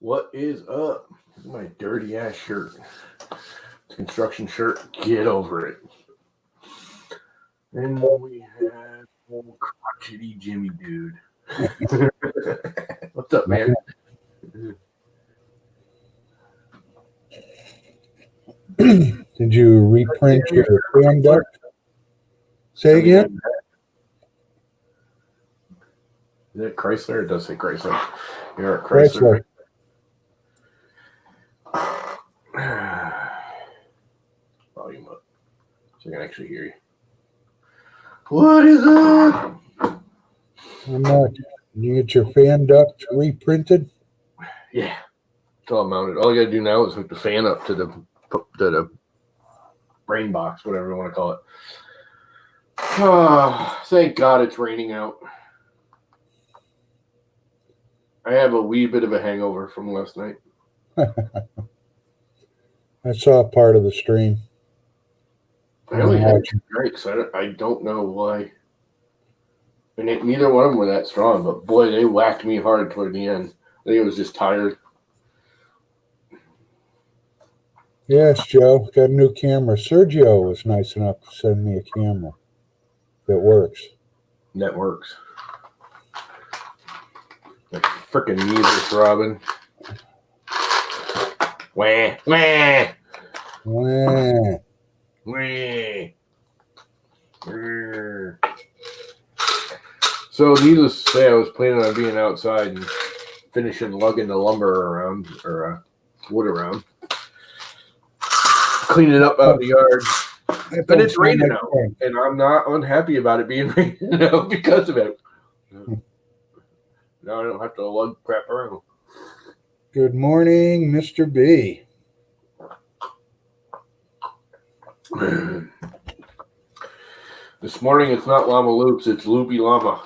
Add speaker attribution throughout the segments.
Speaker 1: What is up? My dirty ass shirt. It's a construction shirt. Get over it. And we have old crotchety Jimmy dude. What's up, man?
Speaker 2: Did you reprint your fan duct? Say again?
Speaker 1: Is it Chrysler? It does say Chrysler. You're at Chrysler. Volume up so I can actually hear you. What is up?
Speaker 2: I'm not. You get your fan duct reprinted?
Speaker 1: Yeah, it's all mounted. All you gotta do now is hook the fan up to the brain box, whatever you want to call it. Oh, thank God it's raining out. I have a wee bit of a hangover from last night.
Speaker 2: I saw part of the stream.
Speaker 1: I only had 2 drinks. I don't know why. And neither one of them were that strong, but boy, they whacked me hard toward the end. I think I was just tired.
Speaker 2: Yes, Joe. Got a new camera. Sergio was nice enough to send me a camera that works.
Speaker 1: That works. Like frickin' needles, Robin. Wah, wah.
Speaker 2: Wah.
Speaker 1: Wah. So, needless to say, I was planning on being outside and finishing lugging the lumber around, or wood around. Cleaning up out in the yard. But it's raining out, and I'm not unhappy about it being raining out because of it. Now I don't have to lug crap around.
Speaker 2: Good morning, Mr. B.
Speaker 1: This morning it's not llama loops, it's loopy llama.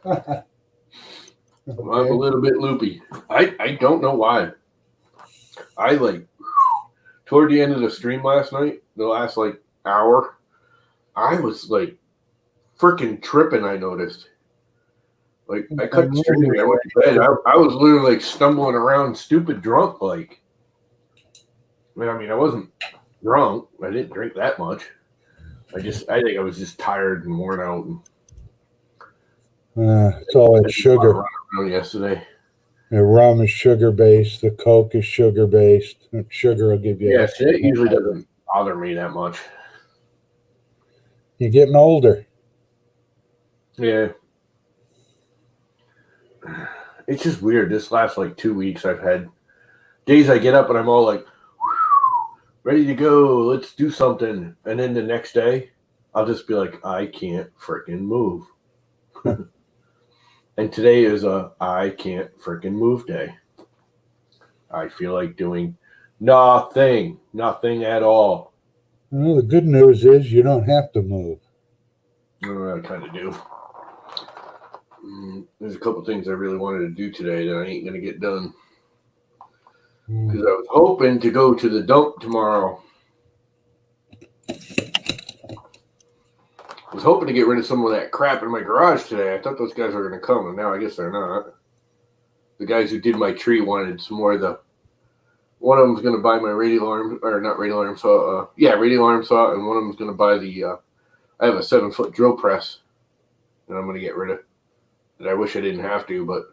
Speaker 2: Okay.
Speaker 1: I'm a little bit loopy. I don't know why. I toward the end of the stream last night, the last hour, I was freaking tripping, I noticed. I cut the stream and I went to bed. I was literally stumbling around stupid drunk I mean, I wasn't drunk. I didn't drink that much. I think I was just tired and worn out.
Speaker 2: It's all that sugar.
Speaker 1: Yesterday.
Speaker 2: The rum is sugar based. The Coke is sugar based. Sugar will give you.
Speaker 1: Yeah, it usually doesn't bother me that much.
Speaker 2: You're getting older.
Speaker 1: Yeah. It's just weird. This last 2 weeks, I've had days I get up and I'm all ready to go. Let's do something. And then the next day, I'll just be I can't freaking move. And today is I can't freaking move day. I feel like doing nothing at all.
Speaker 2: Well, the good news is you don't have to move.
Speaker 1: I kind of do. There's a couple things I really wanted to do today that I ain't going to get done. Because I was hoping to go to the dump tomorrow. I was hoping to get rid of some of that crap in my garage today. I thought those guys were going to come, and now I guess they're not. The guys who did my tree wanted some more of the... One of them's going to buy my radial arm... Or not radial arm saw. Radial arm saw, and one of them's going to buy the... I have a 7-foot drill press that I'm going to get rid of. That I wish I didn't have to, but...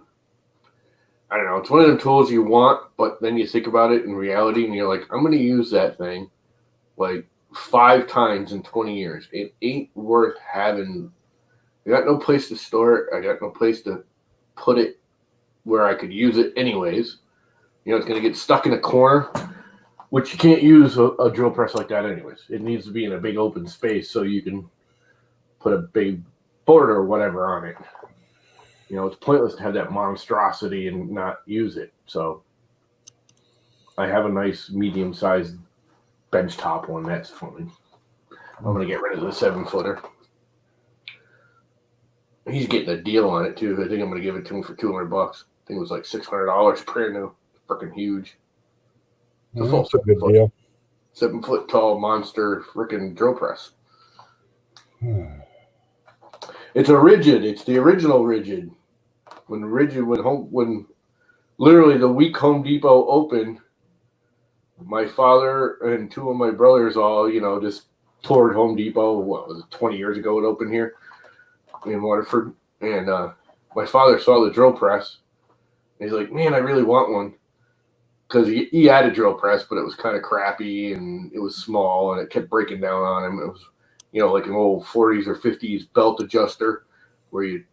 Speaker 1: I don't know. It's one of them tools you want, but then you think about it in reality, and you're I'm going to use that thing 5 times in 20 years. It ain't worth having. I got no place to store it. I got no place to put it where I could use it anyways. It's going to get stuck in a corner, which you can't use a drill press like that anyways. It needs to be in a big open space so you can put a big board or whatever on it. It's pointless to have that monstrosity and not use it. So I have a nice medium-sized bench top one. That's fine. I'm going to get rid of the 7-footer. He's getting a deal on it, too. I think I'm going to give it to him for $200. I think it was $600 brand new. Freaking huge.
Speaker 2: That's a good deal.
Speaker 1: 7-foot tall monster freaking drill press. It's a rigid. It's the original rigid. When literally the week Home Depot opened, my father and two of my brothers all, just toured Home Depot. What was it, 20 years ago it opened here in Waterford. And my father saw the drill press. And he's like, man, I really want one. Because he had a drill press, but it was kind of crappy and it was small and it kept breaking down on him. It was, like an old 40s or 50s belt adjuster where you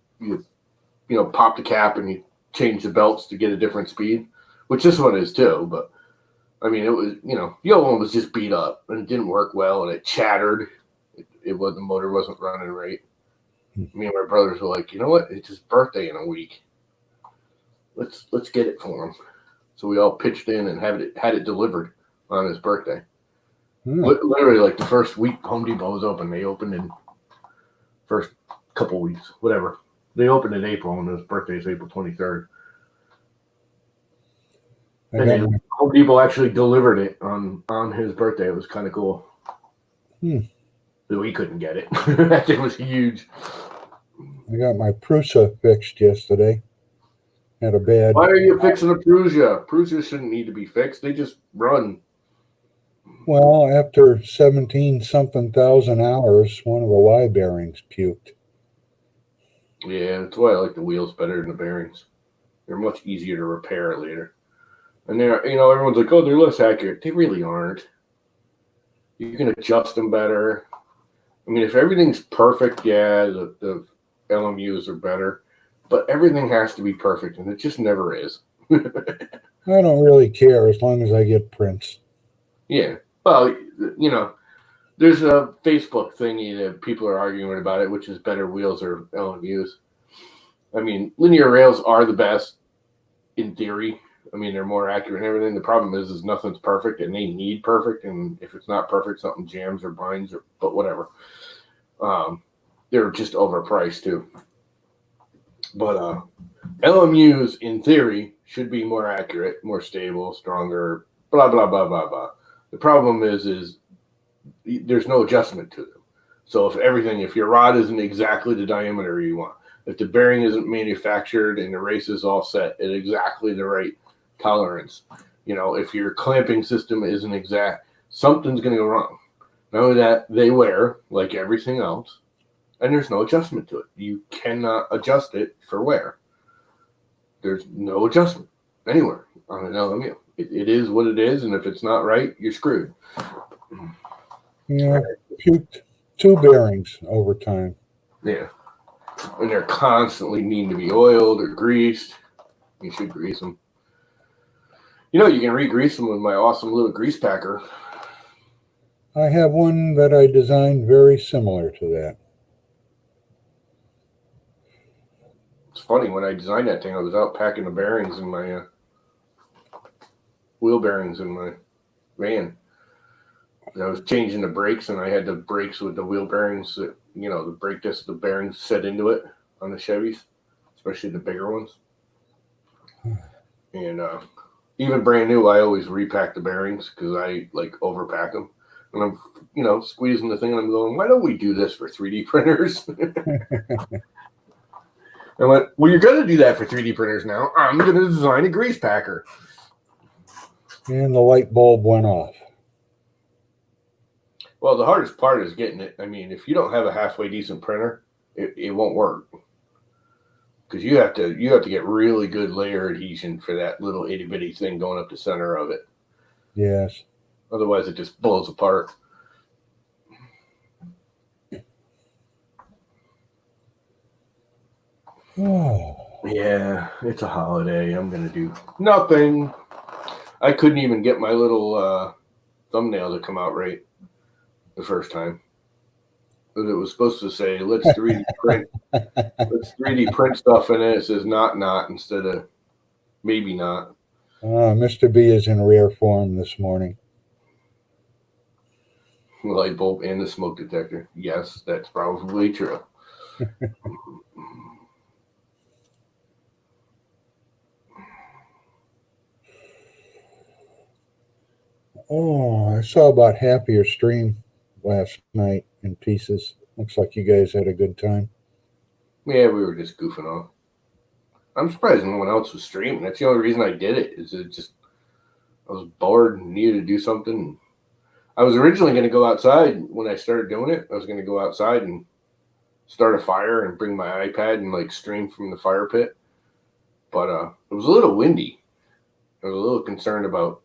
Speaker 1: pop the cap and you change the belts to get a different speed, which this one is too. But I mean, it was, the old one was just beat up and it didn't work well and it chattered. The motor wasn't running right. Me and my brothers were like, you know what? It's his birthday in a week. Let's get it for him. So we all pitched in and had it delivered on his birthday. Literally, like the first week Home Depot was open, they opened in first couple weeks, whatever. They opened in April, and his birthday is April 23rd. And then Home Depot actually delivered it on his birthday. It was kind of cool. But we couldn't get it. That thing was huge.
Speaker 2: I got my Prusa fixed yesterday. Had a bad.
Speaker 1: Why are you fixing a Prusa? Prusas shouldn't need to be fixed. They just run.
Speaker 2: Well, after 17-something thousand hours, one of the Y bearings puked.
Speaker 1: Yeah, that's why I like the wheels better than the bearings. They're much easier to repair later. And they're, everyone's like, oh, they're less accurate. They really aren't. You can adjust them better. I mean, if everything's perfect, yeah, the LMUs are better. But everything has to be perfect, and it just never is.
Speaker 2: I don't really care as long as I get prints.
Speaker 1: Yeah. Well, there's a Facebook thingy that people are arguing about it, which is better wheels or LMUs. I mean, linear rails are the best in theory. I mean, they're more accurate and everything. The problem is nothing's perfect, and they need perfect. And if it's not perfect, something jams or binds, but whatever. They're just overpriced too. But LMUs, in theory, should be more accurate, more stable, stronger, blah, blah, blah, blah, blah. The problem is there's no adjustment to them. So if your rod isn't exactly the diameter you want, if the bearing isn't manufactured and the race is all set at exactly the right tolerance, if your clamping system isn't exact, something's going to go wrong. Not only that, they wear like everything else. And there's no adjustment to it. You cannot adjust it for wear. There's no adjustment anywhere on an LMU. It is what it is, and if it's not right, you're screwed.
Speaker 2: Yeah, puked 2 bearings over time.
Speaker 1: Yeah. And they're constantly needing to be oiled or greased. You should grease them. You can re-grease them with my awesome little grease packer.
Speaker 2: I have one that I designed very similar to that.
Speaker 1: It's funny, when I designed that thing, I was out packing the bearings in my wheel bearings in my van. And I was changing the brakes, and I had the brakes with the wheel bearings that, the brake disc, the bearings set into it on the Chevys, especially the bigger ones. And even brand new, I always repack the bearings because I overpack them. And I'm, squeezing the thing, and I'm going, why don't we do this for 3D printers? I went, well, you're going to do that for 3D printers now. I'm going to design a grease packer.
Speaker 2: And the light bulb went off.
Speaker 1: Well, the hardest part is getting it. I mean, if you don't have a halfway decent printer, it won't work. Because you have to get really good layer adhesion for that little itty bitty thing going up the center of it.
Speaker 2: Yes.
Speaker 1: Otherwise, it just blows apart.
Speaker 2: Oh.
Speaker 1: Yeah, it's a holiday. I'm going to do nothing. I couldn't even get my little thumbnail to come out right the first time. It was supposed to say, let's 3D print. Let's 3D print stuff in it. It says not instead of maybe not.
Speaker 2: Mr. B is in rare form this morning.
Speaker 1: The light bulb and the smoke detector. Yes, that's probably true.
Speaker 2: Oh, I saw about half of your stream last night in pieces. Looks like you guys had a good time.
Speaker 1: Yeah, we were just goofing off. I'm surprised no one else was streaming. That's the only reason I did it. Is it just I was bored and needed to do something. I was originally going to go outside when I started doing it. I was going to go outside and start a fire and bring my iPad and like stream from the fire pit. But it was a little windy. I was a little concerned about,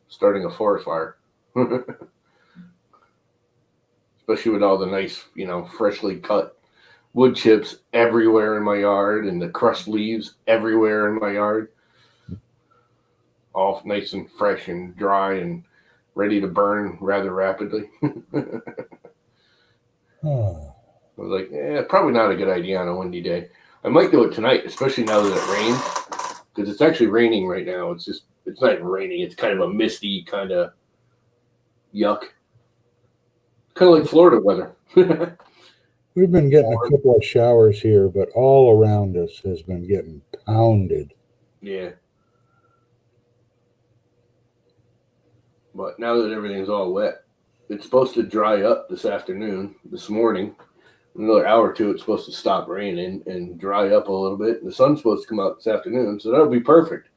Speaker 1: starting a forest fire. Especially with all the nice, freshly cut wood chips everywhere in my yard and the crushed leaves everywhere in my yard. All nice and fresh and dry and ready to burn rather rapidly. I was like, probably not a good idea on a windy day. I might do it tonight, especially now that it rains, because it's actually raining right now. It's not even raining. It's kind of a misty kind of yuck. Kind of like Florida weather.
Speaker 2: We've been getting a couple of showers here, but all around us has been getting pounded.
Speaker 1: Yeah. But now that everything's all wet, it's supposed to dry up this morning. Another hour or two, it's supposed to stop raining and dry up a little bit. The sun's supposed to come out this afternoon, so that'll be perfect.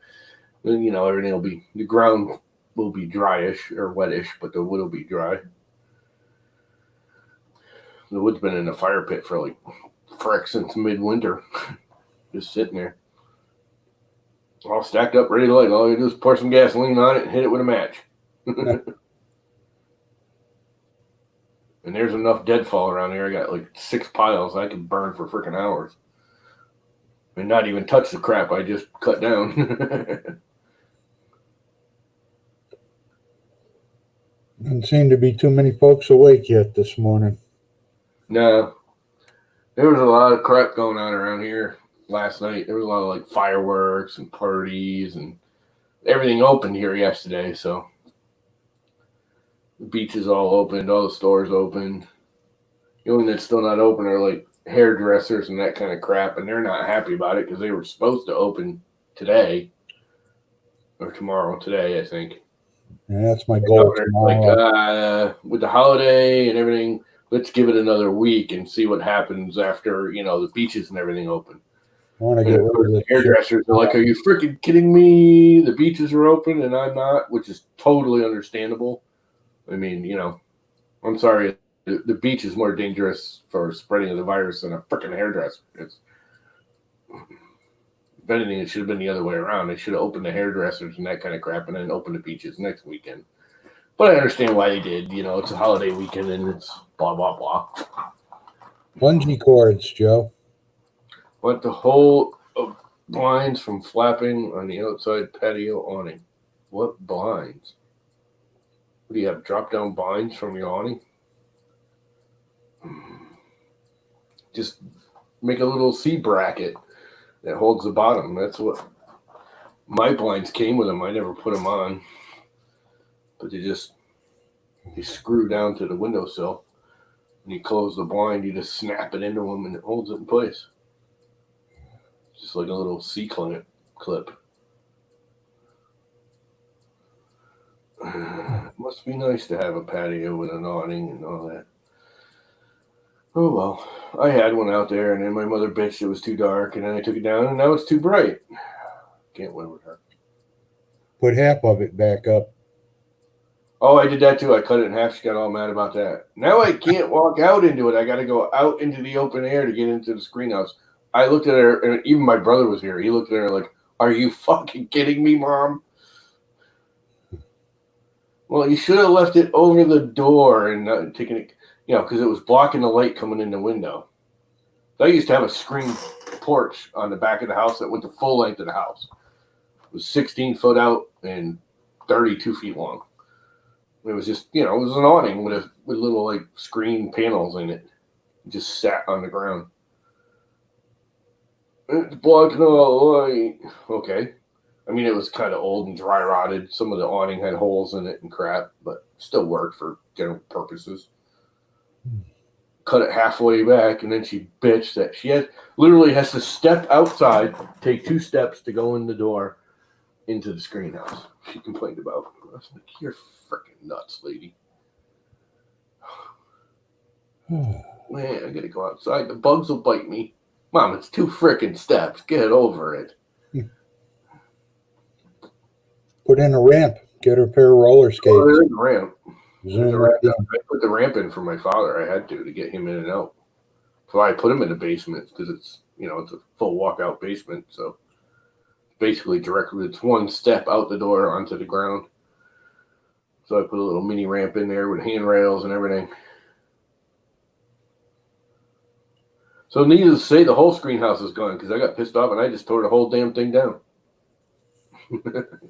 Speaker 1: Then, everything the ground will be dryish or wettish, but the wood will be dry. The wood's been in the fire pit for like frick since midwinter. Just sitting there. All stacked up, ready to light. All you do is pour some gasoline on it and hit it with a match. And there's enough deadfall around here. I got like 6 piles I could burn for freaking hours. And not even touch the crap I just cut down.
Speaker 2: Doesn't seem to be too many folks awake yet this morning.
Speaker 1: No. There was a lot of crap going on around here last night. There was a lot of like fireworks and parties and everything opened here yesterday, so the beaches all opened, all the stores opened. The only thing that's still not open are like hairdressers and that kind of crap, and they're not happy about it because they were supposed to open today or tomorrow. Today, I think.
Speaker 2: And that's my goal tomorrow.
Speaker 1: Like with the holiday and everything, let's give it another week and see what happens after the beaches and everything open.
Speaker 2: I want to get rid of the
Speaker 1: hairdressers are like, "Are you freaking kidding me? The beaches are open and I'm not," which is totally understandable. I mean, I'm sorry. The beach is more dangerous for spreading the virus than a freaking hairdresser. If anything, it should have been the other way around. They should have opened the hairdressers and that kind of crap and then opened the beaches next weekend. But I understand why they did. It's a holiday weekend and it's blah, blah, blah.
Speaker 2: Bungee cords, Joe.
Speaker 1: Want the whole blinds from flapping on the outside patio awning. What blinds? What do you have, drop-down blinds from your awning? Just make a little C bracket that holds the bottom. That's what my blinds came with them. I never put them on. But they screw down to the windowsill. When you close the blind, you just snap it into them and it holds it in place. Just like a little C-clip. Must be nice to have a patio with an awning and all that. Oh, well, I had one out there, and then my mother bitched it was too dark, and then I took it down, and now it's too bright. Can't win with her.
Speaker 2: Put half of it back up.
Speaker 1: Oh, I did that too. I cut it in half. She got all mad about that. Now I can't walk out into it. I got to go out into the open air to get into the screen house. I looked at her, and even my brother was here. He looked at her like, "Are you fucking kidding me, Mom?" Well, you should have left it over the door and not taken it, because it was blocking the light coming in the window. I used to have a screen porch on the back of the house that went the full length of the house. It was 16 foot out and 32 feet long. It was just, it was an awning with little like screen panels in it. It just sat on the ground. It's blocking all the light. Okay. I mean, it was kind of old and dry rotted. Some of the awning had holes in it and crap, but still worked for general purposes. Cut it halfway back, and then she bitched that she literally has to step outside, take 2 steps to go in the door into the screen house. She complained about. I was like, "You're freaking nuts, lady." Man, I gotta go outside. The bugs will bite me. Mom, it's 2 frickin' steps. Get over it.
Speaker 2: Put in a ramp. Get her a pair of roller skates.
Speaker 1: Oh, there is a ramp.
Speaker 2: Zoom right in.
Speaker 1: I put the ramp in for my father. I had to get him in and out. So I put him in the basement because it's a full walkout basement. So basically directly, it's 1 step out the door onto the ground. So I put a little mini ramp in there with handrails and everything. So needless to say, the whole screen house is gone because I got pissed off and I just tore the whole damn thing down.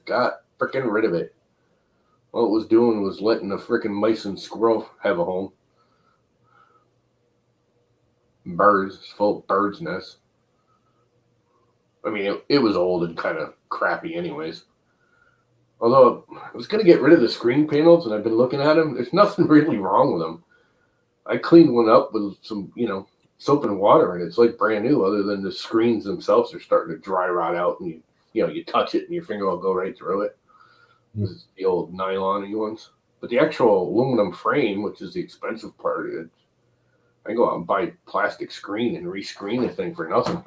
Speaker 1: Got freaking rid of it. All it was doing was letting the freaking mice and squirrel have a home. Birds, it's full of birds' nests. I mean, it was old and kind of crappy anyways. Although I was going to get rid of the screen panels and I've been looking at them. There's nothing really wrong with them. I cleaned one up with some, soap and water and it's like brand new other than the screens themselves are starting to dry rot out and you touch it and your finger will go right through it. This is the old nylon-y ones. But the actual aluminum frame, which is the expensive part, I can go out and buy plastic screen and rescreen the thing for nothing.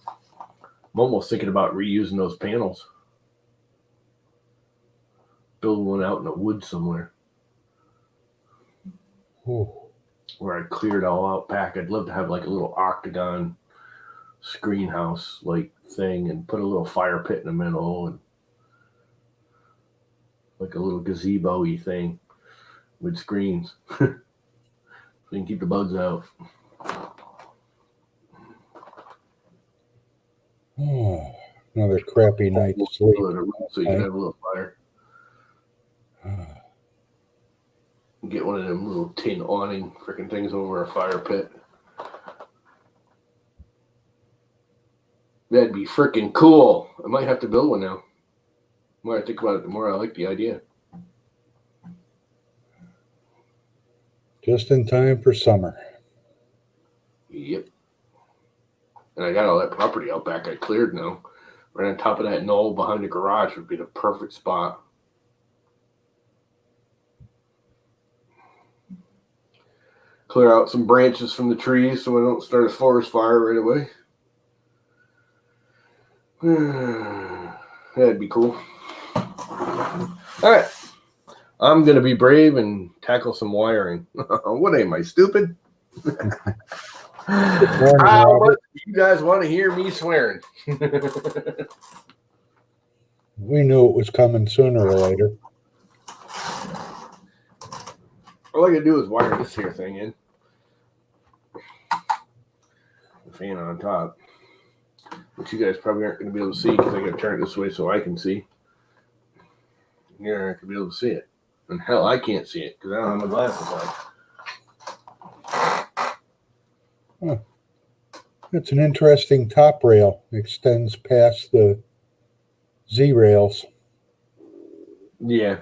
Speaker 1: I'm almost thinking about reusing those panels. Build one out in the woods somewhere.
Speaker 2: Ooh.
Speaker 1: Where I cleared all out back. I'd love to have like a little octagon screen house like thing and put a little fire pit in the middle and like a little gazebo-y thing with screens. So you can keep the bugs out.
Speaker 2: Oh, another crappy night to sleep.
Speaker 1: So you can have a little fire. Get one of them little tin awning freaking things over a fire pit. That'd be freaking cool. I might have to build one now. The more I think about it, the more I like the idea.
Speaker 2: Just in time for summer.
Speaker 1: Yep. And I got all that property out back I cleared now. Right on top of that knoll behind the garage would be the perfect spot. Clear out some branches from the trees so I don't start a forest fire right away. That'd be cool. All right. I'm going to be brave and tackle some wiring. What am I, stupid? How much do you guys want to hear me swearing?
Speaker 2: We knew it was coming sooner or later.
Speaker 1: All I got to do is wire this here thing in. The fan on top. Which you guys probably aren't going to be able to see because I got to turn it this way so I can see. Yeah, I could be able to see it. And hell, I can't see it because I don't have my glasses on.
Speaker 2: Huh. It's an interesting top rail. It extends past the Z rails.
Speaker 1: Yeah.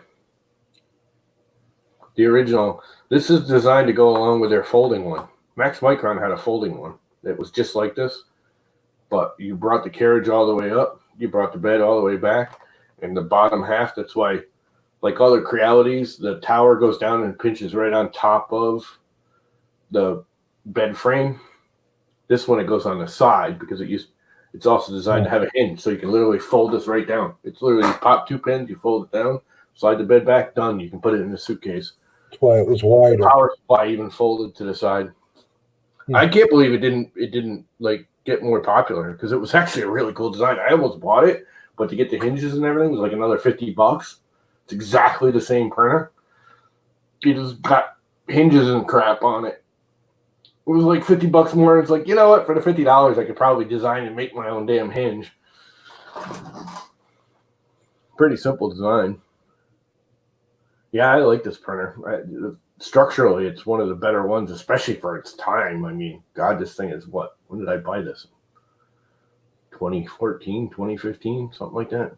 Speaker 1: The original. This is designed to go along with their folding one. MaxMicron had a folding one that was just like this. But you brought the carriage all the way up. You brought the bed all the way back. And the bottom half, that's why, like other Crealities, the tower goes down and pinches right on top of the bed frame. This one, it goes on the side because it's also designed to have a hinge. So you can literally fold this right down. It's literally, you pop 2 pins, you fold it down, slide the bed back, done. You can put it in the suitcase.
Speaker 2: That's why it was wider.
Speaker 1: The power supply even folded to the side. I can't believe it didn't like get more popular because it was actually a really cool design. I almost bought it, but to get the hinges and everything was like another $50. It's exactly the same printer. You just got hinges and crap on it. It was like $50 more. It's like, you know what? For the $50, I could probably design and make my own damn hinge. Pretty simple design. Yeah, I like this printer. Structurally, it's one of the better ones, especially for its time. I mean, God, this thing is what? When did I buy this? 2014, 2015, something like that.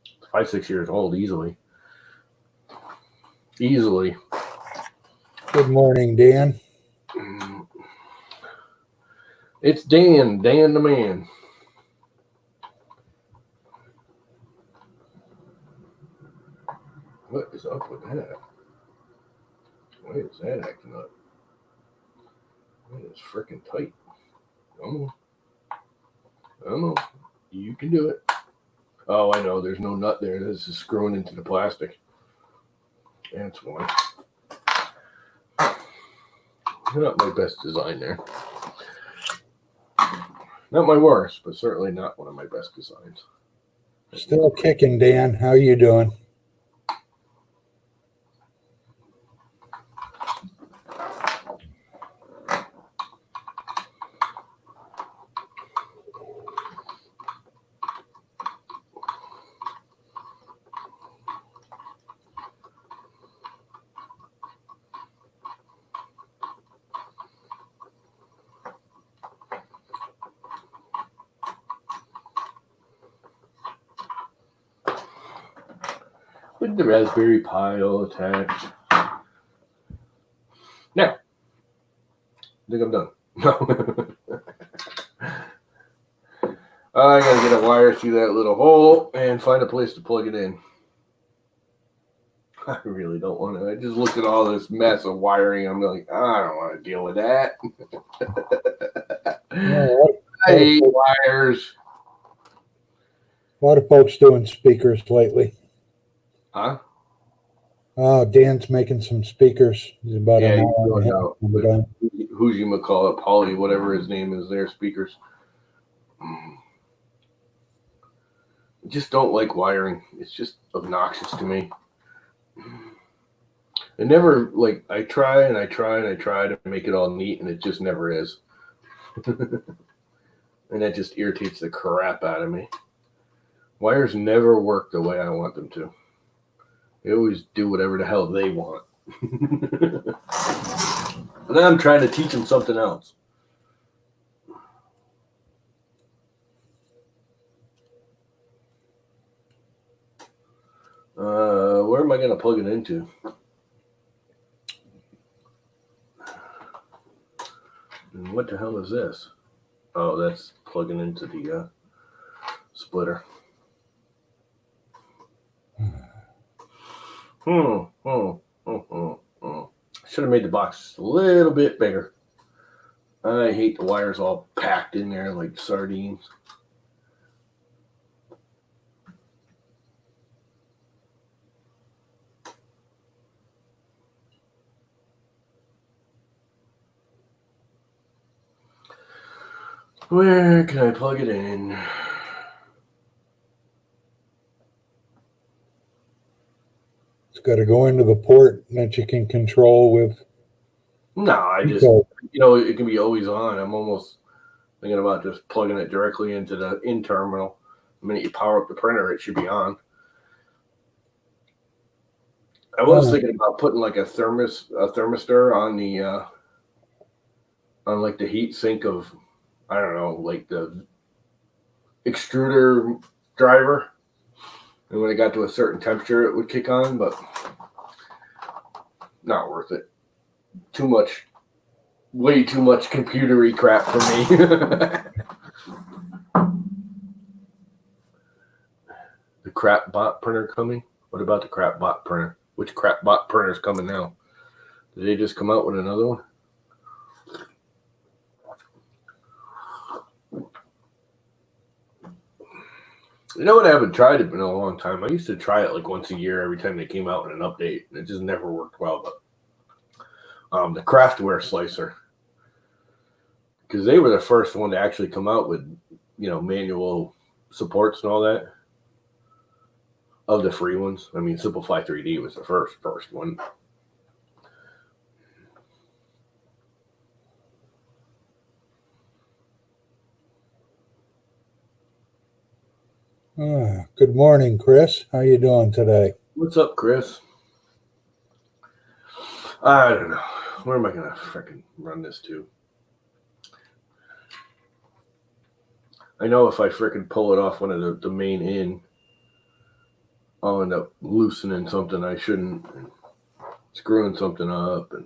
Speaker 1: It's 5-6 years old, easily. Easily.
Speaker 2: Good morning, Dan.
Speaker 1: It's Dan the man. What is up with that? Why is that acting up? That is freaking tight. Oh. I don't know. You can do it. Oh, I know. There's no nut there. This is screwing into the plastic. That's why. Not my best design there. Not my worst, but certainly not one of my best designs.
Speaker 2: Still kicking, Dan. How you doing?
Speaker 1: With the Raspberry Pi all attached. Now, I think I'm done. No. I gotta get a wire through that little hole and find a place to plug it in. I really don't want to. I just looked at all this mess of wiring. I'm like, I don't want to deal with that. I hate wires.
Speaker 2: A lot of folks doing speakers lately.
Speaker 1: Huh?
Speaker 2: Dan's making some speakers. He's about an
Speaker 1: Yeah,
Speaker 2: hour and a half.
Speaker 1: with who's you gonna call it, Polly, whatever his name is, their speakers. I just don't like wiring. It's just obnoxious to me. It never, like, I try and I try and I try to make it all neat, and it just never is. And that just irritates the crap out of me. Wires never work the way I want them to. They always do whatever the hell they want. And then I'm trying to teach them something else. Where am I going to plug it into? And what the hell is this? Oh, that's plugging into the splitter. Should have made the box just a little bit bigger. I hate the wires all packed in there like sardines. Where can I plug it in?
Speaker 2: It's got to go into the port that you can control with.
Speaker 1: No, I just, it can be always on. I'm almost thinking about just plugging it directly into the in terminal. The minute you power up the printer, it should be on. I was thinking about putting like a thermistor on the on like the heat sink of, I don't know, like the extruder driver. And when it got to a certain temperature, it would kick on, but not worth it. Too much, way too much computery crap for me. The crap bot printer coming? What about the crap bot printer? Which crap bot printer is coming now? Did they just come out with another one? You know what? I haven't tried it in a long time. I used to try it like once a year every time they came out with an update, and it just never worked well. But the Craftware slicer, because they were the first one to actually come out with, manual supports and all that. Of the free ones, I mean, Simplify 3D was the first one.
Speaker 2: Good morning, Chris. How you doing today?
Speaker 1: What's up, Chris? I don't know. Where am I going to freaking run this to? I know if I freaking pull it off one of the main in, I'll end up loosening something I shouldn't, and screwing something up. And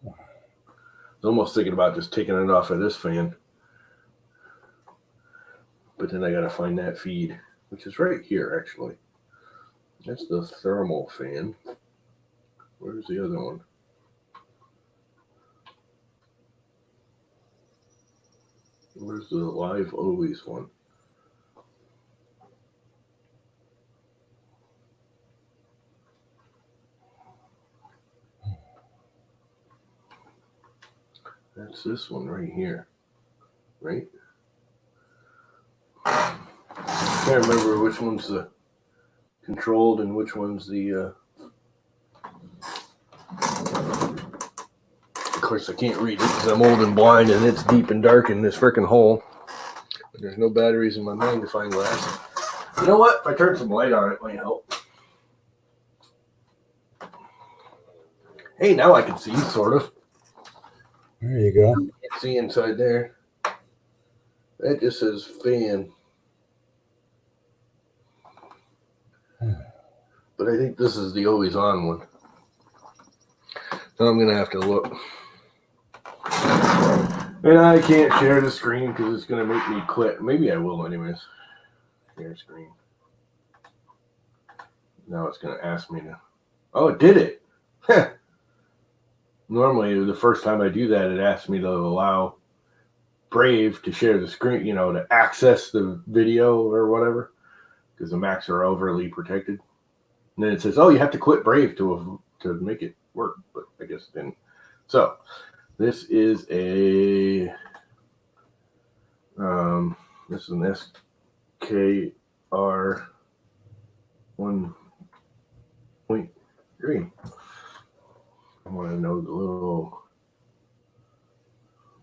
Speaker 1: I was almost thinking about just taking it off of this fan. But then I got to find that feed, which is right here, actually. That's the thermal fan. Where's the other one? Where's the live always one? That's this one right here, right? Can't remember which one's the controlled and which one's the. Of course, I can't read it because I'm old and blind, and it's deep and dark in this frickin' hole. And there's no batteries in my magnifying glass. You know what? If I turn some light on, it might help. Hey, now I can see, sort of.
Speaker 2: There you go.
Speaker 1: Can't see inside there. That just says fan. But I think this is the always on one. So I'm going to have to look. And I can't share the screen because it's going to make me quit. Maybe I will anyways. Share screen. Now it's going to ask me to. Oh, it did it. Normally, the first time I do that, it asks me to allow Brave to share the screen, to access the video or whatever, because the Macs are overly protected. And then it says, oh, you have to quit Brave to make it work, but I guess it didn't. So this is an SKR 1.3. I want to know the little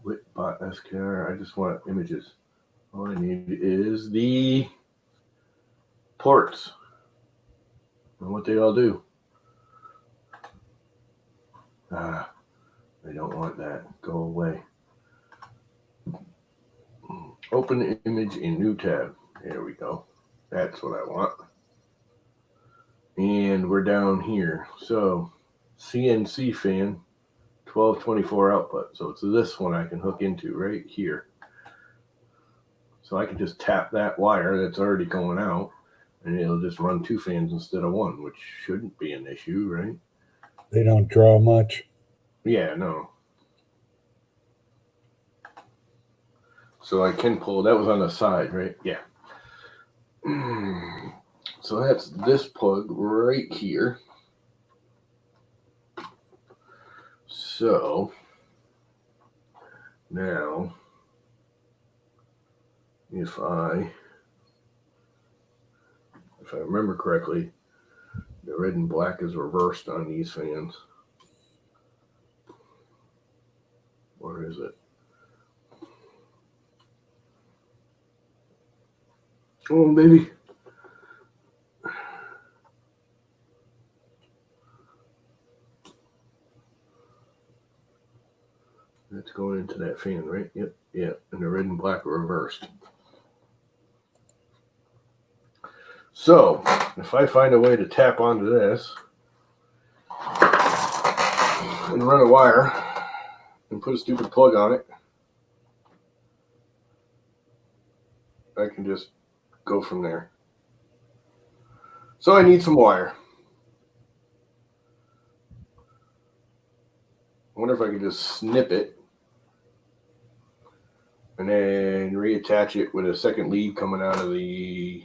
Speaker 1: Whitbot SKR. I just want images. All I need is the ports and what they all do. I don't want that. Go away. Open the image in new tab. There we go. That's what I want. And we're down here. So CNC fan, 1224 output. So it's this one I can hook into right here. So I can just tap that wire that's already going out, and it'll just run 2 fans instead of 1, which shouldn't be an issue, right?
Speaker 2: They don't draw much.
Speaker 1: Yeah, no. So I can pull. That was on the side, right? Yeah. So that's this plug right here. So now, if I remember correctly, the red and black is reversed on these fans. Where is it? Oh, baby. That's going into that fan, right? Yep, yeah. And the red and black are reversed. So, if I find a way to tap onto this and run a wire and put a stupid plug on it, I can just go from there. So I need some wire. I wonder if I could just snip it and then reattach it with a second lead coming out of the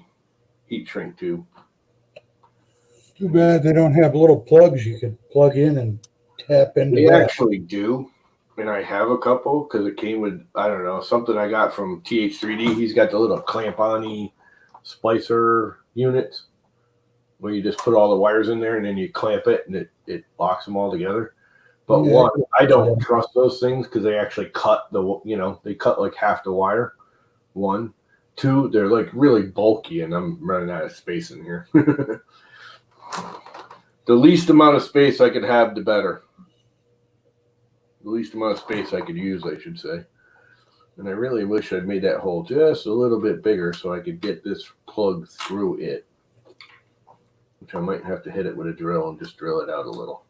Speaker 1: heat shrink tube.
Speaker 2: Too bad they don't have little plugs you can plug in and tap into.
Speaker 1: They
Speaker 2: that.
Speaker 1: actually do, and I have a couple because it came with, I don't know, something I got from TH3D. He's got the little clamp-on-y splicer units where you just put all the wires in there and then you clamp it and it locks them all together. But
Speaker 2: Yeah.
Speaker 1: one, I don't trust those things because they actually cut they cut like half the wire. 1, 2, they're like really bulky and I'm running out of space in here. The least amount of space I could have, the better. The least amount of space I could use, I should say. And I really wish I'd made that hole just a little bit bigger so I could get this plug through it. Which I might have to hit it with a drill and just drill it out a little.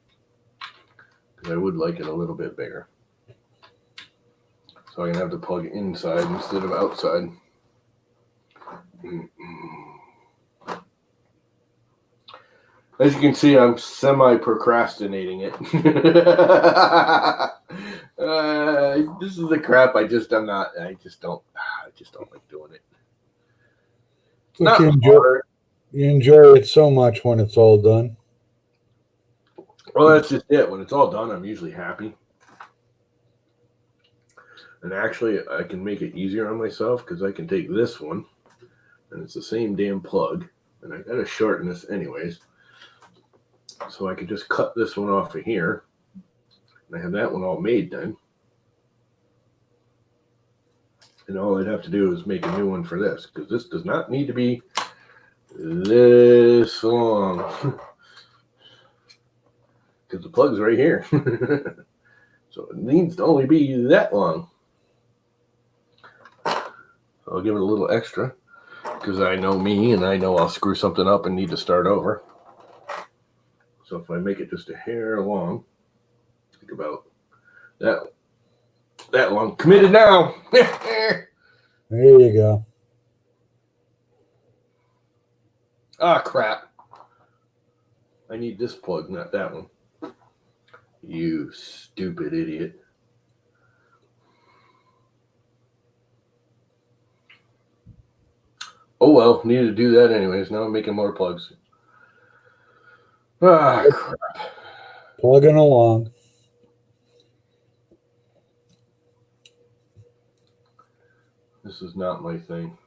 Speaker 1: Because I would like it a little bit bigger. So I can have the plug inside instead of outside. As you can see, I'm semi-procrastinating it. This is the crap I just don't just don't like doing it. It's
Speaker 2: But
Speaker 1: not hard.
Speaker 2: you enjoy it so much when it's all done.
Speaker 1: Well, that's just it. When it's all done, I'm usually happy. And actually, I can make it easier on myself because I can take this one, and it's the same damn plug, and I got to shorten this anyways. So I could just cut this one off of here, and I have that one all made then. And all I'd have to do is make a new one for this, because this does not need to be this long. Because the plug's right here. So it needs to only be that long. I'll give it a little extra because I know me and I know I'll screw something up and need to start over. So if I make it just a hair long, think about that long. Committed now.
Speaker 2: There you go.
Speaker 1: Ah, crap. I need this plug, not that one. You stupid idiot. Oh well, needed to do that anyways. Now I'm making more plugs. Ah, crap.
Speaker 2: Plugging along.
Speaker 1: This is not my thing.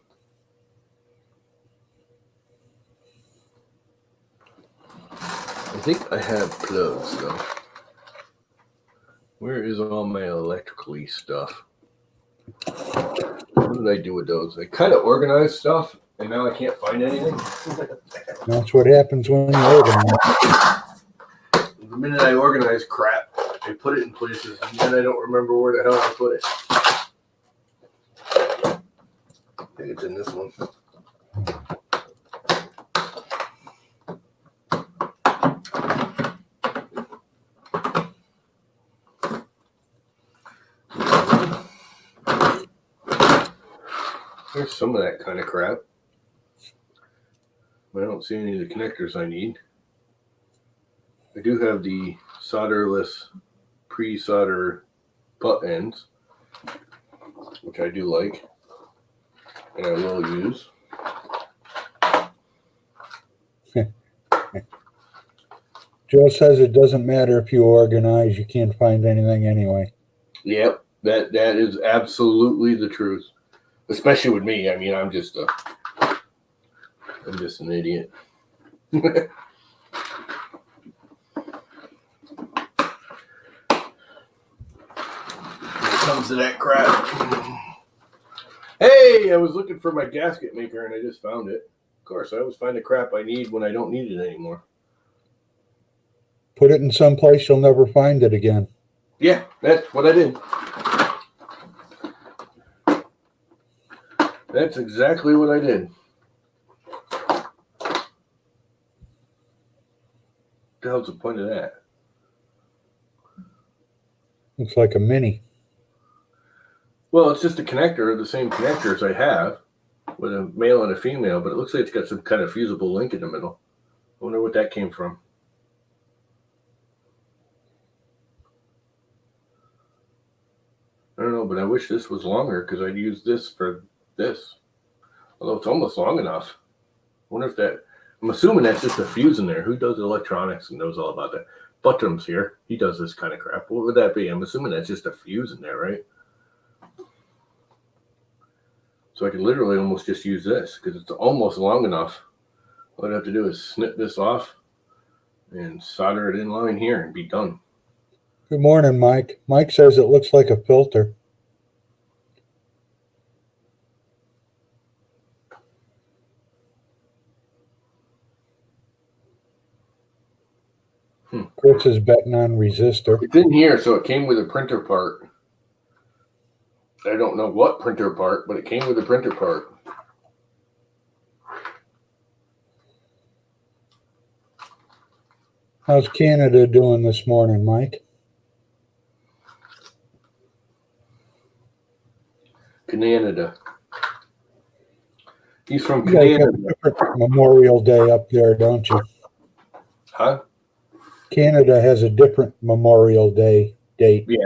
Speaker 1: I think I have plugs though. Where is all my electrical-y stuff? What did I do with those? I kind of organized stuff, and now I can't find anything.
Speaker 2: That's what happens when you organize.
Speaker 1: The minute I organize crap, I put it in places, and then I don't remember where the hell I put it. I think it's in this one. There's some of that kind of crap. But I don't see any of the connectors I need. I do have the solderless pre-solder butt ends, which I do like, and I will use.
Speaker 2: Joe says it doesn't matter if you organize, you can't find anything anyway.
Speaker 1: Yep, that is absolutely the truth. Especially with me. I mean, I'm just an idiot. When it comes to that crap. Hey, I was looking for my gasket maker and I just found it. Of course, I always find the crap I need when I don't need it anymore.
Speaker 2: Put it in some place you'll never find it again.
Speaker 1: Yeah, that's what I did. That's exactly what I did. What the hell's the point of that?
Speaker 2: Looks like a mini.
Speaker 1: Well, it's just a connector, the same connectors I have, with a male and a female, but it looks like it's got some kind of fusible link in the middle. I wonder what that came from. I don't know, but I wish this was longer because I'd use this for this. Although it's almost long enough. I wonder if that, I'm assuming that's just a fuse in there. Who does electronics and knows all about that? Buttrum's here. He does this kind of crap. What would that be? I'm assuming that's just a fuse in there, right? So I could literally almost just use this because it's almost long enough. All I'd have to do is snip this off and solder it in line here and be done.
Speaker 2: Good morning, Mike. Mike says it looks like a filter. Chris is betting on resistor.
Speaker 1: It's in here, so it came with a printer part. I don't know what printer part, but it came with a printer part.
Speaker 2: How's Canada doing this morning, Mike?
Speaker 1: Canada. He's from
Speaker 2: You guys
Speaker 1: Canada.
Speaker 2: have a different Memorial Day up there, don't you?
Speaker 1: Huh?
Speaker 2: Canada has a different Memorial Day date.
Speaker 1: Yeah.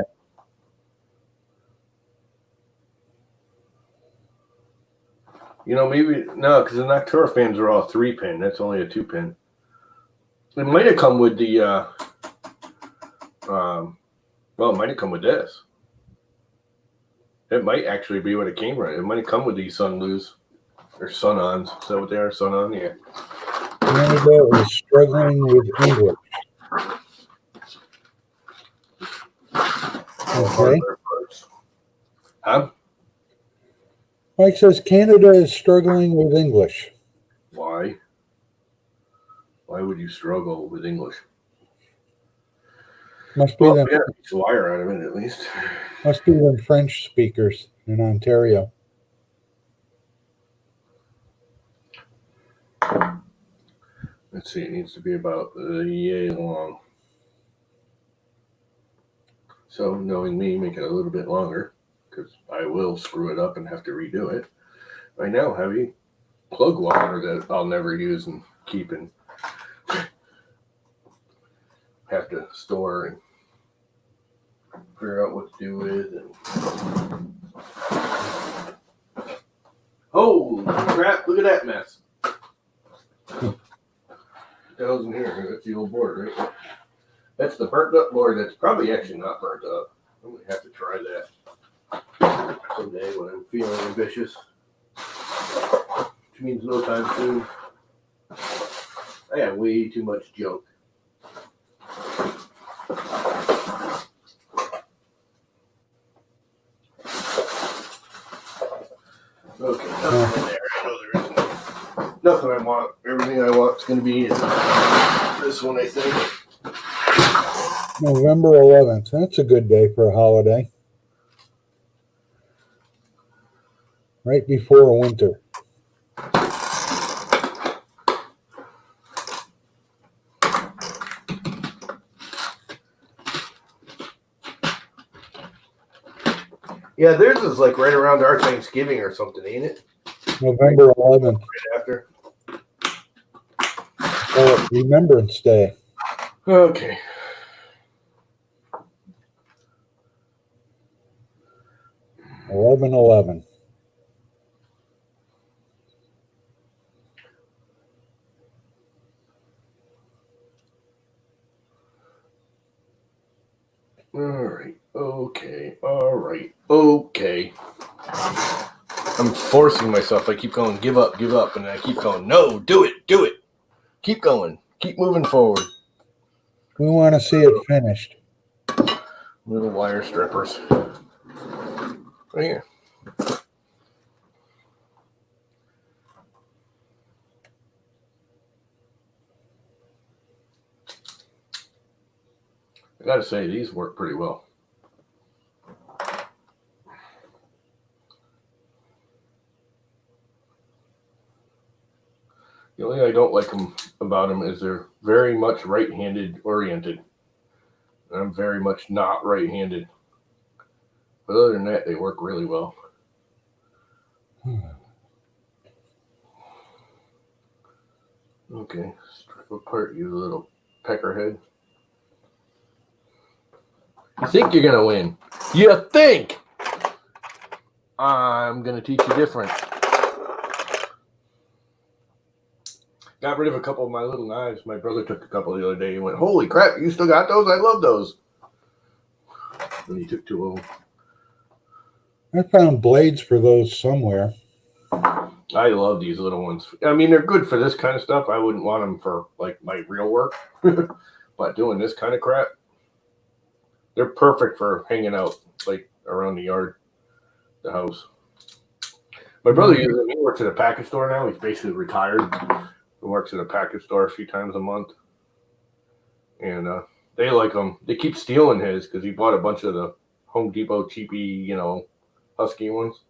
Speaker 1: You know, maybe no, because the Noctura fans are all 3-pin. That's only a 2-pin. It might have come with the. Well, it might have come with this. It might actually be what it came with. It might have come with these Sun-Lus or Sun-Ons. Is that what they are? Sun-On, yeah.
Speaker 2: Canada is struggling with English. Okay.
Speaker 1: Huh?
Speaker 2: Mike says Canada is struggling with English.
Speaker 1: Why? Why would you struggle with English?
Speaker 2: Must be
Speaker 1: Well,
Speaker 2: them.
Speaker 1: we got a piece of wire out of it at least.
Speaker 2: Must be them French speakers in Ontario.
Speaker 1: Let's see. It needs to be about a yay long. So, knowing me, make it a little bit longer because I will screw it up and have to redo it. I now have a plug wire that I'll never use and keep and have to store and figure out what to do with. And holy crap! Look at that mess. What the hell's in here? That's the old board, right? That's the burnt up board. That's probably actually not burnt up. I'm gonna have to try that someday when I'm feeling ambitious, which means no time soon. I have way too much junk. Okay, nothing in there. I know there isn't. Nothing I want. Everything I want is going to be in this one, I think.
Speaker 2: November 11th. That's a good day for a holiday. Right before winter.
Speaker 1: Yeah, theirs is like right around our Thanksgiving or something, ain't it?
Speaker 2: November 11th.
Speaker 1: Right after.
Speaker 2: Remembrance Day.
Speaker 1: Okay.
Speaker 2: (11/11).
Speaker 1: All right. Okay. All right. Okay. I'm forcing myself. I keep going, give up, and I keep going, no, do it. Keep going. Keep moving forward.
Speaker 2: We want to see it finished.
Speaker 1: Little wire strippers. Right here. I gotta say, these work pretty well. The only thing I don't like about them is they're very much right-handed oriented. And I'm very much not right-handed. But other than that, they work really well. Okay, strip apart, you little peckerhead. You think you're gonna win? You think? I'm gonna teach you different. Got rid of a couple of my little knives. My brother took a couple the other day and went, "Holy crap, you still got those? I love those." And he took 2 of them.
Speaker 2: I found blades for those somewhere.
Speaker 1: I love these little ones. I mean, they're good for this kind of stuff. I wouldn't want them for like my real work, but doing this kind of crap, they're perfect for hanging out like around the yard, the house. My brother uses them. He works at a package store now. He's basically retired. He works at a package store a few times a month, and they like them. They keep stealing his because he bought a bunch of the Home Depot cheapy, husky ones.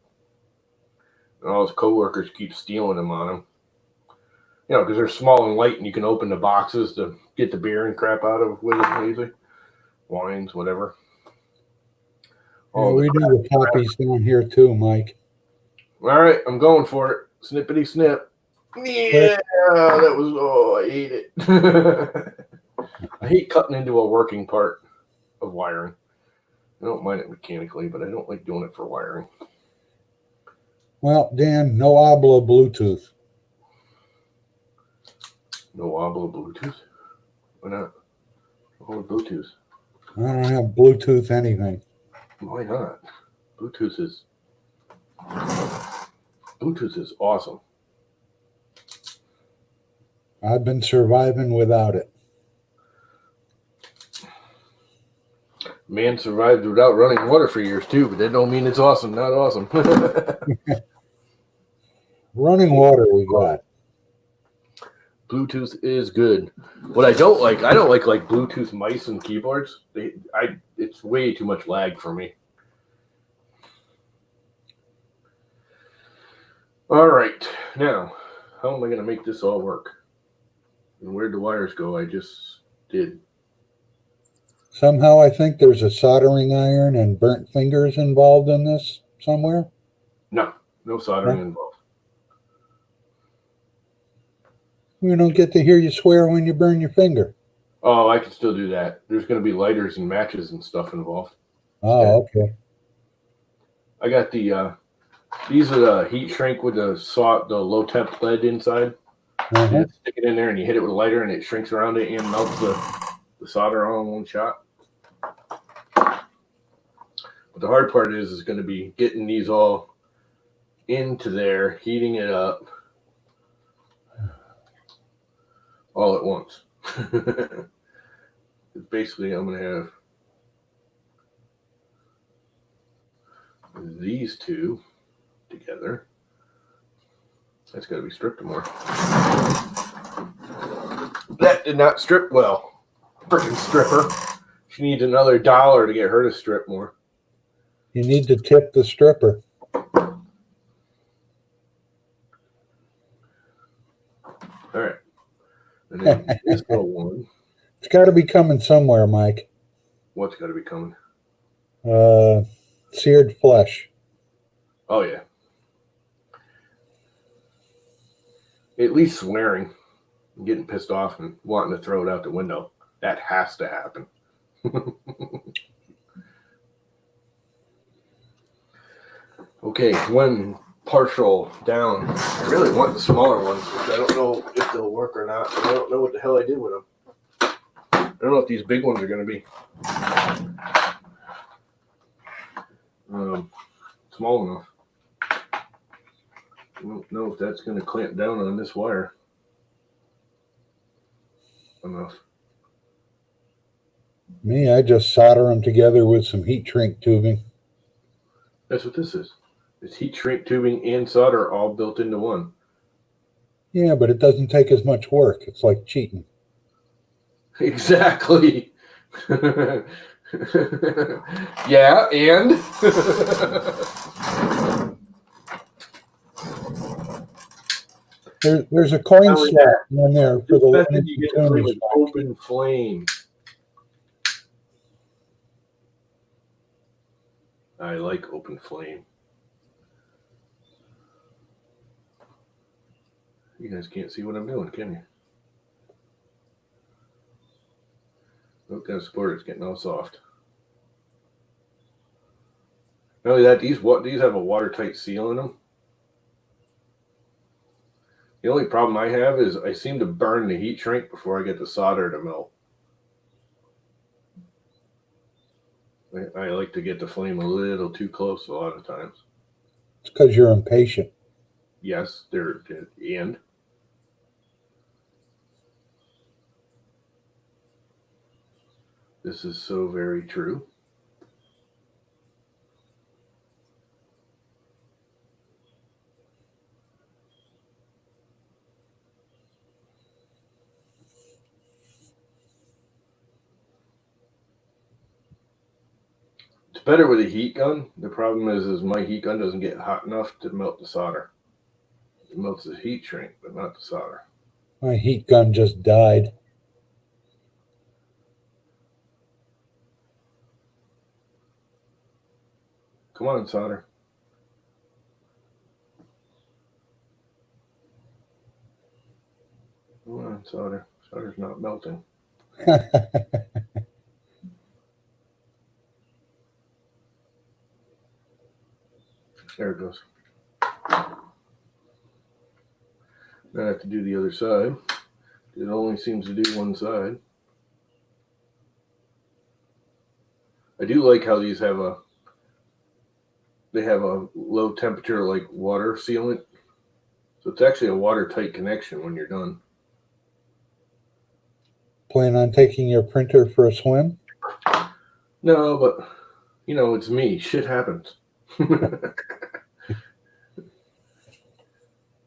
Speaker 1: And all his coworkers keep stealing them on him. Because they're small and light, and you can open the boxes to get the beer and crap out of with them easily. Wines, whatever.
Speaker 2: Yeah, we do the poppies down here too, Mike.
Speaker 1: All right, I'm going for it. Snippity snip. Yeah, that was, I hate it. I hate cutting into a working part of wiring. I don't mind it mechanically, but I don't like doing it for wiring.
Speaker 2: Well, Dan, no habla Bluetooth.
Speaker 1: No habla Bluetooth? Why not? Oh, Bluetooth.
Speaker 2: I don't have Bluetooth anything.
Speaker 1: Why not? Bluetooth is awesome.
Speaker 2: I've been surviving without it.
Speaker 1: Man survived without running water for years too, but that don't mean it's awesome. Not awesome.
Speaker 2: Running water we got.
Speaker 1: Bluetooth is good. What I don't like Bluetooth mice and keyboards. It's way too much lag for me. All right, now how am I going to make this all work? And where'd the wires go? I just did.
Speaker 2: Somehow I think there's a soldering iron and burnt fingers involved in this somewhere.
Speaker 1: No soldering involved.
Speaker 2: We don't get to hear you swear when you burn your finger.
Speaker 1: Oh, I can still do that. There's going to be lighters and matches and stuff involved.
Speaker 2: Oh, okay.
Speaker 1: I got the these are the heat shrink with the low temp lead inside.
Speaker 2: Uh-huh.
Speaker 1: You stick it in there and you hit it with a lighter and it shrinks around it and melts the solder all in one shot. But the hard part is going to be getting these all into there, heating it up all at once. Basically, I'm going to have these two together. That's got to be stripped more. That did not strip well. Freaking stripper. She needs another $1 to get her to strip more.
Speaker 2: You need to tip the stripper.
Speaker 1: All right. And then this little one.
Speaker 2: It's got to be coming somewhere, Mike.
Speaker 1: What's got to be coming?
Speaker 2: Seared flesh.
Speaker 1: Oh, yeah. At least swearing, getting pissed off and wanting to throw it out the window. That has to happen. Okay, one partial down. I really want the smaller ones, which I don't know if they'll work or not. I don't know what the hell I did with them. I don't know if these big ones are going to be small enough. I don't know if that's going to clamp down on this wire enough.
Speaker 2: Me, I just solder them together with some heat shrink tubing.
Speaker 1: That's what this is. It's heat shrink tubing and solder all built into one.
Speaker 2: Yeah, but it doesn't take as much work. It's like cheating.
Speaker 1: Exactly. Yeah, and
Speaker 2: there's a coin slot in there for the
Speaker 1: you get to play with open flame. I like open flame. You guys can't see what I'm doing, can you? Look, that supporter's getting all soft. Not only that, these have a watertight seal in them. The only problem I have is I seem to burn the heat shrink before I get the solder to melt. I like to get the flame a little too close a lot of times.
Speaker 2: It's because you're impatient.
Speaker 1: Yes, and this is so very true. It's better with a heat gun. The problem is my heat gun doesn't get hot enough to melt the solder. It melts the heat shrink, but not the solder.
Speaker 2: My heat gun just died.
Speaker 1: Come on, solder. Come on, solder. Solder's not melting. There it goes. I have to do the other side. It only seems to do one side. I do like how these have a low temperature like water sealant. So it's actually a watertight connection when you're done.
Speaker 2: Plan on taking your printer for a swim?
Speaker 1: No, but you know, it's me. Shit happens.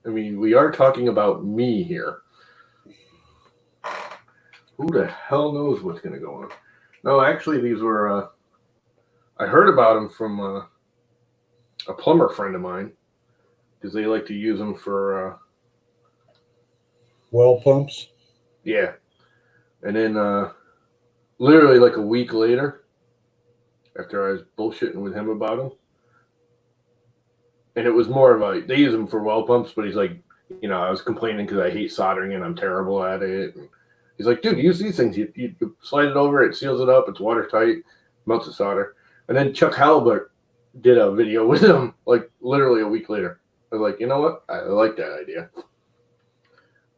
Speaker 1: I mean, we are talking about me here. Who the hell knows what's going to go on? No, actually, these were, I heard about them from a plumber friend of mine because they like to use them for
Speaker 2: well pumps?
Speaker 1: Yeah. And then literally like a week later, after I was bullshitting with him about them, and it was more of a, they use them for well pumps, but he's like, you know, I was complaining because I hate soldering and I'm terrible at it. And he's like, dude, use these things. You slide it over, it seals it up, it's watertight, melts the solder. And then Chuck Halbert did a video with him like literally a week later. I was like, you know what? I like that idea.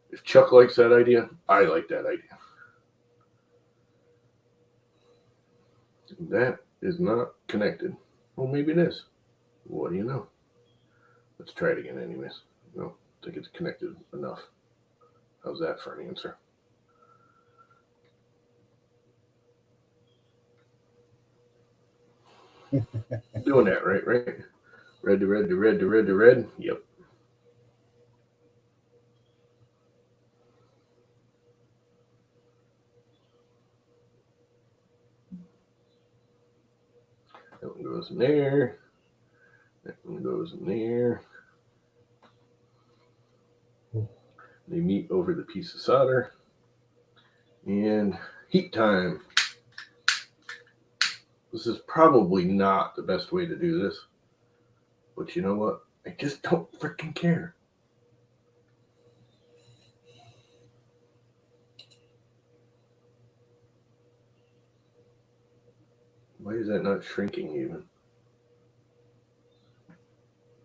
Speaker 1: If Chuck likes that idea, I like that idea. That is not connected. Well, maybe it is. What do you know? Let's try it again anyways. No, I think it's connected enough. How's that for an answer? Doing that right? Red to red to red to red to red. Yep. That one goes in there. That one goes in there. They meet over the piece of solder. And heat time. This is probably not the best way to do this. But you know what? I just don't freaking care. Why is that not shrinking even?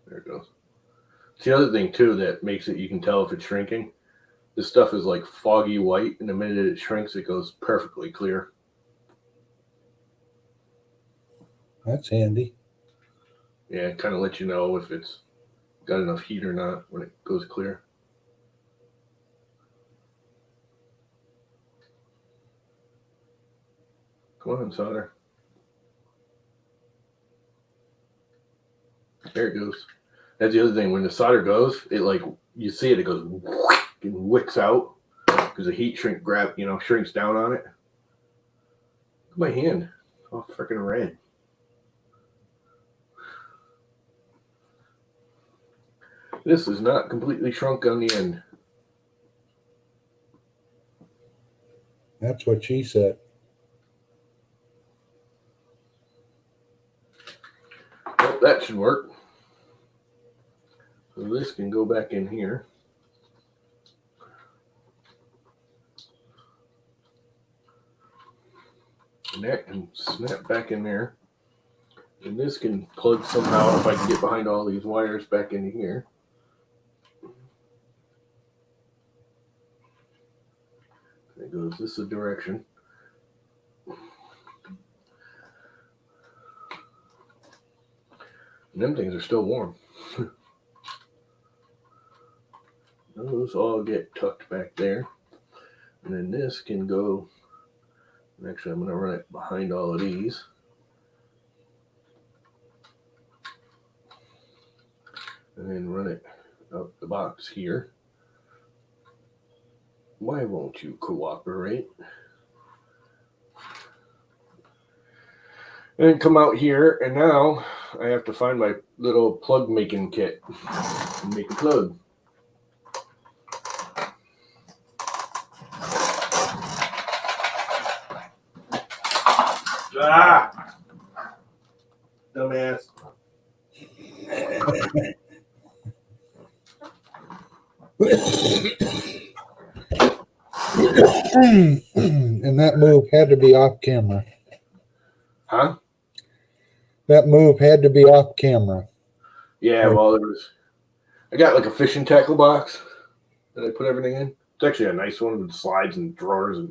Speaker 1: There it goes. It's the other thing too that makes it, you can tell if it's shrinking. This stuff is like foggy white, and the minute it shrinks, it goes perfectly clear.
Speaker 2: That's handy.
Speaker 1: Yeah, it kind of lets you know if it's got enough heat or not when it goes clear. Come on, solder. There it goes. That's the other thing. When the solder goes, it like, you see it, it goes and wicks out because the heat shrinks down on it. Look at my hand. It's all freaking red. This is not completely shrunk on the end.
Speaker 2: That's what she said.
Speaker 1: Well, that should work. So this can go back in here. And that can snap back in there. And this can plug somehow if I can get behind all these wires back into here. There it goes. This is the direction. And them things are still warm. Those all get tucked back there. And then this can go, and actually I'm going to run it behind all of these. And then run it out the box here. Why won't you cooperate? And then come out here, and now I have to find my little plug making kit and make a plug. Ah! Dumbass.
Speaker 2: And that move had to be off camera.
Speaker 1: Huh?
Speaker 2: That move had to be off camera.
Speaker 1: Yeah, well, I got like a fishing tackle box that I put everything in. It's actually a nice one with slides and drawers,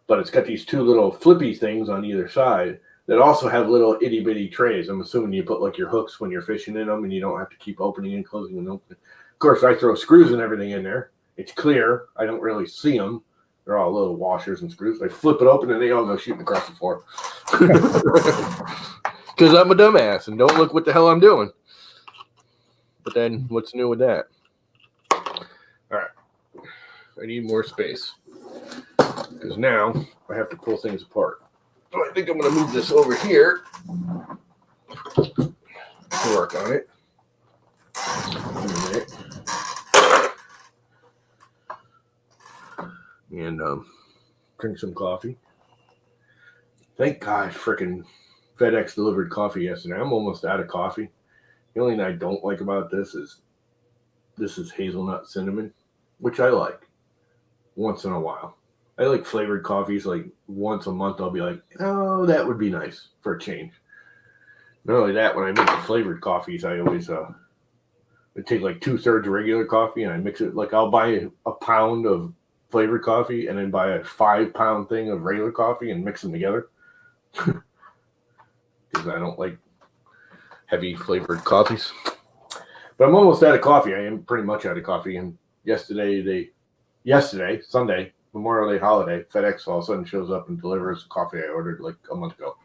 Speaker 1: but it's got these two little flippy things on either side that also have little itty bitty trays. I'm assuming you put like your hooks when you're fishing in them, and you don't have to keep opening and closing and opening. Of course, I throw screws and everything in there. It's clear. I don't really see them. They're all little washers and screws. I flip it open and they all go shooting across the floor. Because I'm a dumbass and don't look what the hell I'm doing. But then what's new with that? All right. I need more space. Because now I have to pull things apart. So I think I'm going to move this over here to work on it. And drink some coffee. Thank God frickin' FedEx delivered coffee yesterday. I'm almost out of coffee. The only thing I don't like about this is hazelnut cinnamon, which I like once in a while. I like flavored coffees. Like once a month I'll be like, oh, that would be nice for a change. Not only that, when I make the flavored coffees, I always I take like 2/3 regular coffee and I mix it. Like I'll buy a pound of flavored coffee and then buy a 5-pound thing of regular coffee and mix them together. Because I don't like heavy flavored coffees. But I'm almost out of coffee. I am pretty much out of coffee. And yesterday, Sunday, Memorial Day holiday, FedEx all of a sudden shows up and delivers the coffee I ordered like a month ago.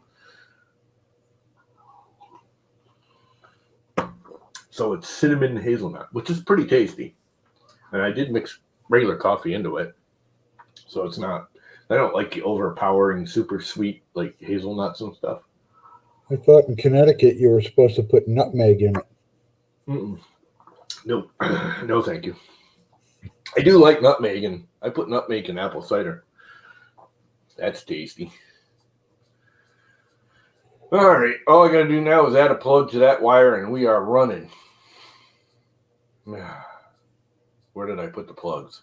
Speaker 1: So it's cinnamon hazelnut, which is pretty tasty. And I did mix regular coffee into it. So it's not, I don't like the overpowering, super sweet, like hazelnuts and stuff.
Speaker 2: I thought in Connecticut you were supposed to put nutmeg in it.
Speaker 1: Mm-mm. No, no, thank you. I do like nutmeg, and I put nutmeg in apple cider. That's tasty. All right, all I got to do now is add a plug to that wire, and we are running. Where did I put the plugs?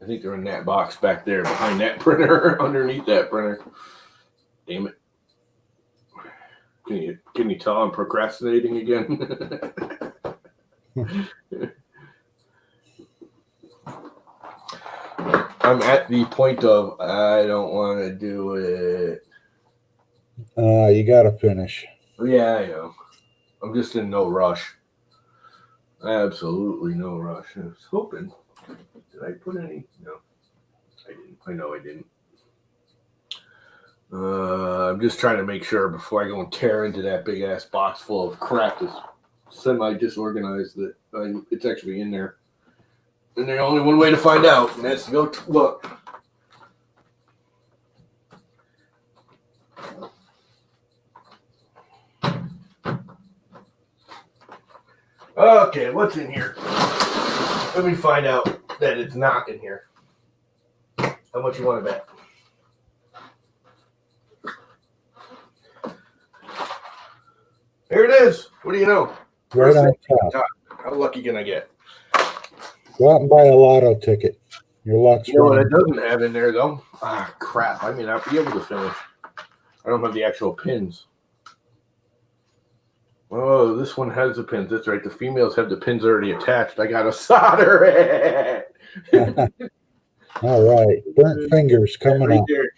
Speaker 1: I think they're in that box back there behind that printer, underneath that printer. Damn it. Can you tell I'm procrastinating again? I'm at the point of I don't want to do it.
Speaker 2: You got to finish.
Speaker 1: Yeah, I know. I'm just in no rush. Absolutely no rush. I was hoping. Did I put any? No, I didn't. I know I didn't. I'm just trying to make sure before I go and tear into that big ass box full of crap that's semi-disorganized that it's actually in there. And there's only one way to find out, and that's to go look. Okay, what's in here? Let me find out that it's not in here. How much you want to bet? Here it is. What do you know?
Speaker 2: Right on top.
Speaker 1: How lucky can I get?
Speaker 2: Go out and buy a lotto ticket. Your luck's
Speaker 1: You know what
Speaker 2: running.
Speaker 1: it doesn't have in there, though? Ah, crap. I mean, I'll be able to finish. I don't have the actual pins. Oh, this one has the pins. That's right. The females have the pins already attached. I got to solder it.
Speaker 2: All right. Burnt fingers coming
Speaker 1: right
Speaker 2: up.
Speaker 1: there.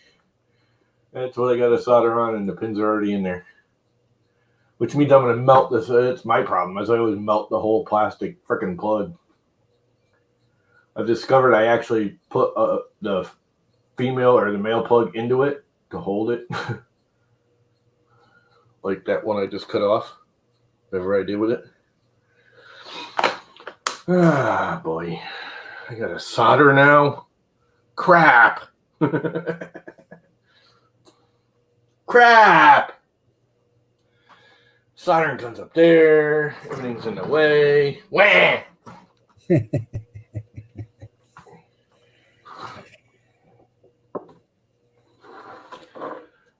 Speaker 1: That's what I got to solder on, and the pins are already in there. Which means I'm going to melt this. It's my problem, as I always melt the whole plastic freaking plug. I've discovered I actually put the female or the male plug into it to hold it. Like that one I just cut off. Whatever I did with it. Ah, boy. I got to solder now. Crap. Crap. Soldering guns up there. Everything's in the way. Wah!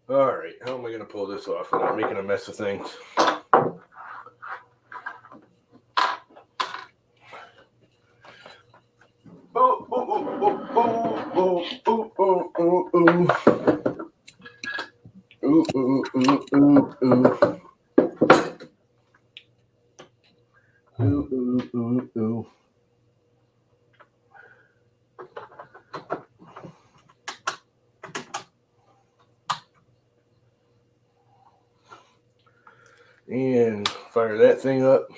Speaker 1: All right. How am I going to pull this off without making a mess of things? Oh, oh, oh, oh, oh, oh, oh, oh, oh. Ooh, ooh, ooh, ooh, ooh. Ooh, ooh, ooh, ooh. And fire that thing up.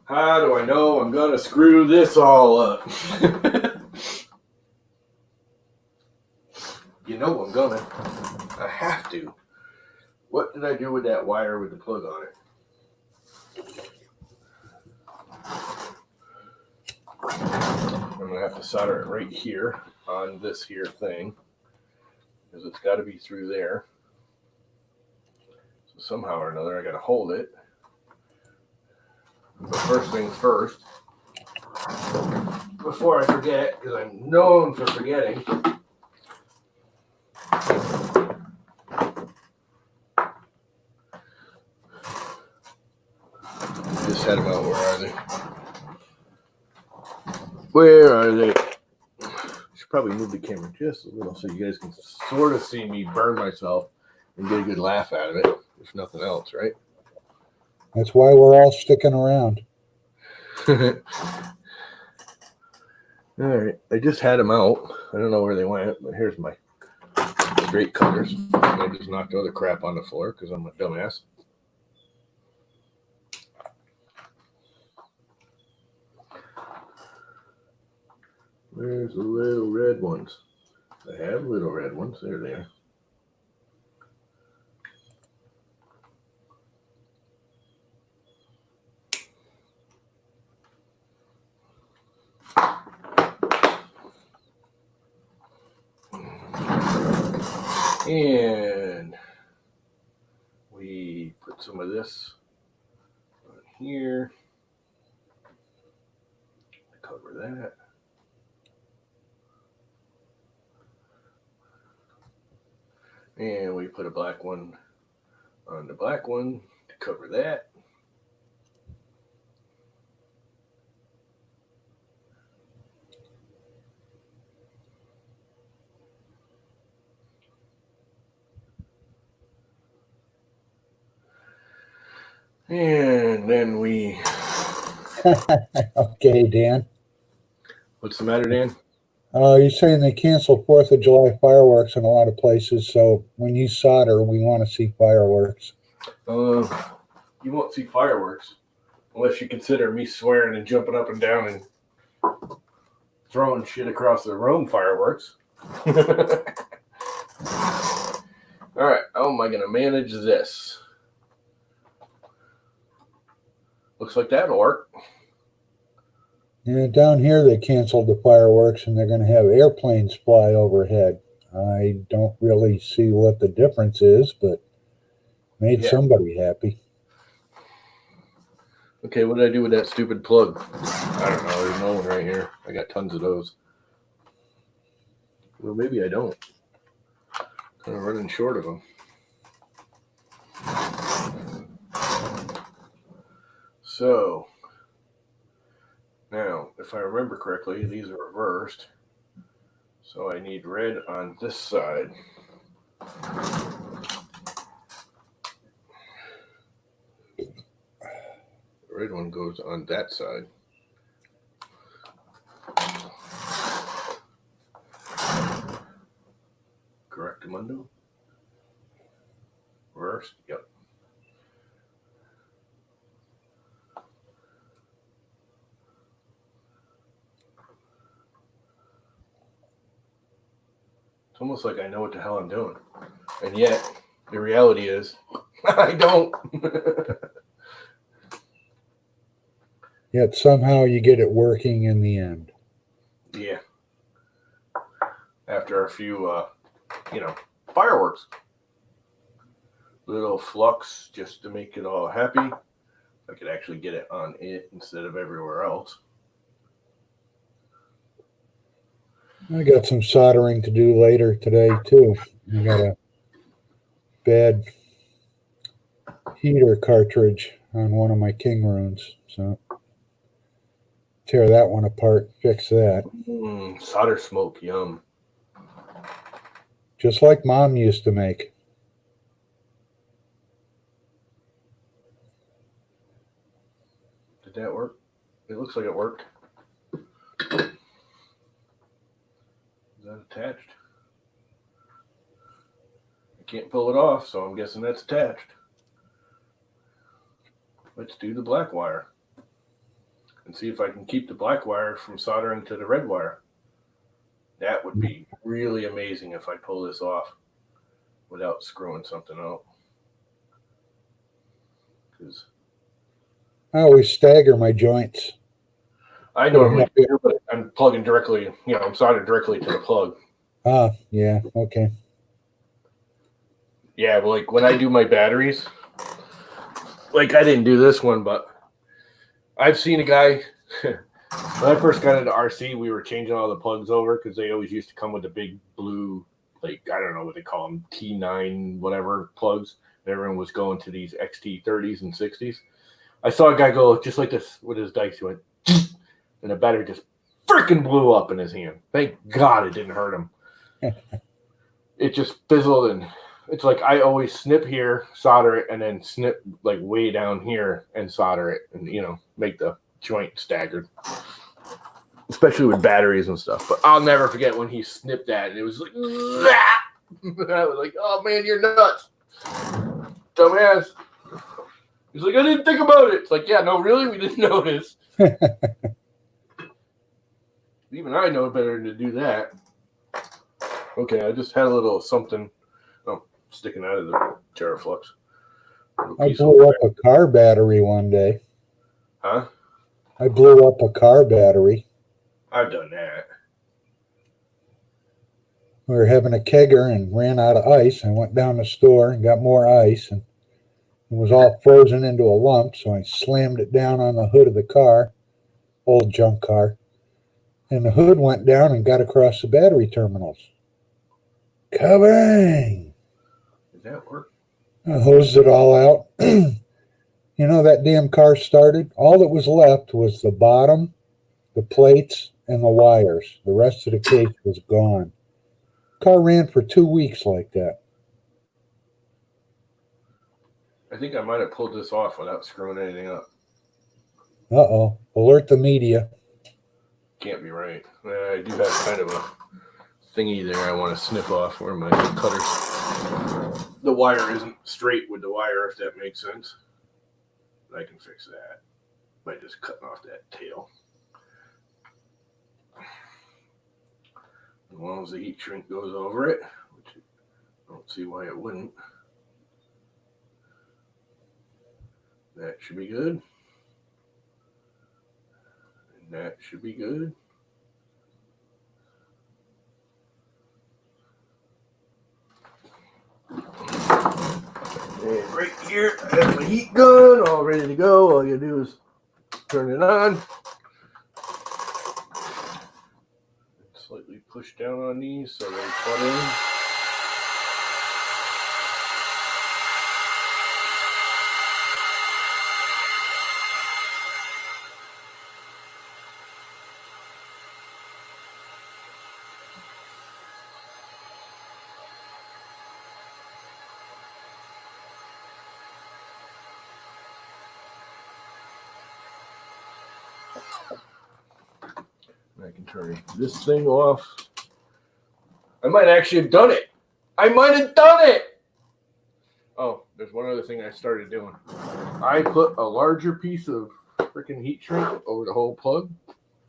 Speaker 1: How do I know I'm going to screw this all up? You know I'm going to. I have to. What did I do with that wire with the plug on it? I'm going to have to solder it right here on this here thing, because it's got to be through there. So somehow or another I got to hold it. But first things first, before I forget, because I'm known for forgetting, just had them out. Where are they? Where are they? Should probably move the camera just a little so you guys can sort of see me burn myself and get a good laugh out of it, if nothing else, right?
Speaker 2: That's why we're all sticking around.
Speaker 1: All right, I just had them out. I don't know where they went, but here's my straight cutters. I just knocked all the crap on the floor because I'm a dumbass. Where's the little red ones? I have little red ones. There they are. And we put some of this on here. Cover that. And we put a black one on the black one to cover that. And then we...
Speaker 2: Okay, Dan.
Speaker 1: What's the matter, Dan?
Speaker 2: You're saying they canceled 4th of July fireworks in a lot of places, so when you solder, we want to see fireworks.
Speaker 1: You won't see fireworks unless you consider me swearing and jumping up and down and throwing shit across the room fireworks. All right, how am I going to manage this? Looks like that'll work.
Speaker 2: Yeah, down here they canceled the fireworks and they're going to have airplanes fly overhead. I don't really see what the difference is, but made somebody happy.
Speaker 1: Okay, what did I do with that stupid plug? I don't know. There's no one right here. I got tons of those. Well, maybe I don't. Kind of running short of them. So, now, if I remember correctly, these are reversed. So I need red on this side. The red one goes on that side. Correctamundo? Reversed? Yep. It's almost like I know what the hell I'm doing. And yet, the reality is, I don't.
Speaker 2: Yet somehow you get it working in the end.
Speaker 1: Yeah. After a few, fireworks. Little flux just to make it all happy. I could actually get it on it instead of everywhere else.
Speaker 2: I got some soldering to do later today, too. I got a bad heater cartridge on one of my King runes, so tear that one apart, fix that.
Speaker 1: Solder smoke, yum.
Speaker 2: just like Mom used to make.
Speaker 1: Did that work? It looks like it worked. Is that attached? I can't pull it off, so I'm guessing that's attached. Let's do the black wire and see if I can keep the black wire from soldering to the red wire. That would be really amazing if I pull this off without screwing something out. Because
Speaker 2: I always stagger my joints.
Speaker 1: I normally do, but I'm plugging directly, I'm soldering directly to the plug.
Speaker 2: Ah, yeah, okay.
Speaker 1: Yeah, but like when I do my batteries, like I didn't do this one, but I've seen a guy, when I first got into RC, we were changing all the plugs over because they always used to come with the big blue, like, I don't know what they call them, T9, whatever plugs. And everyone was going to these XT30s and 60s. I saw a guy go just like this with his dikes. He went, and the battery just freaking blew up in his hand. Thank God it didn't hurt him. It just fizzled, and it's like I always snip here, solder it, and then snip like way down here and solder it, and make the joint staggered. Especially with batteries and stuff. But I'll never forget when he snipped that, and it was like, I was like, oh man, you're nuts, dumbass. He's like, I didn't think about it. It's like, yeah, no, really, we didn't notice. Even I know better than to do that. Okay, I just had a little something sticking out of the Teraflux.
Speaker 2: I blew up a car battery one day.
Speaker 1: Huh?
Speaker 2: I blew up a car battery.
Speaker 1: I've done that.
Speaker 2: We were having a kegger and ran out of ice. I went down the store and got more ice, and it was all frozen into a lump, so I slammed it down on the hood of the car, old junk car, and the hood went down and got across the battery terminals. Kabang!
Speaker 1: Did that work?
Speaker 2: I hosed it all out. That damn car started. All that was left was the bottom, the plates, and the wires. The rest of the case was gone. Car ran for 2 weeks like that.
Speaker 1: I think I might have pulled this off without screwing anything up.
Speaker 2: Uh-oh. Alert the media.
Speaker 1: Can't be right. I do have kind of a thingy there I want to snip off where my cutters. The wire isn't straight with the wire, if that makes sense. I can fix that by just cutting off that tail. As long as the heat shrink goes over it, which I don't see why it wouldn't. That should be good. And that should be good. And right here, I have my heat gun all ready to go. All you do is turn it on. Slightly push down on these so they butt in. I can turn this thing off. I might actually have done it. I might have done it. Oh, there's one other thing I started doing. I put a larger piece of freaking heat shrink over the whole plug.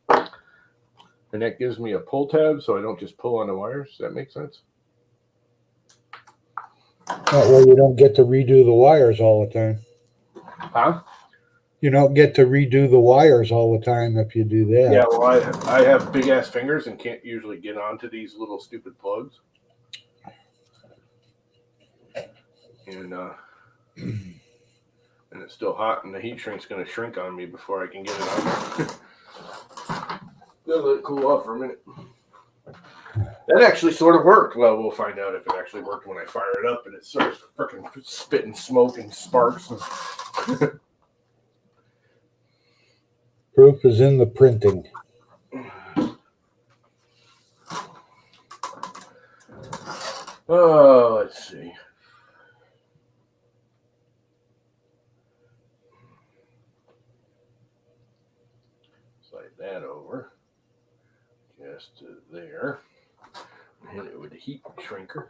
Speaker 1: And that gives me a pull tab so I don't just pull on the wires. Does that make sense?
Speaker 2: That way you don't get to redo the wires all the time.
Speaker 1: Huh?
Speaker 2: You don't get to redo the wires all the time if you do that.
Speaker 1: Yeah, well, I have big ass fingers and can't usually get onto these little stupid plugs. And it's still hot, and the heat shrink's going to shrink on me before I can get it on. Gonna let it cool off for a minute. That actually sort of worked. Well, we'll find out if it actually worked when I fire it up and it starts freaking spitting smoke and sparks.
Speaker 2: Proof is in the printing.
Speaker 1: Oh, let's see. Slide that over just to there. Hit it with the heat shrinker.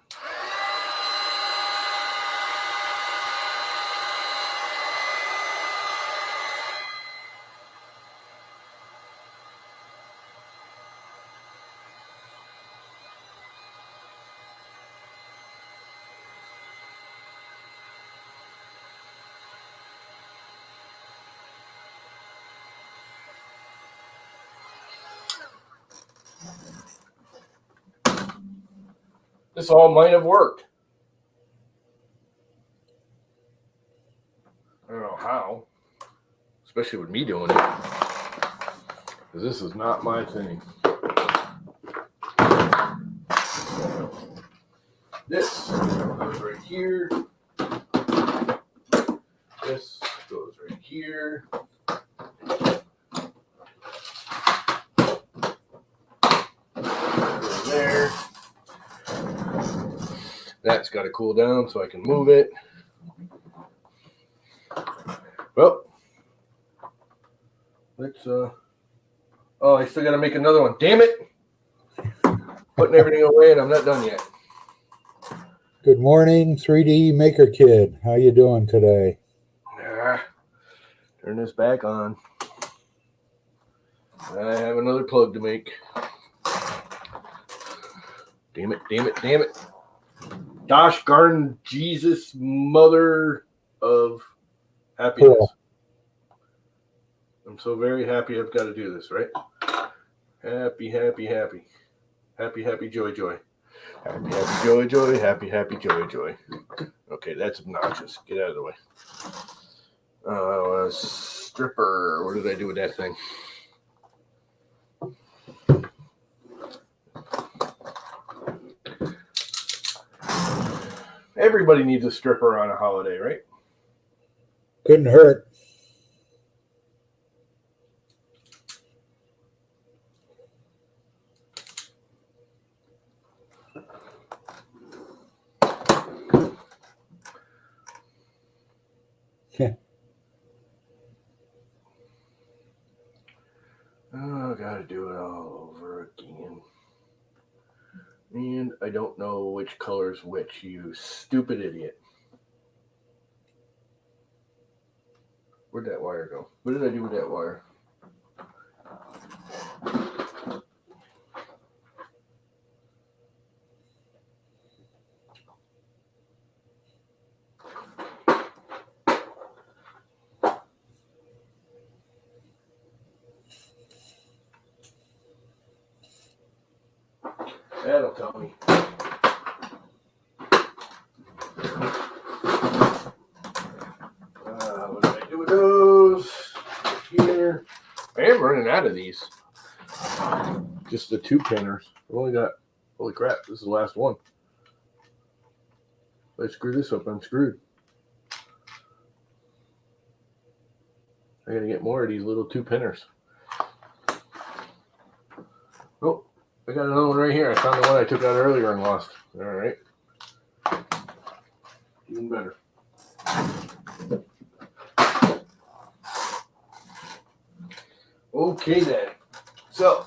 Speaker 1: This all might have worked. I don't know how, especially with me doing it, because this is not my thing. This goes right here. This goes right here. Goes there. That's got to cool down so I can move it. Well, let's, oh, I still got to make another one. Damn it. Putting everything away and I'm not done yet.
Speaker 2: Good morning, 3D Maker Kid. How you doing today?
Speaker 1: Turn this back on. I have another plug to make. Damn it, damn it, damn it. Gosh darn Jesus, mother of happiness. Cool. I'm so very happy I've got to do this, right? Happy, happy, happy. Happy, happy, joy, joy. Happy, happy, joy, joy. Happy, happy, joy, joy. Okay, that's obnoxious. Get out of the way. Stripper. What did I do with that thing? Everybody needs a stripper on a holiday, right?
Speaker 2: Couldn't hurt.
Speaker 1: Oh, I gotta do it all over again. And I don't know which color's which, you stupid idiot. Where'd that wire go? What did I do with that wire? That'll tell me. What did I do with those? Here. I am running out of these. Just the 2-pinners. I've only got, holy crap, this is the last one. If I screw this up, I'm screwed. I gotta get more of these little 2-pinners. Oh, I got another one right here. I found the one I took out earlier and lost. All right. Even better. Okay then. So,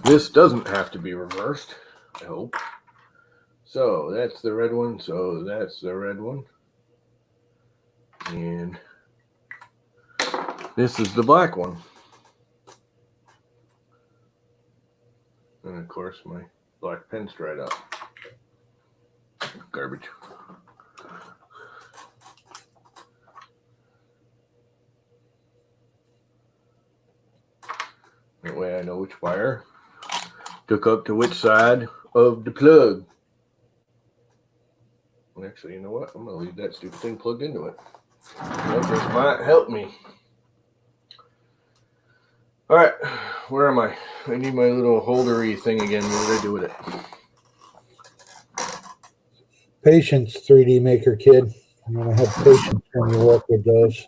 Speaker 1: this doesn't have to be reversed, I hope. So that's the red one. So that's the red one. And this is the black one. And of course my black pen's dried up. Garbage. That way I know which wire took up to which side of the plug. Actually, you know what? I'm going to leave that stupid thing plugged into it. That just might help me. All right, where am I? I need my little holdery thing again. What did I do with it?
Speaker 2: Patience, 3D Maker Kid. You gotta have patience when you work with those.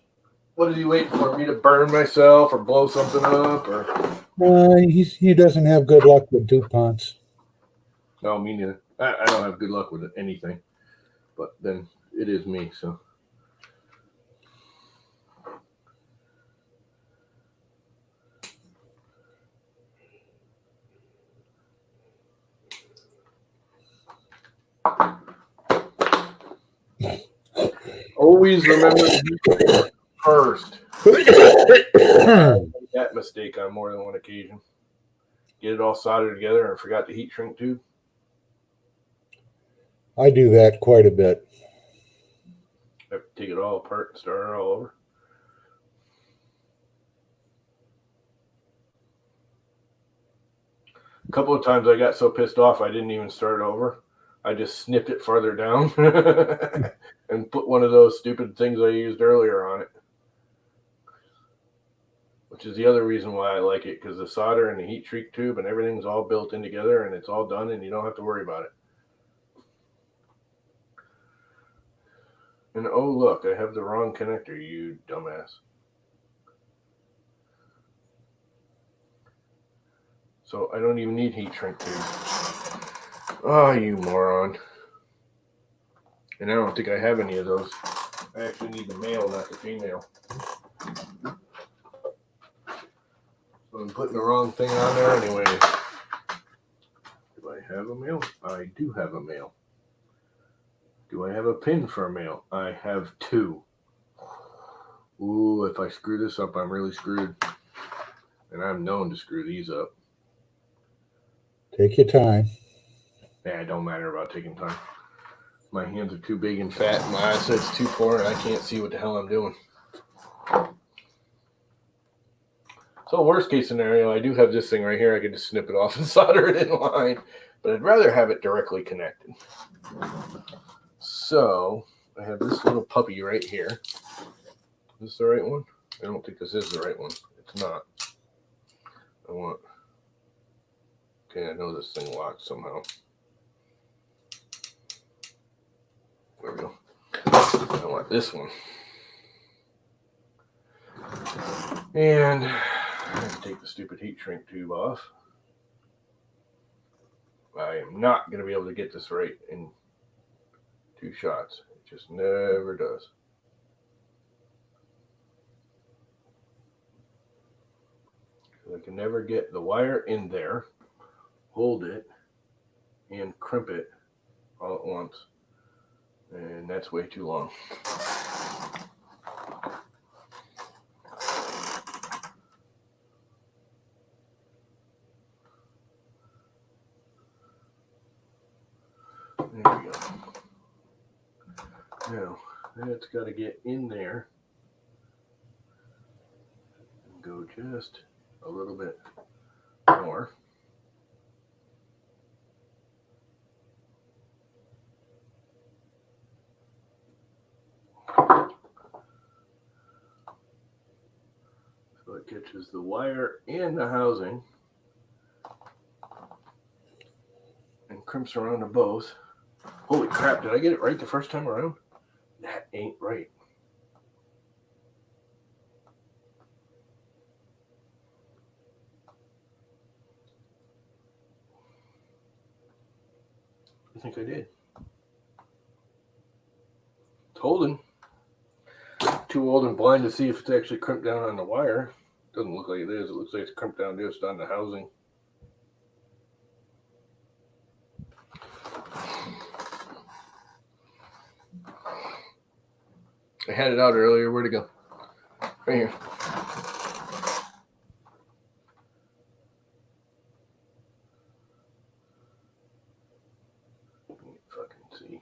Speaker 1: What is he waiting for? Me to burn myself or blow something up? Or
Speaker 2: He doesn't have good luck with DuPonts.
Speaker 1: no, me neither. I don't have good luck with anything. But then it is me, so. Always remember first. I made that mistake on more than one occasion. Get it all soldered together and forgot the heat shrink tube.
Speaker 2: I do that quite a bit.
Speaker 1: I have to take it all apart and start it all over. A couple of times I got so pissed off I didn't even start over. I just snipped it farther down and put one of those stupid things I used earlier on it. Which is the other reason why I like it, because the solder and the heat shrink tube and everything's all built in together and it's all done and you don't have to worry about it. And oh look, I have the wrong connector, you dumbass. So I don't even need heat shrink tube. Oh, you moron. And I don't think I have any of those. I actually need the male, not the female. So I'm putting the wrong thing on there anyway. Do I have a male? I do have a male. Do I have a pin for a male? I have 2. Ooh, if I screw this up, I'm really screwed. And I'm known to screw these up.
Speaker 2: Take your time.
Speaker 1: Yeah, it don't matter about taking time. My hands are too big and fat, and my eyesight's too poor, and I can't see what the hell I'm doing. So worst case scenario, I do have this thing right here. I could just snip it off and solder it in line, but I'd rather have it directly connected. So I have this little puppy right here. Is this the right one? I don't think this is the right one. It's not. Okay, I know this thing locks somehow. There we go. I want this one. And I have to take the stupid heat shrink tube off. I am not going to be able to get this right in 2 shots. It just never does. I can never get the wire in there, hold it, and crimp it all at once. And that's way too long. There we go. Now, that's got to get in there and go just a little bit more. So it catches the wire and the housing and crimps around to both. Holy crap, did I get it right the first time around? That ain't right. I think I did. It's holding. Too old and blind to see if it's actually crimped down on the wire. Doesn't look like it is. It looks like it's crimped down just on the housing. I had it out earlier. Where'd it go? Right here. Fucking see.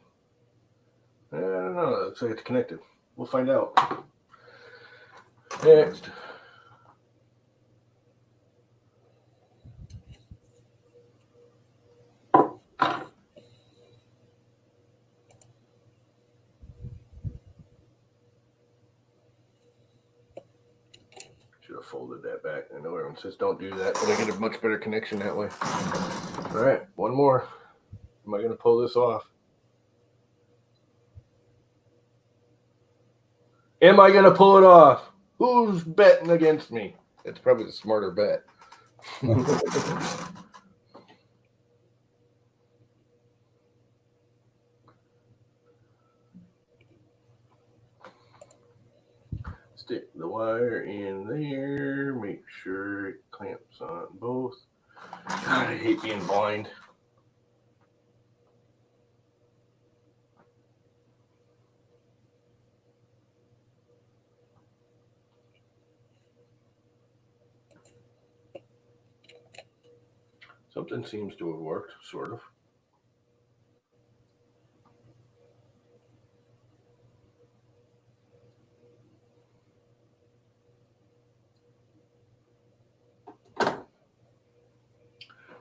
Speaker 1: I don't know. It looks like it's connected. We'll find out. Next. Should have folded that back. I know everyone says don't do that, but I get a much better connection that way. All right, one more. Am I going to pull this off? Am I going to pull it off? Who's betting against me? It's probably the smarter bet. Stick the wire in there. Make sure it clamps on both. God, I hate being blind. Something seems to have worked, sort of.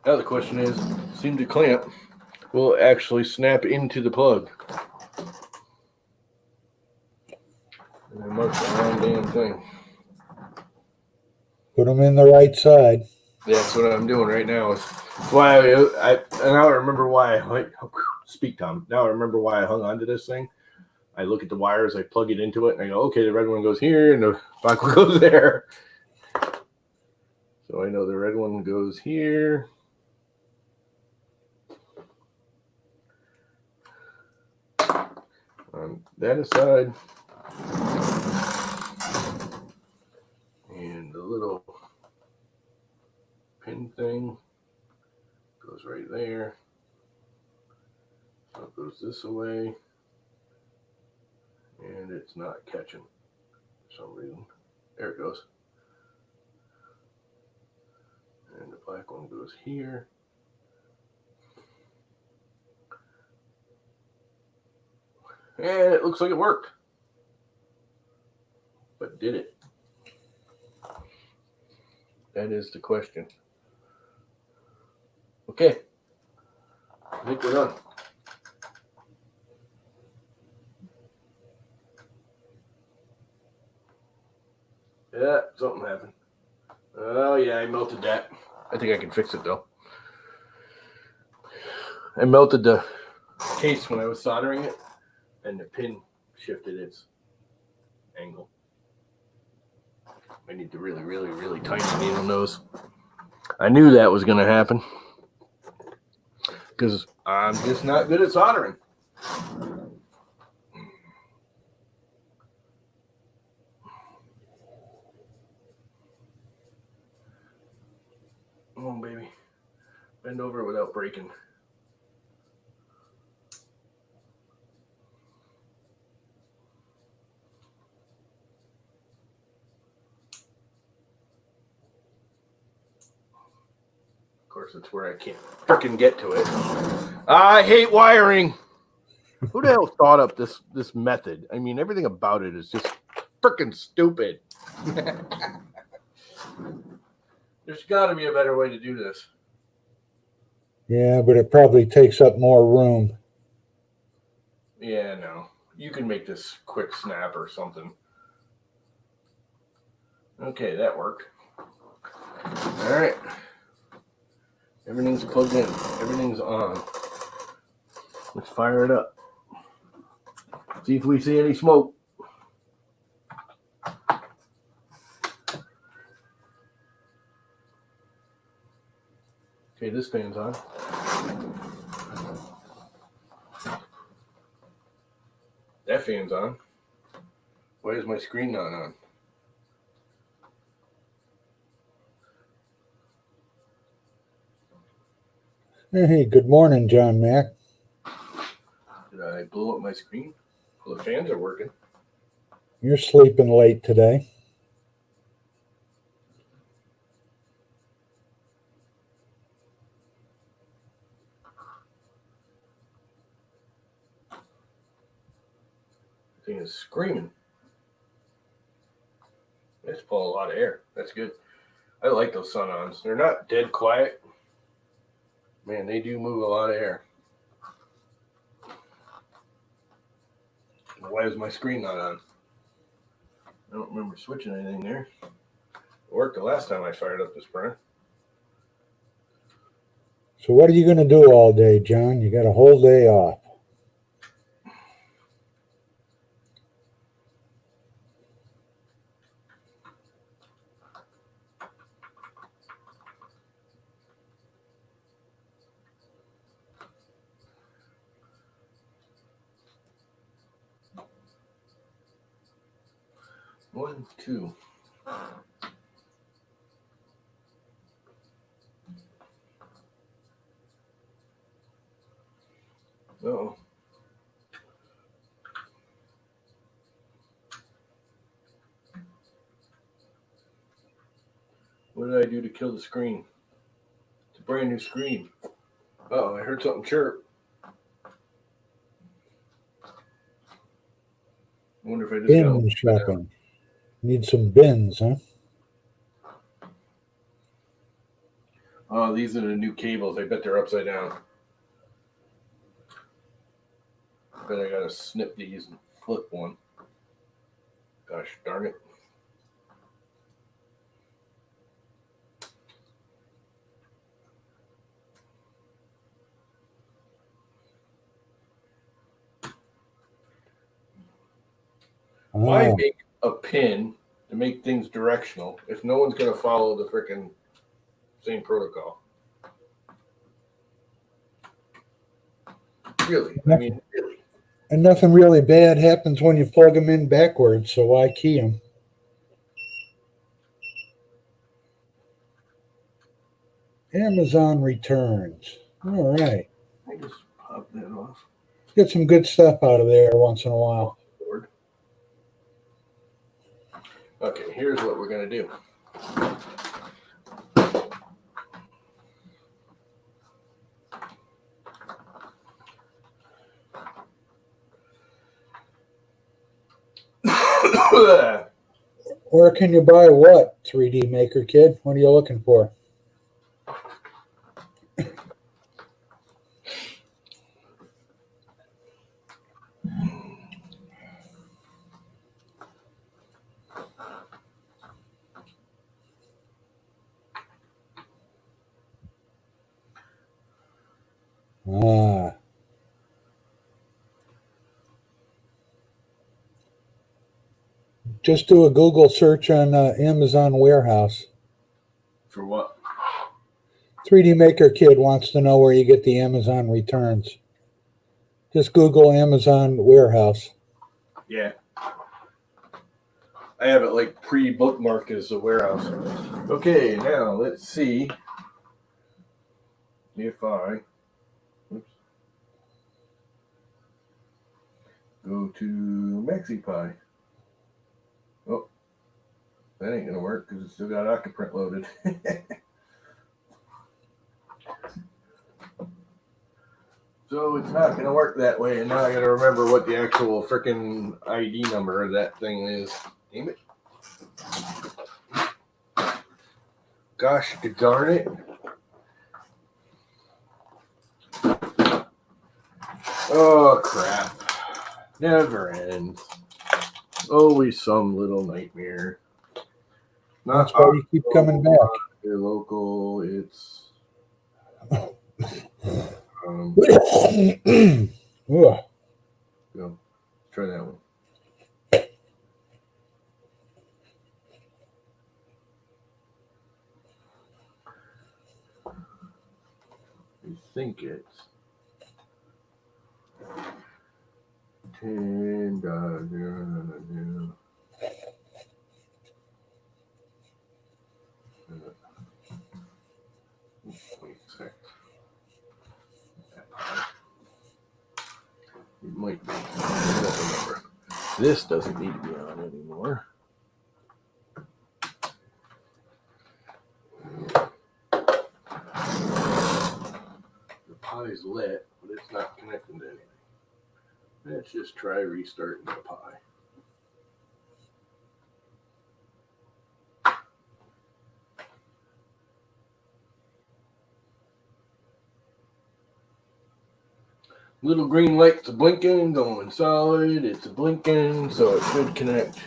Speaker 1: Now the question is, seem to clamp will actually snap into the plug. And I marked the wrong damn thing.
Speaker 2: Put them in the right side.
Speaker 1: That's what I'm doing right now. It's why I now I remember why I speak, Tom. Now I remember why I hung on to this thing. I look at the wires, I plug it into it, and I go, okay, the red one goes here, and the black one goes there. So I know the red one goes here. On that aside. And the little pin thing goes right there. So it goes this way. And it's not catching for some reason. There it goes. And the black one goes here. And it looks like it worked. But did it? That is the question. Okay. I think we're done. Yeah, something happened. Oh, yeah, I melted that. I think I can fix it, though. I melted the case when I was soldering it, and the pin shifted its angle. I need the really, really, really tiny needle nose. I knew that was going to happen because I'm just not good at soldering. Come on, baby. Bend over without breaking. Of course, it's where I can't freaking get to it. I hate wiring. Who the hell thought up this method? I mean, everything about it is just freaking stupid. There's got to be a better way to do this.
Speaker 2: Yeah, but it probably takes up more room.
Speaker 1: Yeah, no. You can make this quick snap or something. Okay, that worked. All right. Everything's plugged in. Everything's on. Let's fire it up. See if we see any smoke. Okay, this fan's on. That fan's on. Why is my screen not on?
Speaker 2: Hey, good morning, John Mack.
Speaker 1: Did I blow up my screen? Well, the fans are working.
Speaker 2: You're sleeping late today.
Speaker 1: The thing is screaming. It's pulling a lot of air. That's good. I like those sun-ons. They're not dead quiet. Man, they do move a lot of air. Why is my screen not on? I don't remember switching anything there. It worked the last time I fired up this printer.
Speaker 2: So what are you going to do all day, John? You got a whole day off.
Speaker 1: 1, 2. Uh-oh. What did I do to kill the screen? It's a brand new screen. Uh-oh, I heard something chirp. I wonder if I just
Speaker 2: Bin shopping. Need some bins, huh?
Speaker 1: Oh, these are the new cables. I bet they're upside down. I bet I gotta snip these and flip one. Gosh darn it. Why make a pin to make things directional if no one's going to follow the freaking same protocol? Really? I mean, really.
Speaker 2: And nothing really bad happens when you plug them in backwards, so why key them? Amazon returns. All right.
Speaker 1: I just pop that off.
Speaker 2: Get some good stuff out of there once in a while.
Speaker 1: Okay, here's what we're going to do.
Speaker 2: Where can you buy what, 3D Maker Kid? What are you looking for? Just do a Google search on Amazon Warehouse.
Speaker 1: For what?
Speaker 2: 3D Maker Kid wants to know where you get the Amazon returns. Just Google Amazon Warehouse.
Speaker 1: Yeah. I have it like pre-bookmarked as a warehouse. Okay, now let's see if I go to MaxPicron. Oh, that ain't gonna work because it's still got Octoprint loaded. So it's not gonna work that way, and now I gotta remember what the actual freaking ID number of that thing is. Damn it. Gosh darn it. Oh crap. Never ends. Always some little nightmare.
Speaker 2: That's why you keep coming back.
Speaker 1: Your local, it's go. Try that one. I think it's $10. Wait a sec. It might be. I don't remember. This doesn't need to be on anymore. The pie's lit, but it's not connecting to anything. Let's just try restarting the pie. Little green light's blinking, going solid. It's blinking, so it should connect.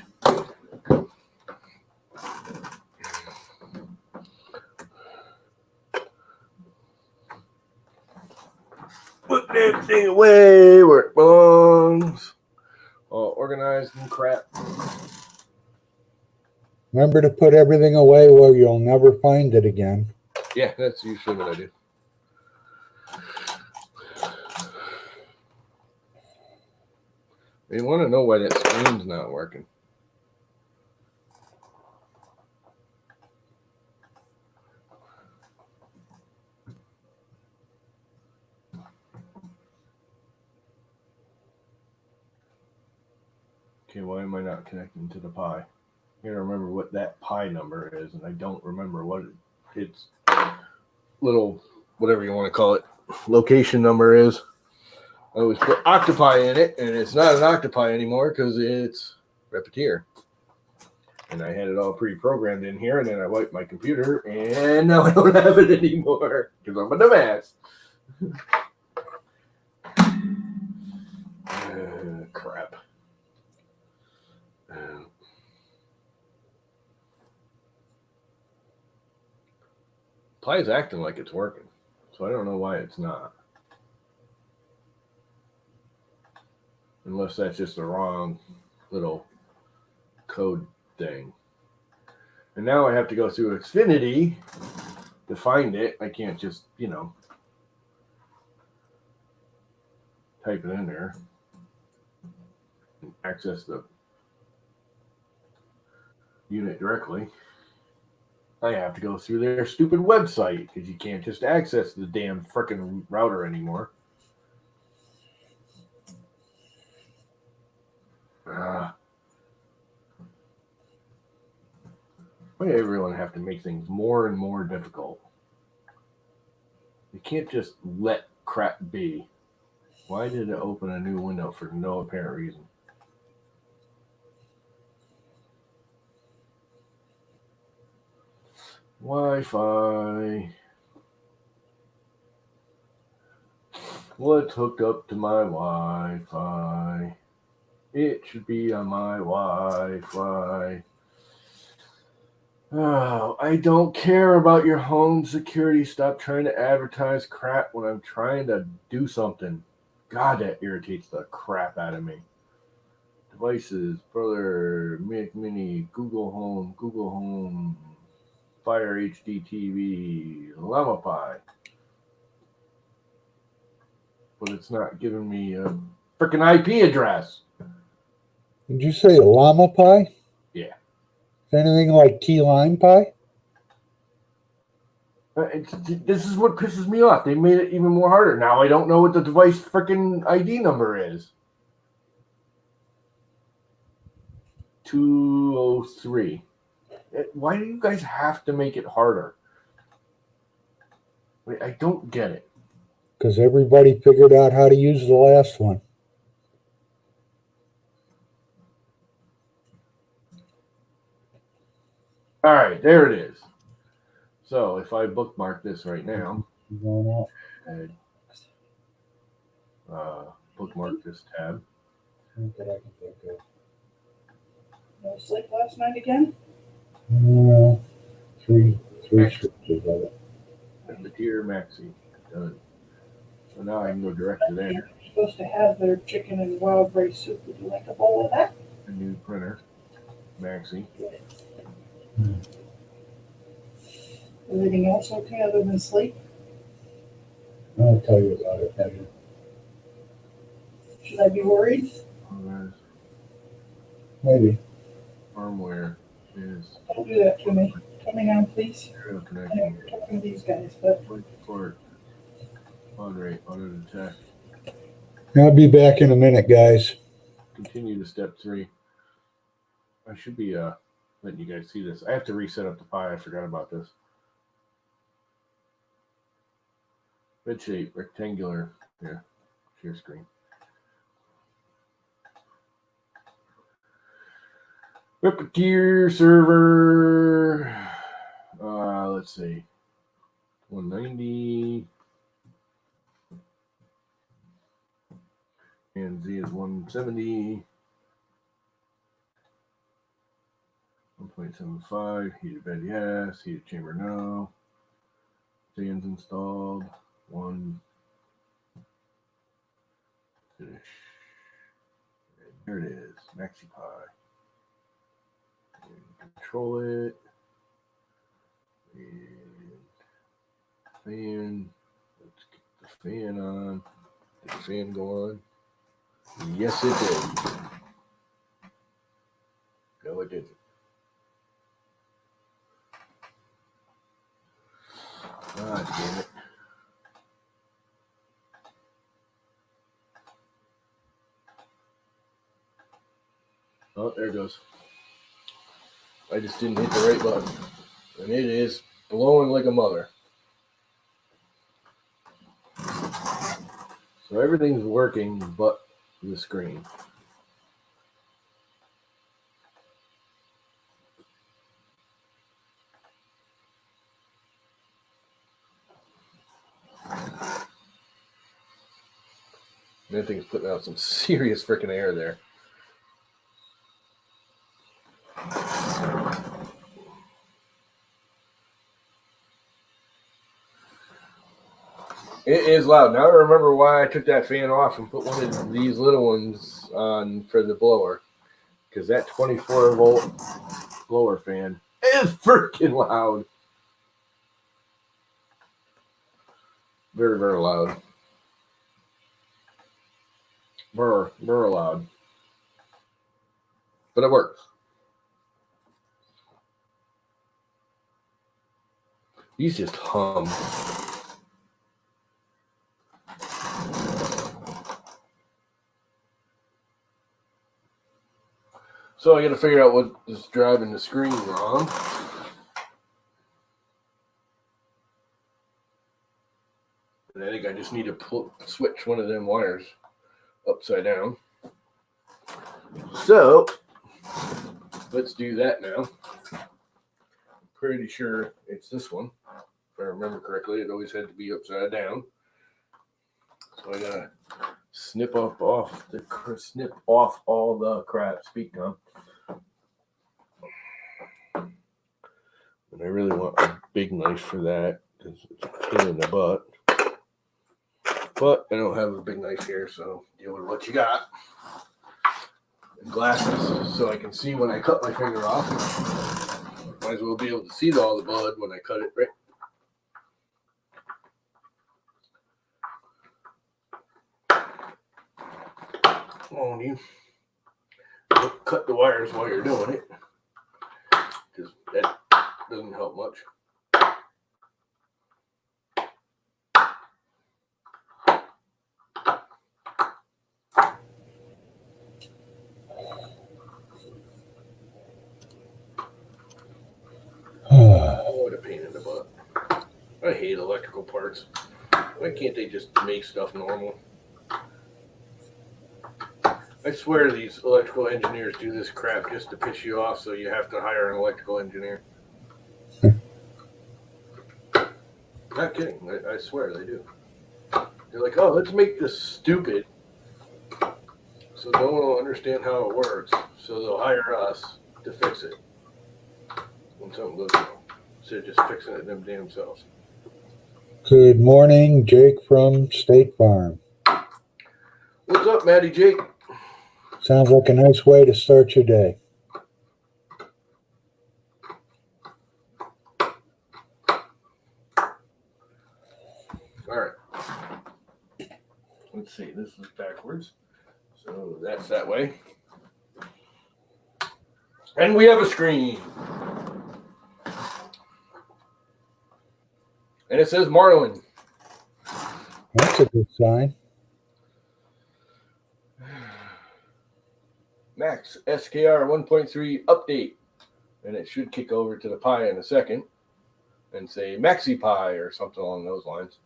Speaker 1: Put that thing away where it belongs. All organized and crap.
Speaker 2: Remember to put everything away where you'll never find it again.
Speaker 1: Yeah, that's usually what I do. You want to know why that screen's not working. Okay, why am I not connecting to the Pi? I gotta remember what that Pi number is, and I don't remember what its little, whatever you want to call it, location number is. I always put octopi in it, and it's not an octopi anymore because it's Repetier. And I had it all pre-programmed in here, and then I wiped my computer, and now I don't have it anymore because I'm a dumbass. Crap. Pi's acting like it's working, so I don't know why it's not. Unless that's just the wrong little code thing. And now I have to go through Xfinity to find it. I can't just, type it in there and access the unit directly. I have to go through their stupid website because you can't just access the damn frickin' router anymore. Why does everyone have to make things more and more difficult? You can't just let crap be. Why did it open a new window for no apparent reason? Wi-Fi. What's hooked up to my Wi-Fi? It should be on my Wi-Fi. Oh, I don't care about your home security. Stop trying to advertise crap when I'm trying to do something. God, that irritates the crap out of me. Devices, brother, Mac Mini, Google Home, Fire HD TV, Llama Pi. But it's not giving me a freaking IP address.
Speaker 2: Did you say llama pie?
Speaker 1: Yeah.
Speaker 2: Is anything like key lime pie?
Speaker 1: This is what pisses me off. They made it even more harder. Now I don't know what the device freaking ID number is. 203. Why do you guys have to make it harder? I don't get it.
Speaker 2: Because everybody figured out how to use the last one.
Speaker 1: All right, there it is. So if I bookmark this right now, and bookmark this tab.
Speaker 3: No sleep last night again?
Speaker 2: Three switches of it.
Speaker 1: Repetier Maxi. Done. So now I can go direct to there.
Speaker 3: You're supposed to have their chicken and wild rice soup. Would you like a bowl of that?
Speaker 1: A new printer. Maxi.
Speaker 3: Anything else okay other than sleep?
Speaker 2: I'll tell you about it later.
Speaker 3: Should I be worried?
Speaker 2: Maybe.
Speaker 1: Firmware is.
Speaker 3: Don't do that to me. Tell me now, please.
Speaker 1: Serial
Speaker 3: I'm
Speaker 1: connection.
Speaker 3: talking to these guys, but
Speaker 1: Port. Baud rate. Auto detect.
Speaker 2: I'll be back in a minute, guys.
Speaker 1: Continue to step 3. I should be letting you guys see this. I have to reset up the Pi. I forgot about this. Bed shape, rectangular. Yeah, share screen. Repetier server. Let's see. 190. And Z is 170. 1.75. Heated bed, yes. Heated chamber, no. Fans installed. 1. Finish. And here it is. MaxiPi. Control it. And fan. Let's get the fan on. Did the fan go on? Yes, it did. No, it didn't. Ah, damn it. there it goes. I just didn't hit the right button. And it is blowing like a mother. So everything's working but the screen. That thing's putting out some serious freaking air there. It is loud. Now I remember why I took that fan off and put one of these little ones on for the blower. Because that 24 volt blower fan is freaking loud. Very, very loud. Very loud. But it works. These just hum. So I got to figure out what is driving the screen wrong. And I think I just need to switch one of them wires upside down. So let's do that now. I'm pretty sure it's this one. If I remember correctly, it always had to be upside down. So I gotta snip off all the crap. Speak now. And I really want a big knife for that because it's a pain in the butt. But I don't have a big knife here, so deal with what you got. And glasses so I can see when I cut my finger off. Might as well be able to see all the blood when I cut it, right? Oh, you don't cut the wires while you're doing it, because that doesn't help much. Oh, what a pain in the butt. I hate electrical parts. Why can't they just make stuff normal? I swear these electrical engineers do this crap just to piss you off, so you have to hire an electrical engineer. Not kidding. I swear they do. They're like, oh, let's make this stupid so no one will understand how it works. So they'll hire us to fix it when something goes wrong. Instead of just fixing it them damn selves.
Speaker 2: Good morning, Jake from State Farm.
Speaker 1: What's up, Matty Jake?
Speaker 2: Sounds like a nice way to start your day.
Speaker 1: All right. Let's see. This is backwards. So that's that way. And we have a screen. And it says Marlin.
Speaker 2: That's a good sign.
Speaker 1: Max SKR 1.3 update. And it should kick over to the Pi in a second and say Maxi Pi or something along those lines.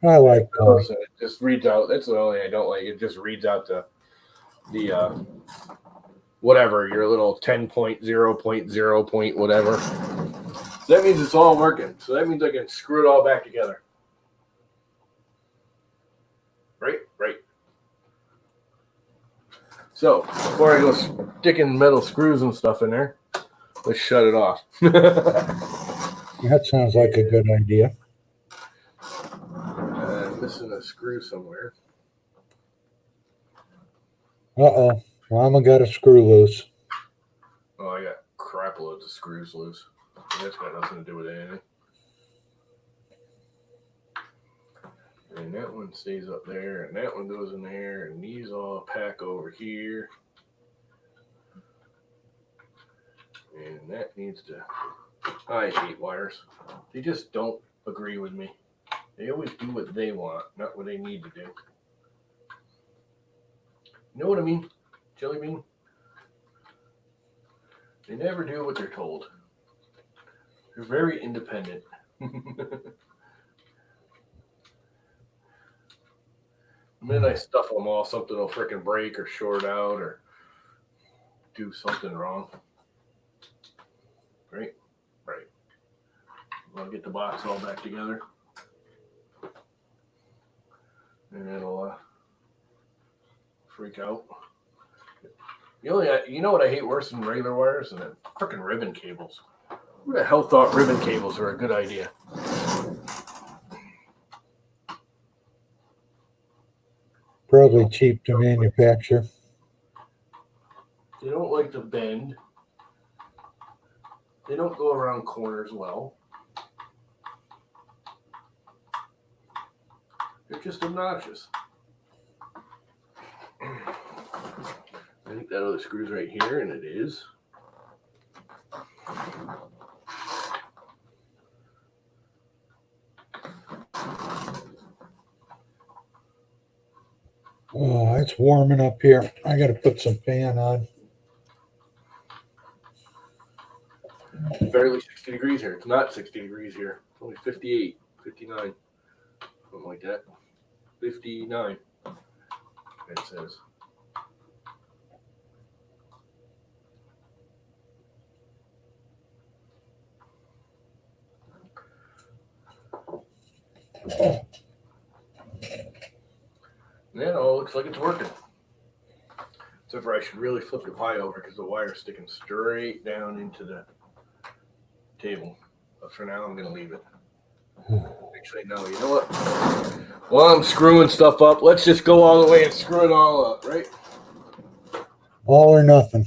Speaker 2: I like
Speaker 1: So
Speaker 2: that.
Speaker 1: it just reads out. That's the only thing I don't like. It just reads out the whatever, your little 10.0.0 point whatever. So that means it's all working. So that means I can screw it all back together. Right? Right. So before I go sticking metal screws and stuff in there, let's shut it off.
Speaker 2: That sounds like a good idea.
Speaker 1: I'm missing a screw somewhere.
Speaker 2: Uh-oh. Mama got a screw loose.
Speaker 1: Oh, I got crap loads of screws loose. That's got nothing to do with anything. And that one stays up there, and that one goes in there, and these all pack over here. And that needs to... I hate wires. They just don't agree with me. They always do what they want, not what they need to do. You know what I mean? Jelly bean? They never do what they're told. They're very independent. The minute I stuff them all, something will freaking break or short out or do something wrong. Right? Right. I'll get the box all back together. And it'll freak out. You know what I hate worse than regular wires? And then freaking ribbon cables. Who the hell thought ribbon cables were a good idea?
Speaker 2: Probably cheap to manufacture.
Speaker 1: They don't like to bend. They don't go around corners well. They're just obnoxious. I think that other screw's right here, and it is.
Speaker 2: Oh, it's warming up here. I got to put some fan on.
Speaker 1: It's barely 60 degrees here. It's not 60 degrees here. It's only 58, 59, something like that. 59, it says. And that all looks like it's working. Except for I should really flip the pie over because the wire's sticking straight down into the table. But for now, I'm going to leave it. Actually, no, you know what? While I'm screwing stuff up, let's just go all the way and screw it all up, right?
Speaker 2: All or nothing.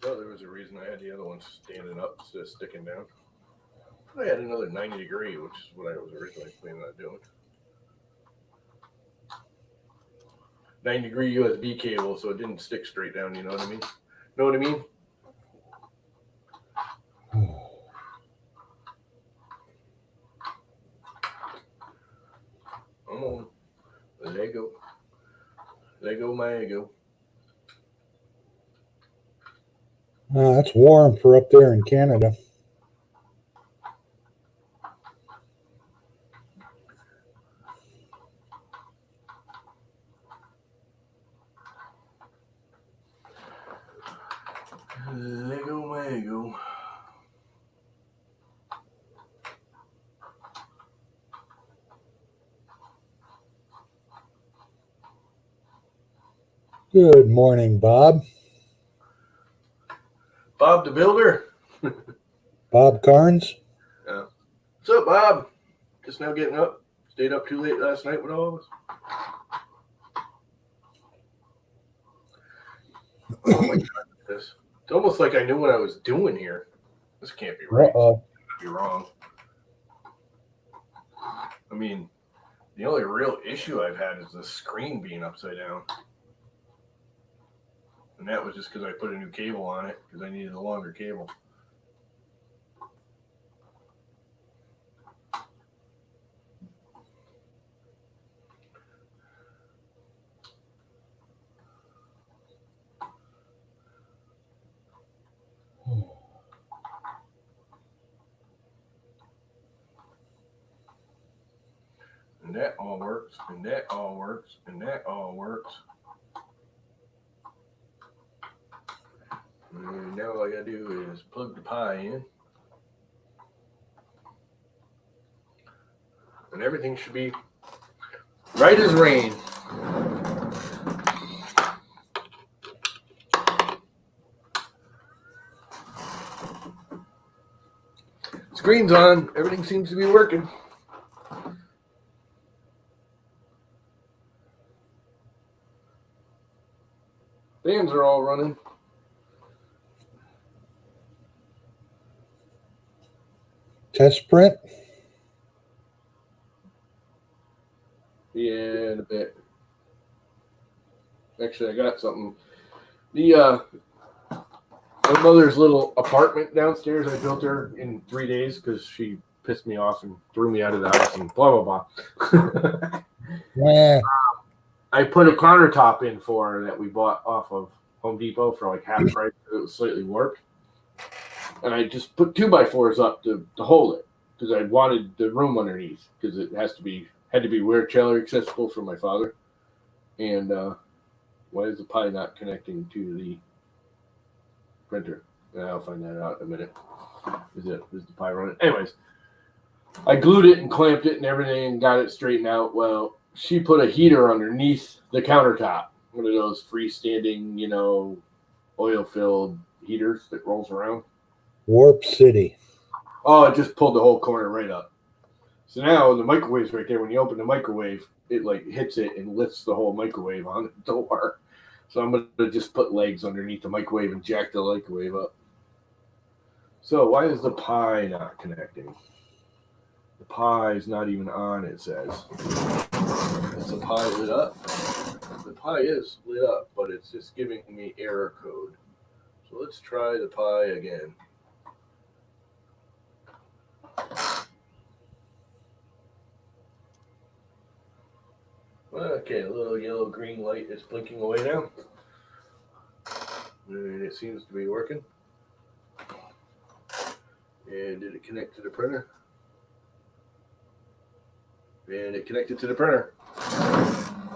Speaker 1: Well, there was a reason I had the other one standing up instead of sticking down. I had another 90 degree, which is what I was originally planning on doing. 90-degree USB cable, so it didn't stick straight down, you know what I mean? Know what I mean? Come on. Lego. Lego my ego.
Speaker 2: It's warm for up there in Canada.
Speaker 1: Lego my ego.
Speaker 2: Good morning, Bob.
Speaker 1: Bob the Builder.
Speaker 2: Bob Carnes.
Speaker 1: Yeah. What's up, Bob? Just now getting up. Stayed up too late last night with all of us. Oh my God, this. It's almost like I knew what I was doing here. This can't be right.
Speaker 2: Uh-oh.
Speaker 1: This can't be wrong. I mean, the only real issue I've had is the screen being upside down. And that was just because I put a new cable on it because I needed a longer cable. And that all works, and that all works, and that all works. And now all I gotta do is plug the pie in. And everything should be right as rain. Screen's on, everything seems to be working. Fans are all running.
Speaker 2: Test print.
Speaker 1: Yeah, in a bit. Actually, I got something. My mother's little apartment downstairs, I built her in 3 days because she pissed me off and threw me out of the house and blah, blah, blah.
Speaker 2: Yeah.
Speaker 1: I put a countertop in for her that we bought off of Home Depot for like half price. It was slightly warped. And I just put 2x4s up to hold it because I wanted the room underneath because it had to be wheelchair accessible for my father. And why is the Pi not connecting to the printer? I'll find that out in a minute. Is the Pi running? Anyways, I glued it and clamped it and everything and got it straightened out. Well, she put a heater underneath the countertop, one of those freestanding, oil-filled heaters that rolls around.
Speaker 2: Warp City.
Speaker 1: Oh, it just pulled the whole corner right up. So now the microwave's right there. When you open the microwave, it like hits it and lifts the whole microwave on the door. So I'm going to just put legs underneath the microwave and jack the microwave up. So why is the Pi not connecting? The Pi is not even on, it says. Is the Pi lit up? The Pi is lit up, but it's just giving me error code. So let's try the Pi again. Okay, a little yellow-green light is blinking away now. And it seems to be working. And did it connect to the printer? And it connected to the printer.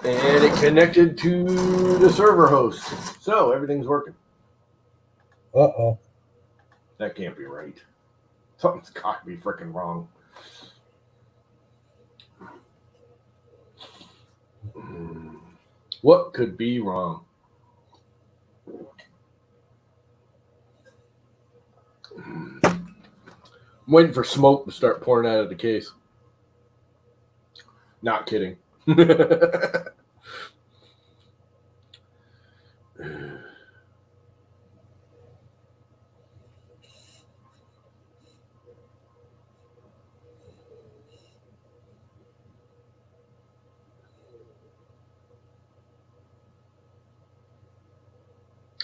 Speaker 1: And it connected to the server host. So everything's working.
Speaker 2: Uh-oh.
Speaker 1: That can't be right. Something's got to be freaking wrong. What could be wrong? I'm waiting for smoke to start pouring out of the case. Not kidding.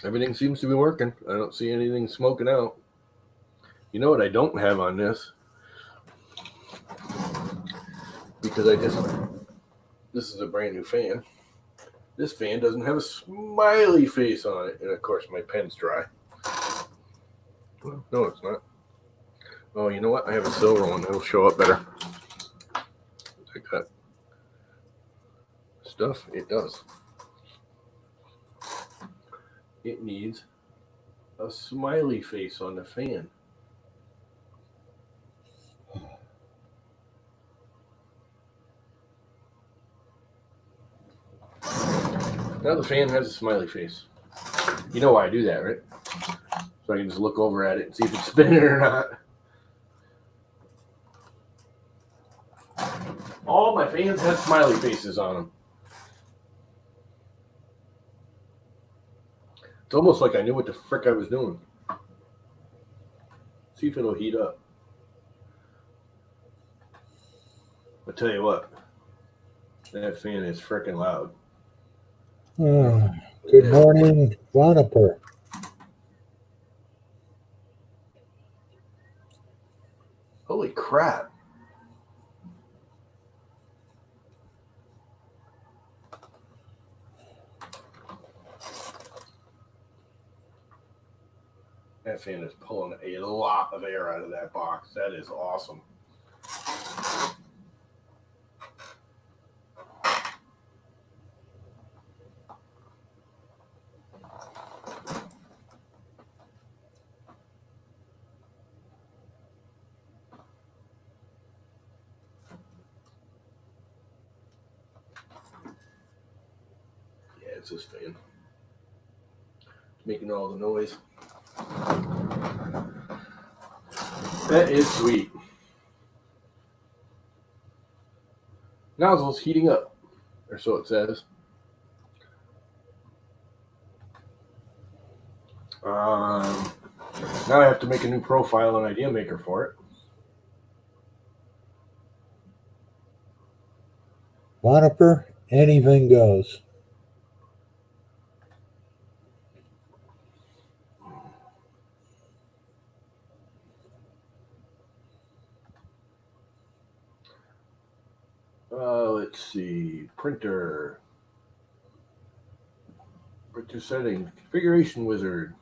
Speaker 1: Everything seems to be working. I don't see anything smoking out. You know what I don't have on this? Because this is a brand new fan. This fan doesn't have a smiley face on it. And of course my pen's dry. Well, no, it's not. Oh, you know what? I have a silver one. It'll show up better. Like that. Stuff, it does. It needs a smiley face on the fan. Now the fan has a smiley face. You know why I do that, right? So I can just look over at it and see if it's spinning or not. All my fans have smiley faces on them. It's almost like I knew what the frick I was doing. See if it'll heat up. I'll tell you what. That fan is frickin' loud.
Speaker 2: Good morning, Voniper.
Speaker 1: Holy crap. That fan is pulling a lot of air out of that box. That is awesome. Yeah, it's this fan. It's making all the noise. That is sweet. Nozzle's heating up, or so it says. Now I have to make a new profile and idea maker for it.
Speaker 2: Voniper, anything goes.
Speaker 1: Let's see. Printer settings. Configuration wizard.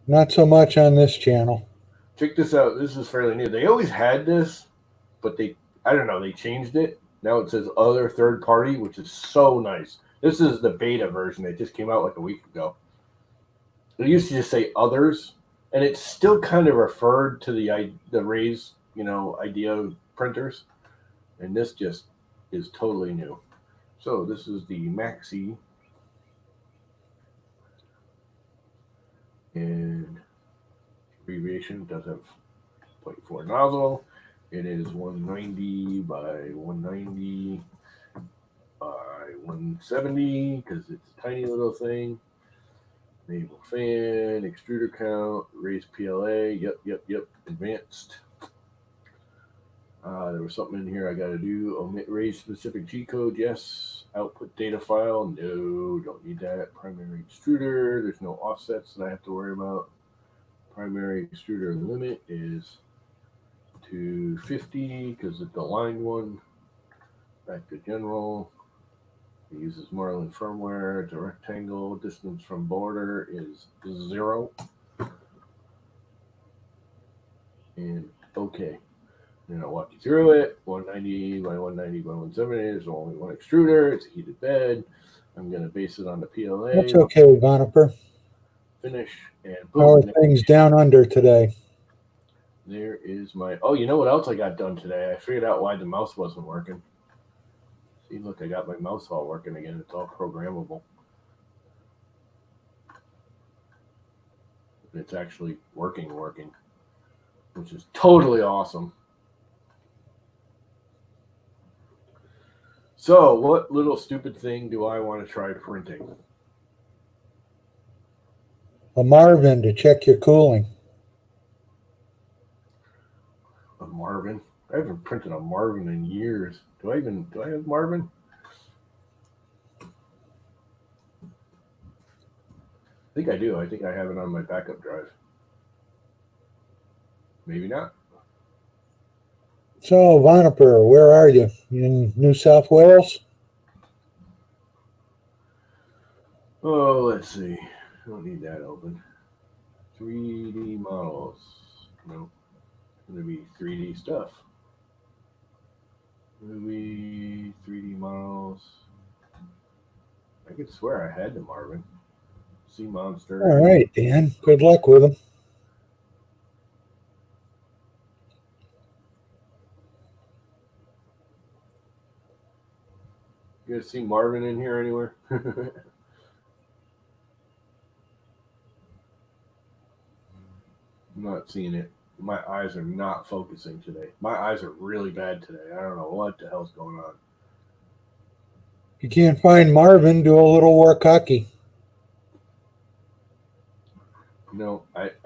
Speaker 2: Not so much on this channel.
Speaker 1: Check this out. This is fairly new. They always had this, but I don't know, they changed it. Now it says other third party, which is so nice. This is the beta version. It just came out like a week ago. It used to just say others, and it still kind of referred to the Ray's, idea of printers. And this just is totally new. So this is the Maxi. And abbreviation does have 0.4 nozzle. It is 190 by 190 by 170 because it's a tiny little thing. Enable fan, extruder count, raise PLA. Yep. Advanced. There was something in here I got to do. Omit raise specific G code. Yes. Output data file. No, don't need that. Primary extruder. There's no offsets that I have to worry about. Primary extruder limit is 250 because it's the line one. Back to general. It uses Marlin firmware. It's a rectangle. Distance from border is 0. And okay. Then I'll walk you through it. 190 by 190 by 170. There's only one extruder. It's a heated bed. I'm going to base it on the PLA.
Speaker 2: That's okay, Voniper.
Speaker 1: Finish. And
Speaker 2: How are
Speaker 1: boom.
Speaker 2: things down under today?
Speaker 1: There is my... Oh, you know what else I got done today? I figured out why the mouse wasn't working. See, look, I got my mouse all working again. It's all programmable. It's actually working, which is totally awesome. So, what little stupid thing do I want to try printing?
Speaker 2: A Marvin to check your cooling.
Speaker 1: A Marvin? I haven't printed a Marvin in years. Do I have Marvin? I think I do. I think I have it on my backup drive. Maybe not.
Speaker 2: So, Voniper, where are you? You in New South Wales?
Speaker 1: Oh, let's see. I don't need that open. 3D models. No. It's going to be 3D stuff. Movie, 3D models. I could swear I had the Marvin. Sea Monster.
Speaker 2: All right, Dan. Good luck with them.
Speaker 1: You guys see Marvin in here anywhere? I'm not seeing it. My eyes are not focusing today. My eyes are really bad today. I don't know what the hell's going on.
Speaker 2: If you can't find Marvin, do a little work hockey.
Speaker 1: I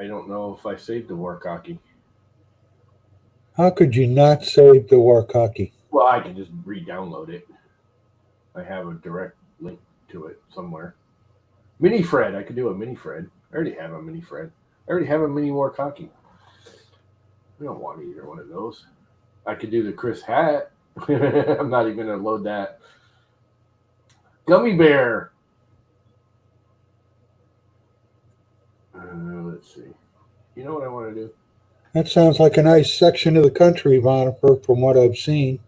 Speaker 1: don't know if I saved the work hockey.
Speaker 2: How could you not save the work hockey?
Speaker 1: Well, I can just re-download it. I have a direct link to it somewhere. Mini Fred. I could do a Mini Fred. I already have a Mini Fred. I already have a Mini work hockey. We don't want either one of those. I could do the Chris hat. I'm not even going to load that. Gummy Bear. Let's see. You know what I want to do?
Speaker 2: That sounds like a nice section of the country, Voniper, from what I've seen.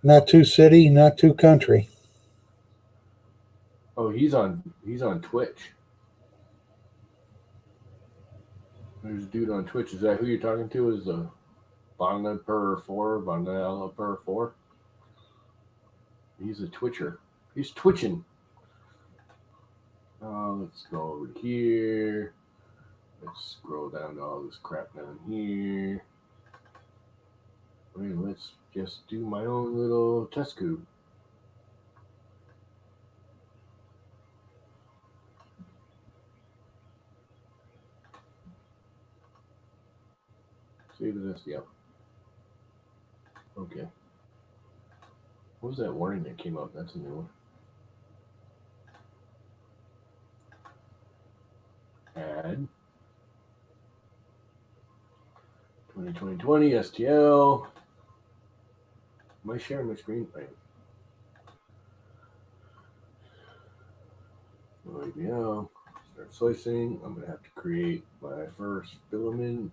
Speaker 2: Not too city, not too country.
Speaker 1: Oh, he's on Twitch. There's a dude on Twitch. Is that who you're talking to? Is the Vanilla 4? He's a Twitcher. He's twitching. Let's go over here. Let's scroll down to all this crap down here. Let's just do my own little test cube. Save this, yep. Okay. What was that warning that came up? That's a new one. Add. 2020 STL. Am I sharing my screen? I am. Right now, start slicing. I'm gonna have to create my first filament.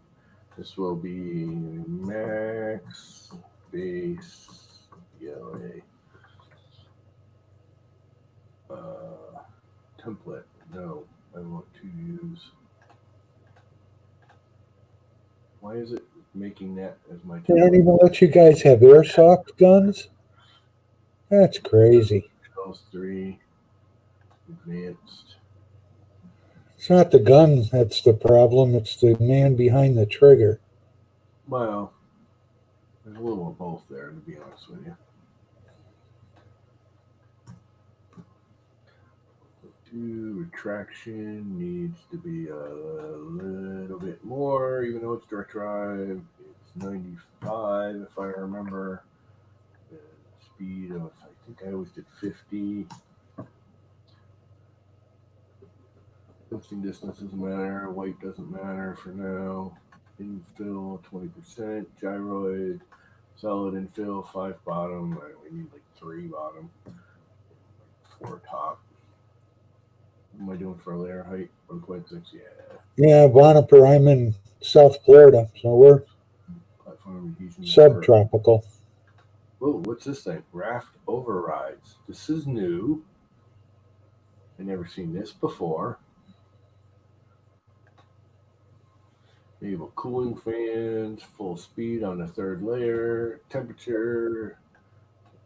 Speaker 1: This will be Max Base ELA template. No, I want to use. Why is it making that as my
Speaker 2: They don't
Speaker 1: template?
Speaker 2: even let you guys have airsoft guns? That's crazy.
Speaker 1: Those 3 advanced.
Speaker 2: It's not the gun that's the problem, it's the man behind the trigger.
Speaker 1: Well, there's a little of both there, to be honest with you. Retraction needs to be a little bit more, even though it's direct drive. It's 95, if I remember. The speed of, I think I always did 50. Posting distance doesn't matter. Weight doesn't matter for now. Infill 20%. Gyroid. Solid infill 5 bottom. We need like 3 bottom. 4 top. What am I doing for layer height? 1.6. Yeah.
Speaker 2: Yeah, Boniper, I'm in South Florida, so we're
Speaker 1: Platform adhesion.
Speaker 2: subtropical.
Speaker 1: Whoa, what's this thing? Raft overrides. This is new. I never seen this before. Enable cooling fans, full speed on the 3rd layer. Temperature,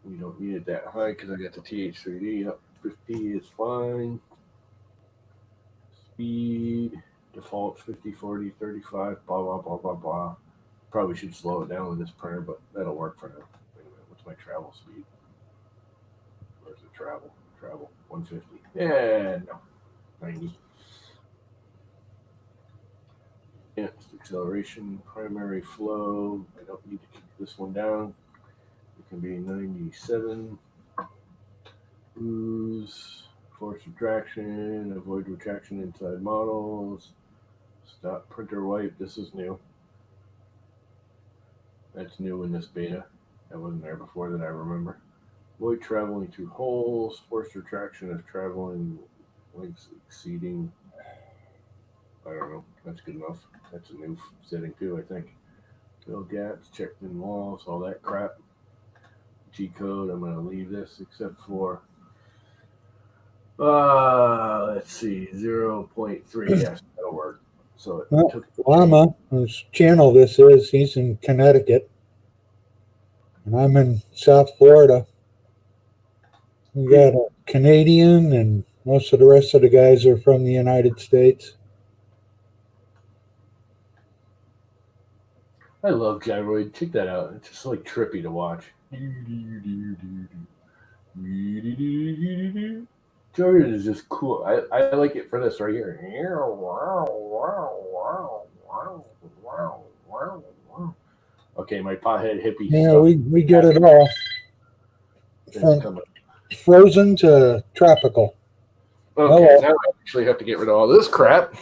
Speaker 1: we don't need it that high because I got the TH3D up. 50 is fine. Speed, default 50, 40, 35, blah, blah, blah, blah, blah. Probably should slow it down with this printer, but that'll work for now. Wait a minute, what's my travel speed? Where's the travel? Travel, 150. Yeah, no, 90. Enhanced acceleration, primary flow. I don't need to keep this one down. It can be 97. Ooze, force retraction, avoid retraction inside models. Stop printer wipe. This is new. That's new in this beta. That wasn't there before that I remember. Avoid traveling through holes. Force retraction if traveling lengths exceeding. I don't know. That's good enough. That's a new setting too, I think. Fill gaps, checked in walls, all that crap. G code. I'm gonna leave this except for. Let's see, 0.3. Yes, that'll work. So it
Speaker 2: Well,
Speaker 1: took.
Speaker 2: Llama, whose channel this is, he's in Connecticut, and I'm in South Florida. We got a Canadian, and most of the rest of the guys are from the United States.
Speaker 1: I love Gyroid. Check that out. It's just like trippy to watch. Gyroid is just cool. I like it for this right here. Okay, my pothead hippie
Speaker 2: Yeah,
Speaker 1: stuff.
Speaker 2: we get it all. From frozen to tropical.
Speaker 1: Okay,
Speaker 2: Hello.
Speaker 1: now I actually have to get rid of all this crap.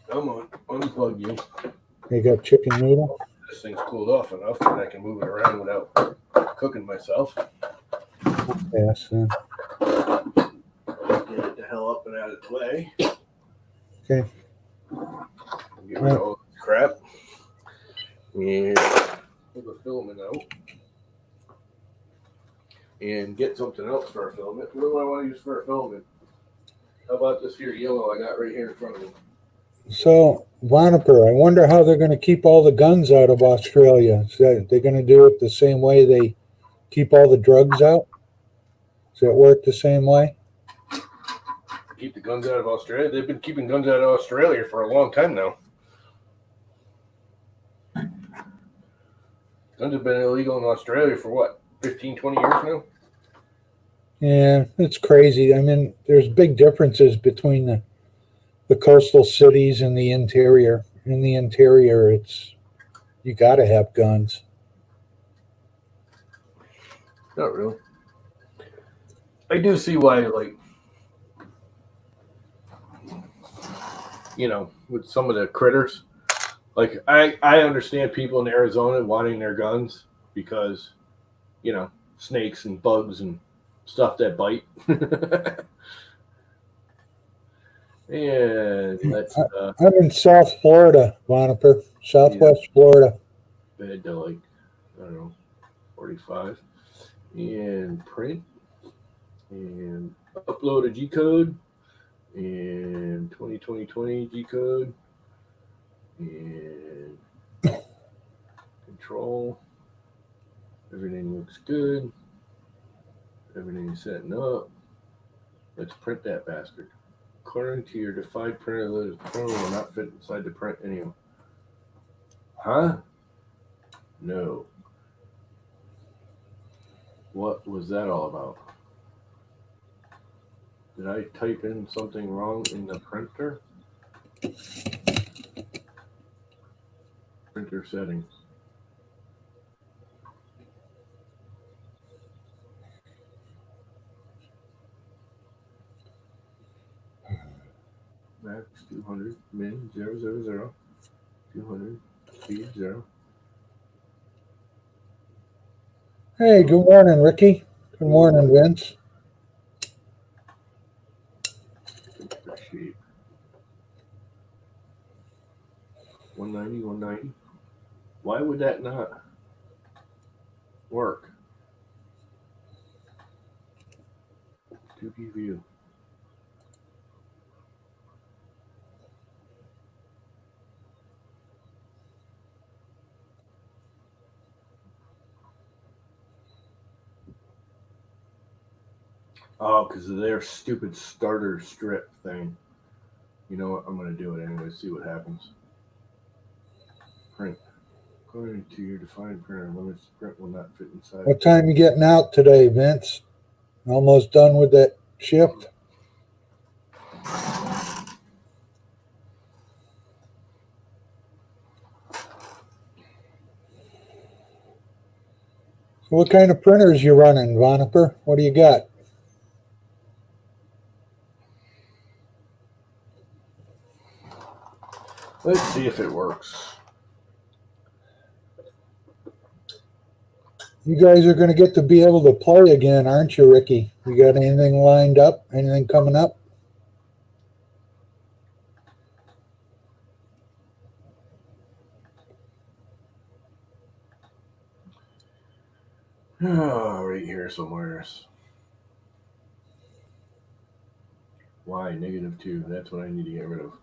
Speaker 1: Come on, unplug you.
Speaker 2: They got chicken noodle.
Speaker 1: This thing's cooled off enough that I can move it around without cooking myself.
Speaker 2: Yes.
Speaker 1: Get it the hell up and out of the way.
Speaker 2: Okay.
Speaker 1: Get rid of all this crap. And pull the filament out. And get something else for a filament. What do I want to use for a filament? How about this here yellow I got right here in front of me?
Speaker 2: So, Boniper, I wonder how they're going to keep all the guns out of Australia. So they're going to do it the same way they keep all the drugs out? Does it work the same way?
Speaker 1: Keep the guns out of Australia? They've been keeping guns out of Australia for a long time now. Guns have been illegal in Australia for what, 15, 20 years now?
Speaker 2: Yeah, it's crazy. I mean, there's big differences between the coastal cities and the interior. In the interior, it's you got to have guns.
Speaker 1: Not really. I do see why, like, you know, with some of the critters, Like I understand people in Arizona wanting their guns because, snakes and bugs and stuff that bite. And let's
Speaker 2: I'm in South Florida, Boniper, Southwest Florida.
Speaker 1: bed to like, I don't know, 45. And print and upload a G code and 2020 G code and control. Everything looks good. Everything is setting up. Let's print that bastard. According to your defined printer, the printer will not fit inside the print anymore. Huh? No. What was that all about? Did I type in something wrong in the printer? Printer settings. Max 200, min 000, 200, speed 0.
Speaker 2: Hey, good morning, Ricky. Good morning, Vince.
Speaker 1: Printer sheet. 190, 190. Why would that not work? 2D view. Oh, because of their stupid starter strip thing. You know what? I'm going to do it anyway, see what happens. Print. According to your defined printer limits, the print will not fit inside.
Speaker 2: What time you getting out today, Vince? Almost done with that shift? So what kind of printers you running, Voniper? What do you got?
Speaker 1: Let's see if it works.
Speaker 2: You guys are going to get to be able to play again, aren't you, Ricky? You got anything lined up? Anything coming up?
Speaker 1: Oh, right here somewhere. Y -2. That's what I need to get rid of.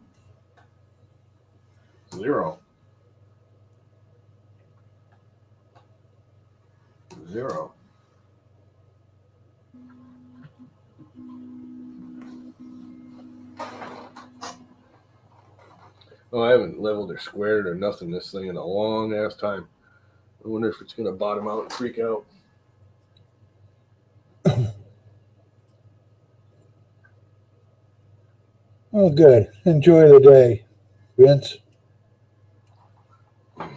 Speaker 1: 0. 0. Oh, I haven't leveled or squared or nothing this thing in a long ass time. I wonder if it's going to bottom out and freak out.
Speaker 2: Oh, good. Enjoy the day, Vince.
Speaker 1: I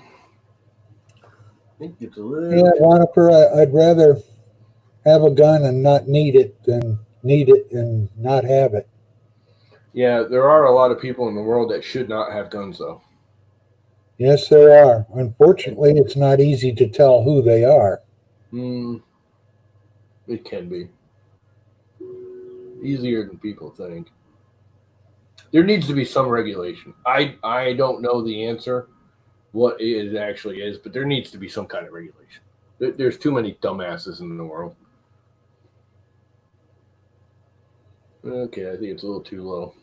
Speaker 1: think it's a little.
Speaker 2: Yeah, Voniper, I'd rather have a gun and not need it than need it and not have it.
Speaker 1: Yeah, there are a lot of people in the world that should not have guns, though.
Speaker 2: Yes, there are. Unfortunately, it's not easy to tell who they are.
Speaker 1: It can be easier than people think. There needs to be some regulation. I don't know the answer, what it actually is, but there needs to be some kind of regulation. There's too many dumbasses in the world. Okay, I think it's a little too low.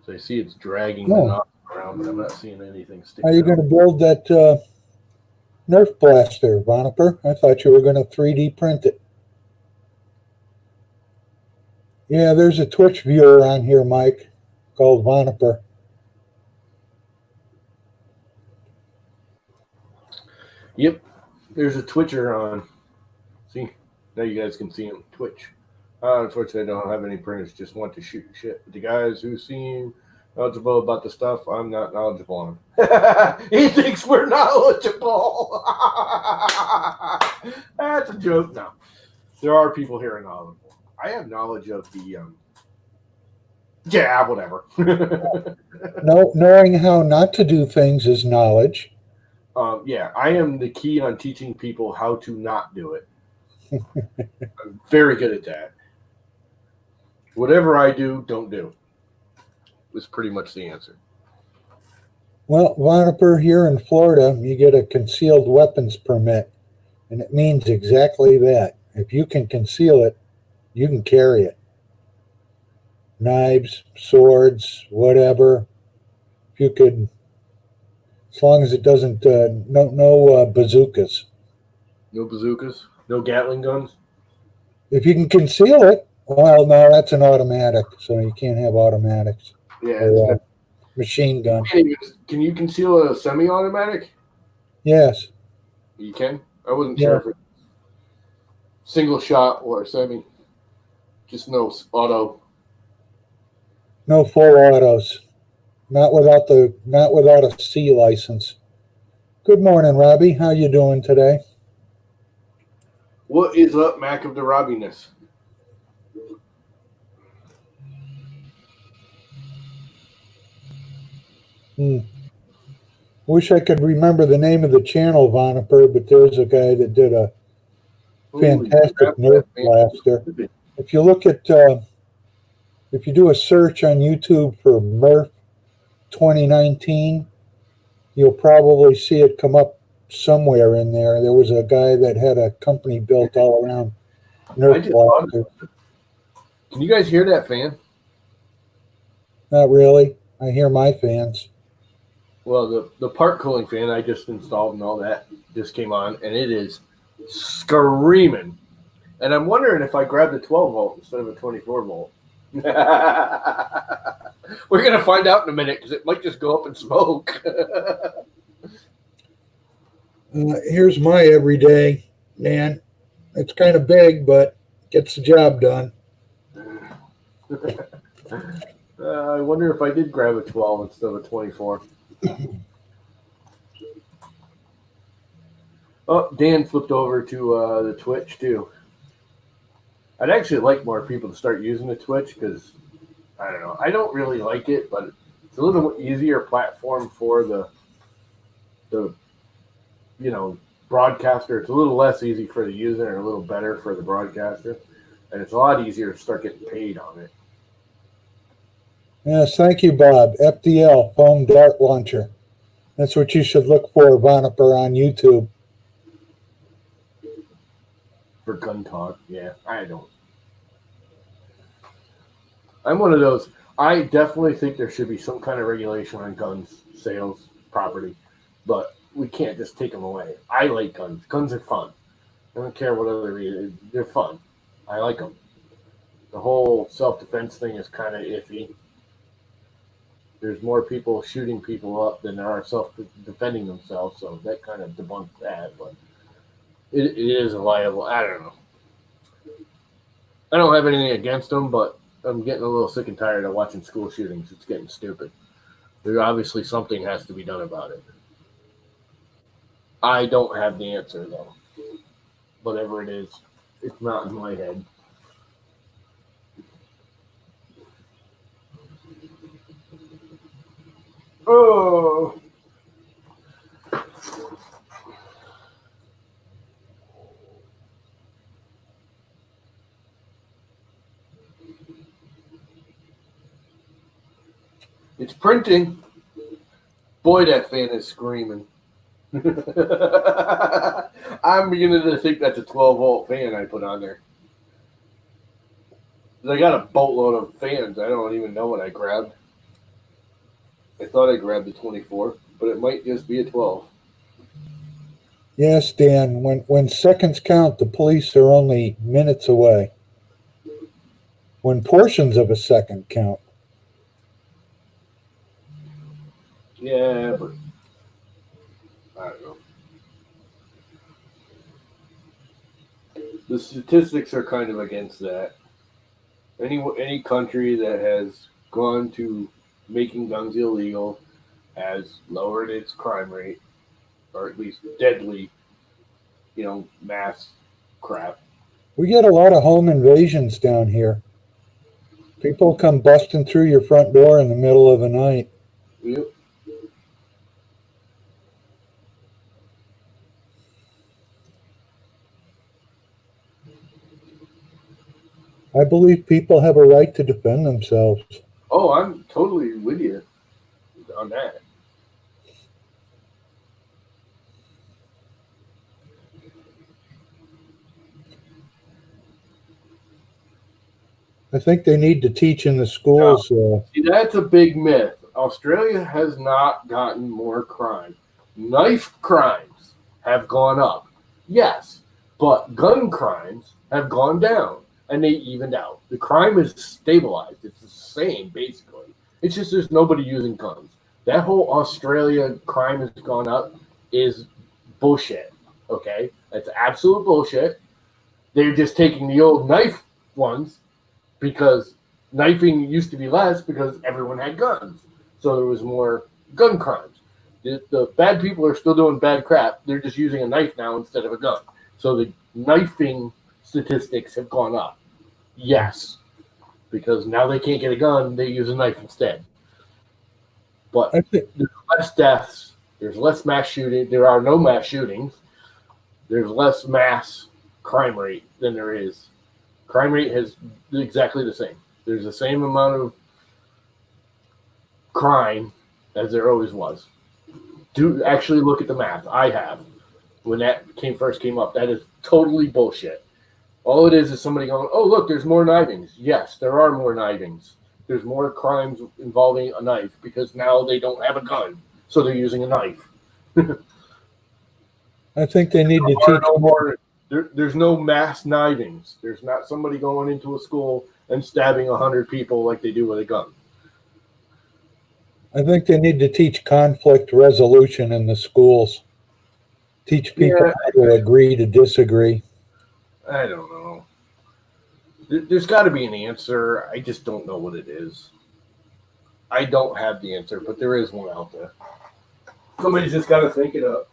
Speaker 1: So I see it's dragging the knob around, but I'm not seeing anything sticking
Speaker 2: How are you going to build that Nerf blaster, Voniper? I thought you were going to 3D print it. Yeah, there's a Twitch viewer on here, Mike, called Voniper.
Speaker 1: Yep, there's a Twitcher on. See, now you guys can see him Twitch. Unfortunately, I don't have any printers. Just want to shoot shit. But the guys who seem knowledgeable about the stuff, I'm not knowledgeable on. He thinks we're knowledgeable. That's a joke. No, there are people here knowledgeable. I have knowledge of the Yeah, whatever.
Speaker 2: Knowing how not to do things is knowledge.
Speaker 1: Yeah, I am the key on teaching people how to not do it. I'm very good at that. Whatever I do, don't do. Was pretty much the answer.
Speaker 2: Well, Voniper, here in Florida, you get a concealed weapons permit, and it means exactly that. If you can conceal it, you can carry it. Knives, swords, whatever. If you could, as long as it doesn't, no bazookas.
Speaker 1: No bazookas, no Gatling guns.
Speaker 2: If you can conceal it, well, no, that's an automatic, so you can't have automatics.
Speaker 1: Yeah,
Speaker 2: Or machine gun.
Speaker 1: Can you conceal a semi-automatic?
Speaker 2: Yes.
Speaker 1: You can. I wasn't sure if it's single shot or semi. Just no auto.
Speaker 2: No full autos. Not without a C license. Good morning, Robbie. How you doing today?
Speaker 1: What is up, Mac of the Robbiness?
Speaker 2: Wish I could remember the name of the channel, Voniper, but there's a guy that did a fantastic Nerf blaster. If you look at, if you do a search on YouTube for Nerf 2019, you'll probably see it come up somewhere in there. There was a guy that had a company built all around Nerf blasters.
Speaker 1: Can you guys hear that fan?
Speaker 2: Not really. I hear my fans.
Speaker 1: Well, the part cooling fan I just installed and all that just came on, and it is screaming. And I'm wondering if I grabbed a 12 volt instead of a 24 volt. We're going to find out in a minute because it might just go up in smoke.
Speaker 2: Here's my everyday, man. It's kind of big, but gets the job done.
Speaker 1: I wonder if I did grab a 12 instead of a 24. Oh, Dan flipped over to the Twitch too. I'd actually like more people to start using the Twitch because I don't know. I don't really like it, but it's a little easier platform for the broadcaster. It's a little less easy for the user and a little better for the broadcaster, and it's a lot easier to start getting paid on it.
Speaker 2: Yes, thank you, Bob. FDL, foam dart launcher. That's what you should look for, Voniper, on YouTube.
Speaker 1: For gun talk, yeah, I'm one of those. I definitely think there should be some kind of regulation on guns, sales, property, but we can't just take them away. I like guns. Guns are fun. I don't care what other reason. They're fun. I like them. The whole self-defense thing is kind of iffy. There's more people shooting people up than there are self-defending themselves, so that kind of debunks that, but it is a viable. I don't know. I don't have anything against them, but I'm getting a little sick and tired of watching school shootings. It's getting stupid. There obviously something has to be done about it. I don't have the answer though. Whatever it is, it's not in my head. Oh. It's printing. Boy, that fan is screaming. I'm beginning to think that's a 12-volt fan I put on there. I got a boatload of fans. I don't even know what I grabbed. I thought I grabbed the 24, but it might just be a 12.
Speaker 2: Yes, Dan. When seconds count, the police are only minutes away. When portions of a second count.
Speaker 1: Yeah, but I don't know. The statistics are kind of against that. Any country that has gone to making guns illegal has lowered its crime rate, or at least deadly, mass crap.
Speaker 2: We get a lot of home invasions down here. People come busting through your front door in the middle of the night.
Speaker 1: Yep.
Speaker 2: I believe people have a right to defend themselves.
Speaker 1: Oh, I'm totally with you on that.
Speaker 2: I think they need to teach in the schools.
Speaker 1: See, that's a big myth. Australia has not gotten more crime. Knife crimes have gone up, yes, but gun crimes have gone down, and they evened out. The crime is stabilized. It's the same, basically. It's just there's nobody using guns. That whole Australia crime has gone up is bullshit, okay? That's absolute bullshit. They're just taking the old knife ones because knifing used to be less because everyone had guns. So there was more gun crimes. The bad people are still doing bad crap. They're just using a knife now instead of a gun. So the knifing statistics have gone up. Yes. Because now they can't get a gun, they use a knife instead. But there's less deaths. There's less mass shooting. There are no mass shootings. There's less mass crime rate than there is. Crime rate is exactly the same. There's the same amount of crime as there always was. Do actually look at the math. I have. When that first came up, that is totally bullshit. All it is somebody going, oh, look, there's more knifings. Yes, there are more knifings. There's more crimes involving a knife because now they don't have a gun, so they're using a knife.
Speaker 2: I think they need to teach more.
Speaker 1: There's no mass knifings. There's not somebody going into a school and stabbing 100 people like they do with a gun.
Speaker 2: I think they need to teach conflict resolution in the schools. Teach people how to agree to disagree.
Speaker 1: I don't know. There's got to be an answer. I just don't know what it is. I don't have the answer, but there is one out there. Somebody's just got to think it up.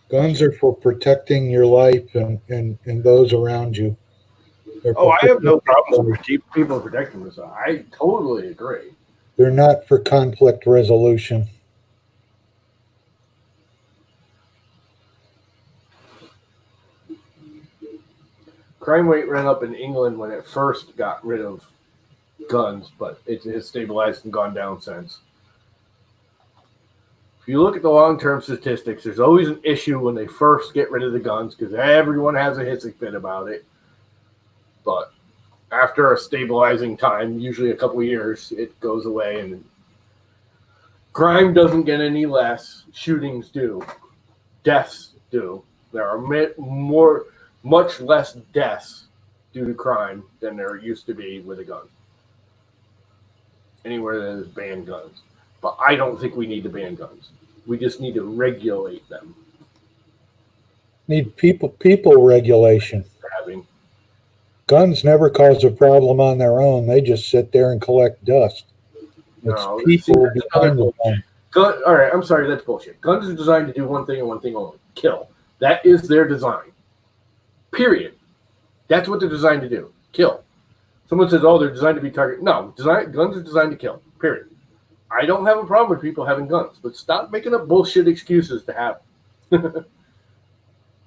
Speaker 2: Guns are for protecting your life and those around you.
Speaker 1: Oh, I have no problems with people protecting themselves. I totally agree.
Speaker 2: They're not for conflict resolution.
Speaker 1: Crime rate ran up in England when it first got rid of guns, but it has stabilized and gone down since. If you look at the long-term statistics, there's always an issue when they first get rid of the guns because everyone has a hissing fit about it. But after a stabilizing time, usually a couple of years, it goes away and crime doesn't get any less. Shootings do. Deaths do. There are much less deaths due to crime than there used to be with a gun. Anywhere that is banned guns. But I don't think we need to ban guns. We just need to regulate them.
Speaker 2: Need people regulation.
Speaker 1: Having
Speaker 2: guns never cause a problem on their own. They just sit there and collect dust.
Speaker 1: No,
Speaker 2: it's people behind the gun.
Speaker 1: All right, I'm sorry, that's bullshit. Guns are designed to do one thing and one thing only: kill. That is their design. Period. That's what they're designed to do: kill. Someone says, "Oh, they're designed to be targeted." No, guns are designed to kill. Period. I don't have a problem with people having guns, but stop making up bullshit excuses to have.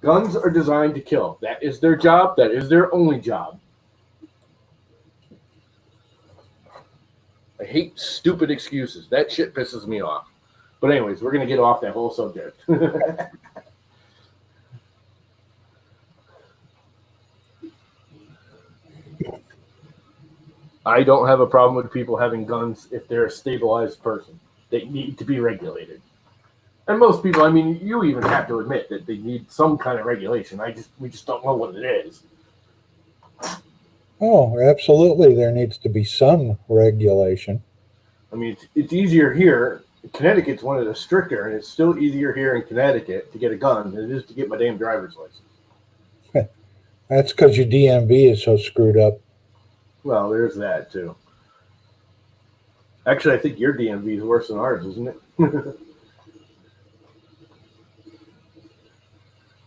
Speaker 1: Guns are designed to kill. That is their job. That is their only job. I hate stupid excuses. That shit pisses me off. But anyways, we're going to get off that whole subject. I don't have a problem with people having guns if they're a stabilized person. They need to be regulated. And most people, I mean, you even have to admit that they need some kind of regulation. We just don't know what it is.
Speaker 2: Oh, absolutely. There needs to be some regulation.
Speaker 1: I mean, it's easier here. Connecticut's one of the stricter, and it's still easier here in Connecticut to get a gun than it is to get my damn driver's license.
Speaker 2: That's because your DMV is so screwed up.
Speaker 1: Well, there's that, too. Actually, I think your DMV is worse than ours, isn't it?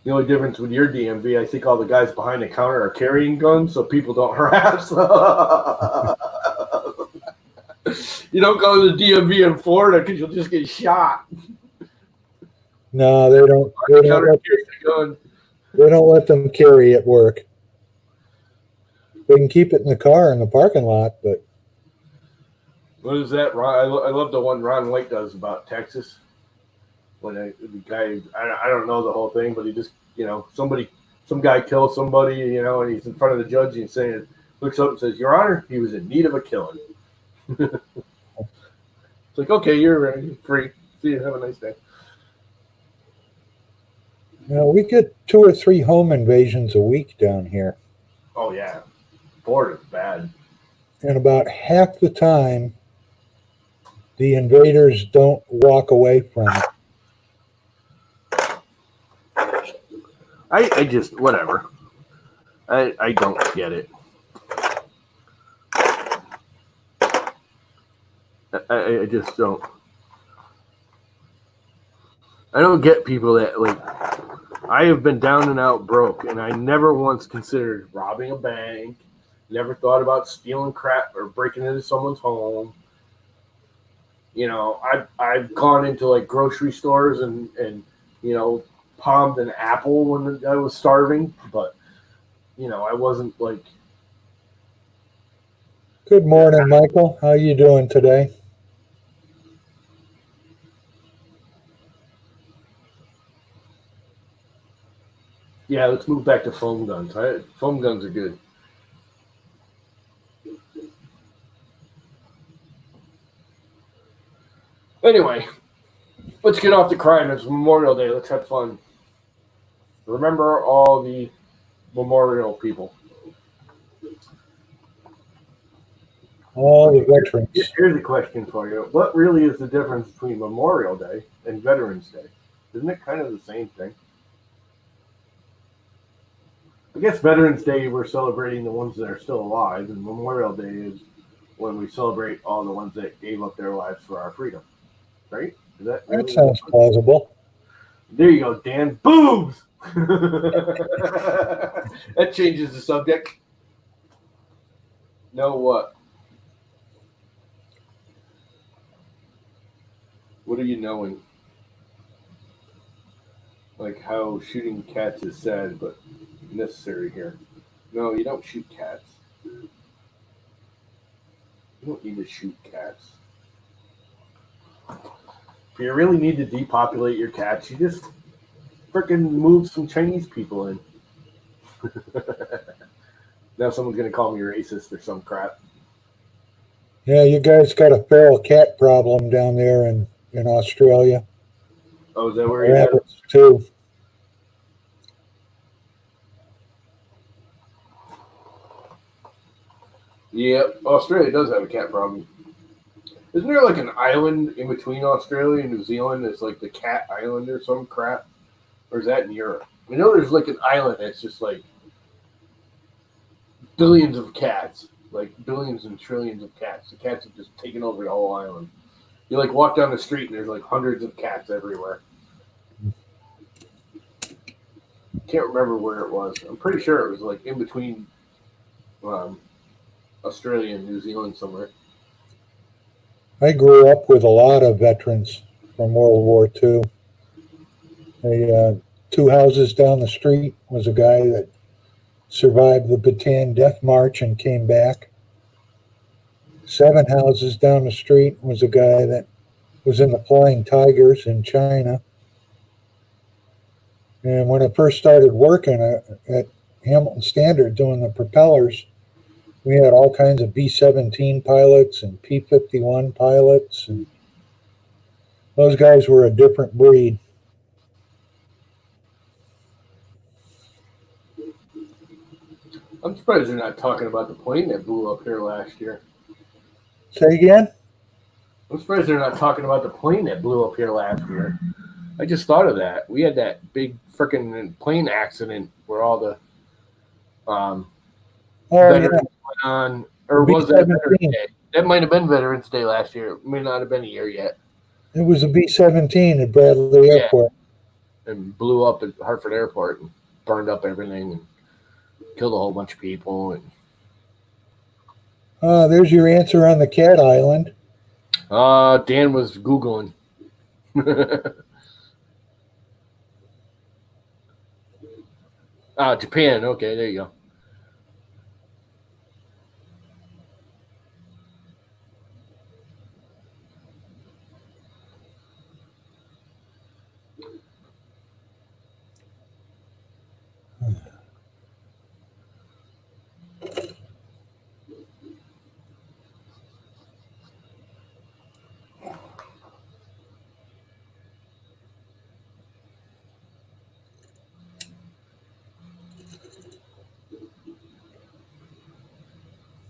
Speaker 1: The only difference with your DMV, I think all the guys behind the counter are carrying guns, so people don't harass. You don't go to the DMV in Florida because you'll just get shot.
Speaker 2: No, they don't. They don't let them carry at work. They can keep it in the car in the parking lot, but
Speaker 1: what is that, Ron? I love the one Ron White does about Texas. When the guy, I don't know the whole thing, but he just, some guy kills somebody, and he's in front of the judge and saying, looks up and says, "Your Honor, he was in need of a killing." It's like, okay, you're free. See you. Have a nice day.
Speaker 2: we get 2 or 3 home invasions a week down here.
Speaker 1: Oh yeah, Florida's bad.
Speaker 2: And about half the time, the invaders don't walk away from it.
Speaker 1: I just, whatever. I don't get it. I just don't. I don't get people that, I have been down and out broke, and I never once considered robbing a bank, never thought about stealing crap or breaking into someone's home. I've gone into, grocery stores and palmed an apple when I was starving, but I wasn't
Speaker 2: Good morning, Michael. How you doing today?
Speaker 1: Yeah, let's move back to foam guns. Foam guns are good. Anyway, let's get off the crime. It's Memorial Day. Let's have fun. Remember all the memorial people.
Speaker 2: All the veterans.
Speaker 1: Here's a question for you. What really is the difference between Memorial Day and Veterans Day? Isn't it kind of the same thing? I guess Veterans Day, we're celebrating the ones that are still alive, and Memorial Day is when we celebrate all the ones that gave up their lives for our freedom. Right? Is that really
Speaker 2: That sounds plausible.
Speaker 1: There you go, Dan. Boobs! That changes the subject. No, what? What are you knowing? Like how shooting cats is sad, but necessary here. No, you don't shoot cats. You don't need to shoot cats. If you really need to depopulate your cats, you just freaking move some Chinese people in. Now someone's going to call me racist or some crap.
Speaker 2: Yeah, you guys got a feral cat problem down there in Australia.
Speaker 1: Oh, is that where you're at?
Speaker 2: Too.
Speaker 1: Yep, Australia does have a cat problem. Isn't there like an island in between Australia and New Zealand that's like the cat island or some crap? Or is that in Europe? I know there's like an island that's just like billions of cats. Like billions and trillions of cats. The cats have just taken over the whole island. You like walk down the street and there's like hundreds of cats everywhere. Can't remember where it was. I'm pretty sure it was like in between Australia and New Zealand somewhere.
Speaker 2: I grew up with a lot of veterans from World War II. 2 houses down the street was a guy that survived the Bataan Death March and came back. 7 houses down the street was a guy that was in the Flying Tigers in China. And when I first started working at Hamilton Standard doing the propellers, we had all kinds of B-17 pilots and P-51 pilots, and those guys were a different breed.
Speaker 1: I'm surprised they're not talking about the plane that blew up here last year.
Speaker 2: Say again?
Speaker 1: I'm surprised they're not talking about the plane that blew up here last year. I just thought of that. We had that big freaking plane accident where all the veterans went on, or was that Veterans Day? That might have been Veterans Day last year. It may not have been a year yet.
Speaker 2: It was a B-17 at Bradley
Speaker 1: Yeah.
Speaker 2: Airport.
Speaker 1: And blew up at Hartford Airport and burned up everything and killed a whole bunch of people. And
Speaker 2: There's your answer on the Cat Island.
Speaker 1: Dan was Googling. Japan. Okay, there you go.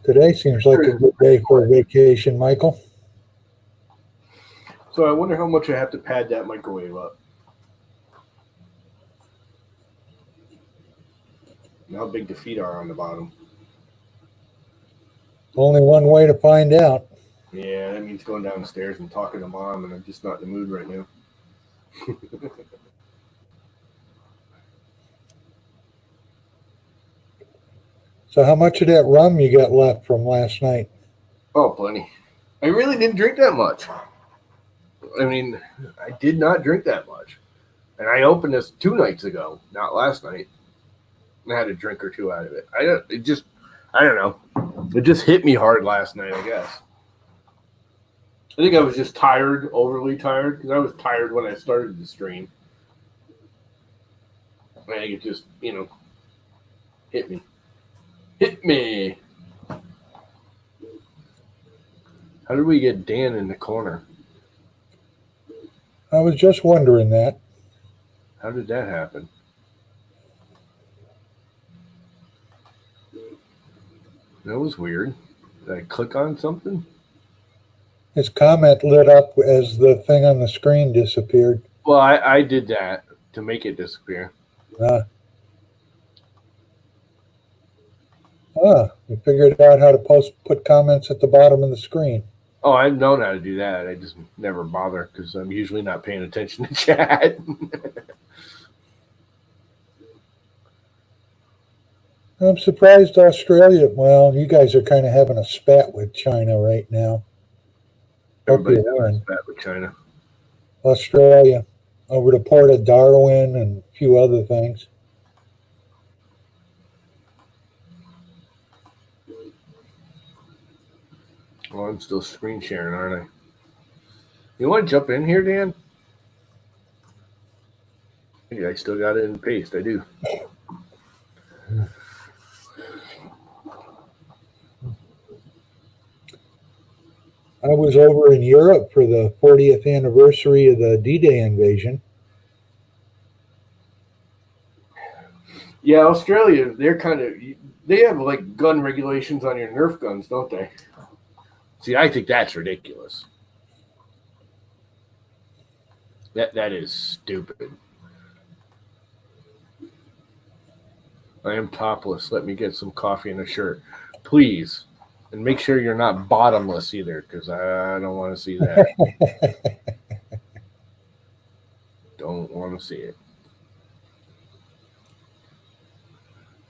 Speaker 2: Today seems like a good day for a vacation, Michael.
Speaker 1: So I wonder how much I have to pad that microwave up. And how big the feet are on the bottom.
Speaker 2: Only one way to find out.
Speaker 1: Yeah, that means going downstairs and talking to Mom, and I'm just not in the mood right now.
Speaker 2: So how much of that rum you got left from last night?
Speaker 1: Oh, plenty. I really didn't drink that much. I mean, I did not drink that much. And I opened this 2 nights ago, not last night. And I had a drink or two out of it. I don't know. It just hit me hard last night, I guess. I think I was just tired, overly tired, because I was tired when I started the stream. I think it just, hit me. Hit me. How did we get Dan in the corner?
Speaker 2: I was just wondering that.
Speaker 1: How did that happen? That was weird. Did I click on something?
Speaker 2: His comment lit up as the thing on the screen disappeared.
Speaker 1: Well, I did that to make it disappear.
Speaker 2: You figured out how to put comments at the bottom of the screen.
Speaker 1: Oh, I've known how to do that. I just never bother because I'm usually not paying attention to chat.
Speaker 2: I'm surprised Australia. Well, you guys are kind of having a spat with China right now.
Speaker 1: Everybody's having a spat with China.
Speaker 2: Australia, over the port of Darwin and a few other things.
Speaker 1: Well, I'm still screen sharing, aren't I? You want to jump in here, Dan? Yeah, I still got it in paste. I do.
Speaker 2: I was over in Europe for the 40th anniversary of the D-Day invasion.
Speaker 1: Yeah, Australia, they have like gun regulations on your Nerf guns, don't they? See, I think that's ridiculous. That is stupid. I am topless. Let me get some coffee and a shirt. Please. And make sure you're not bottomless either, because I don't want to see that. Don't want to see it.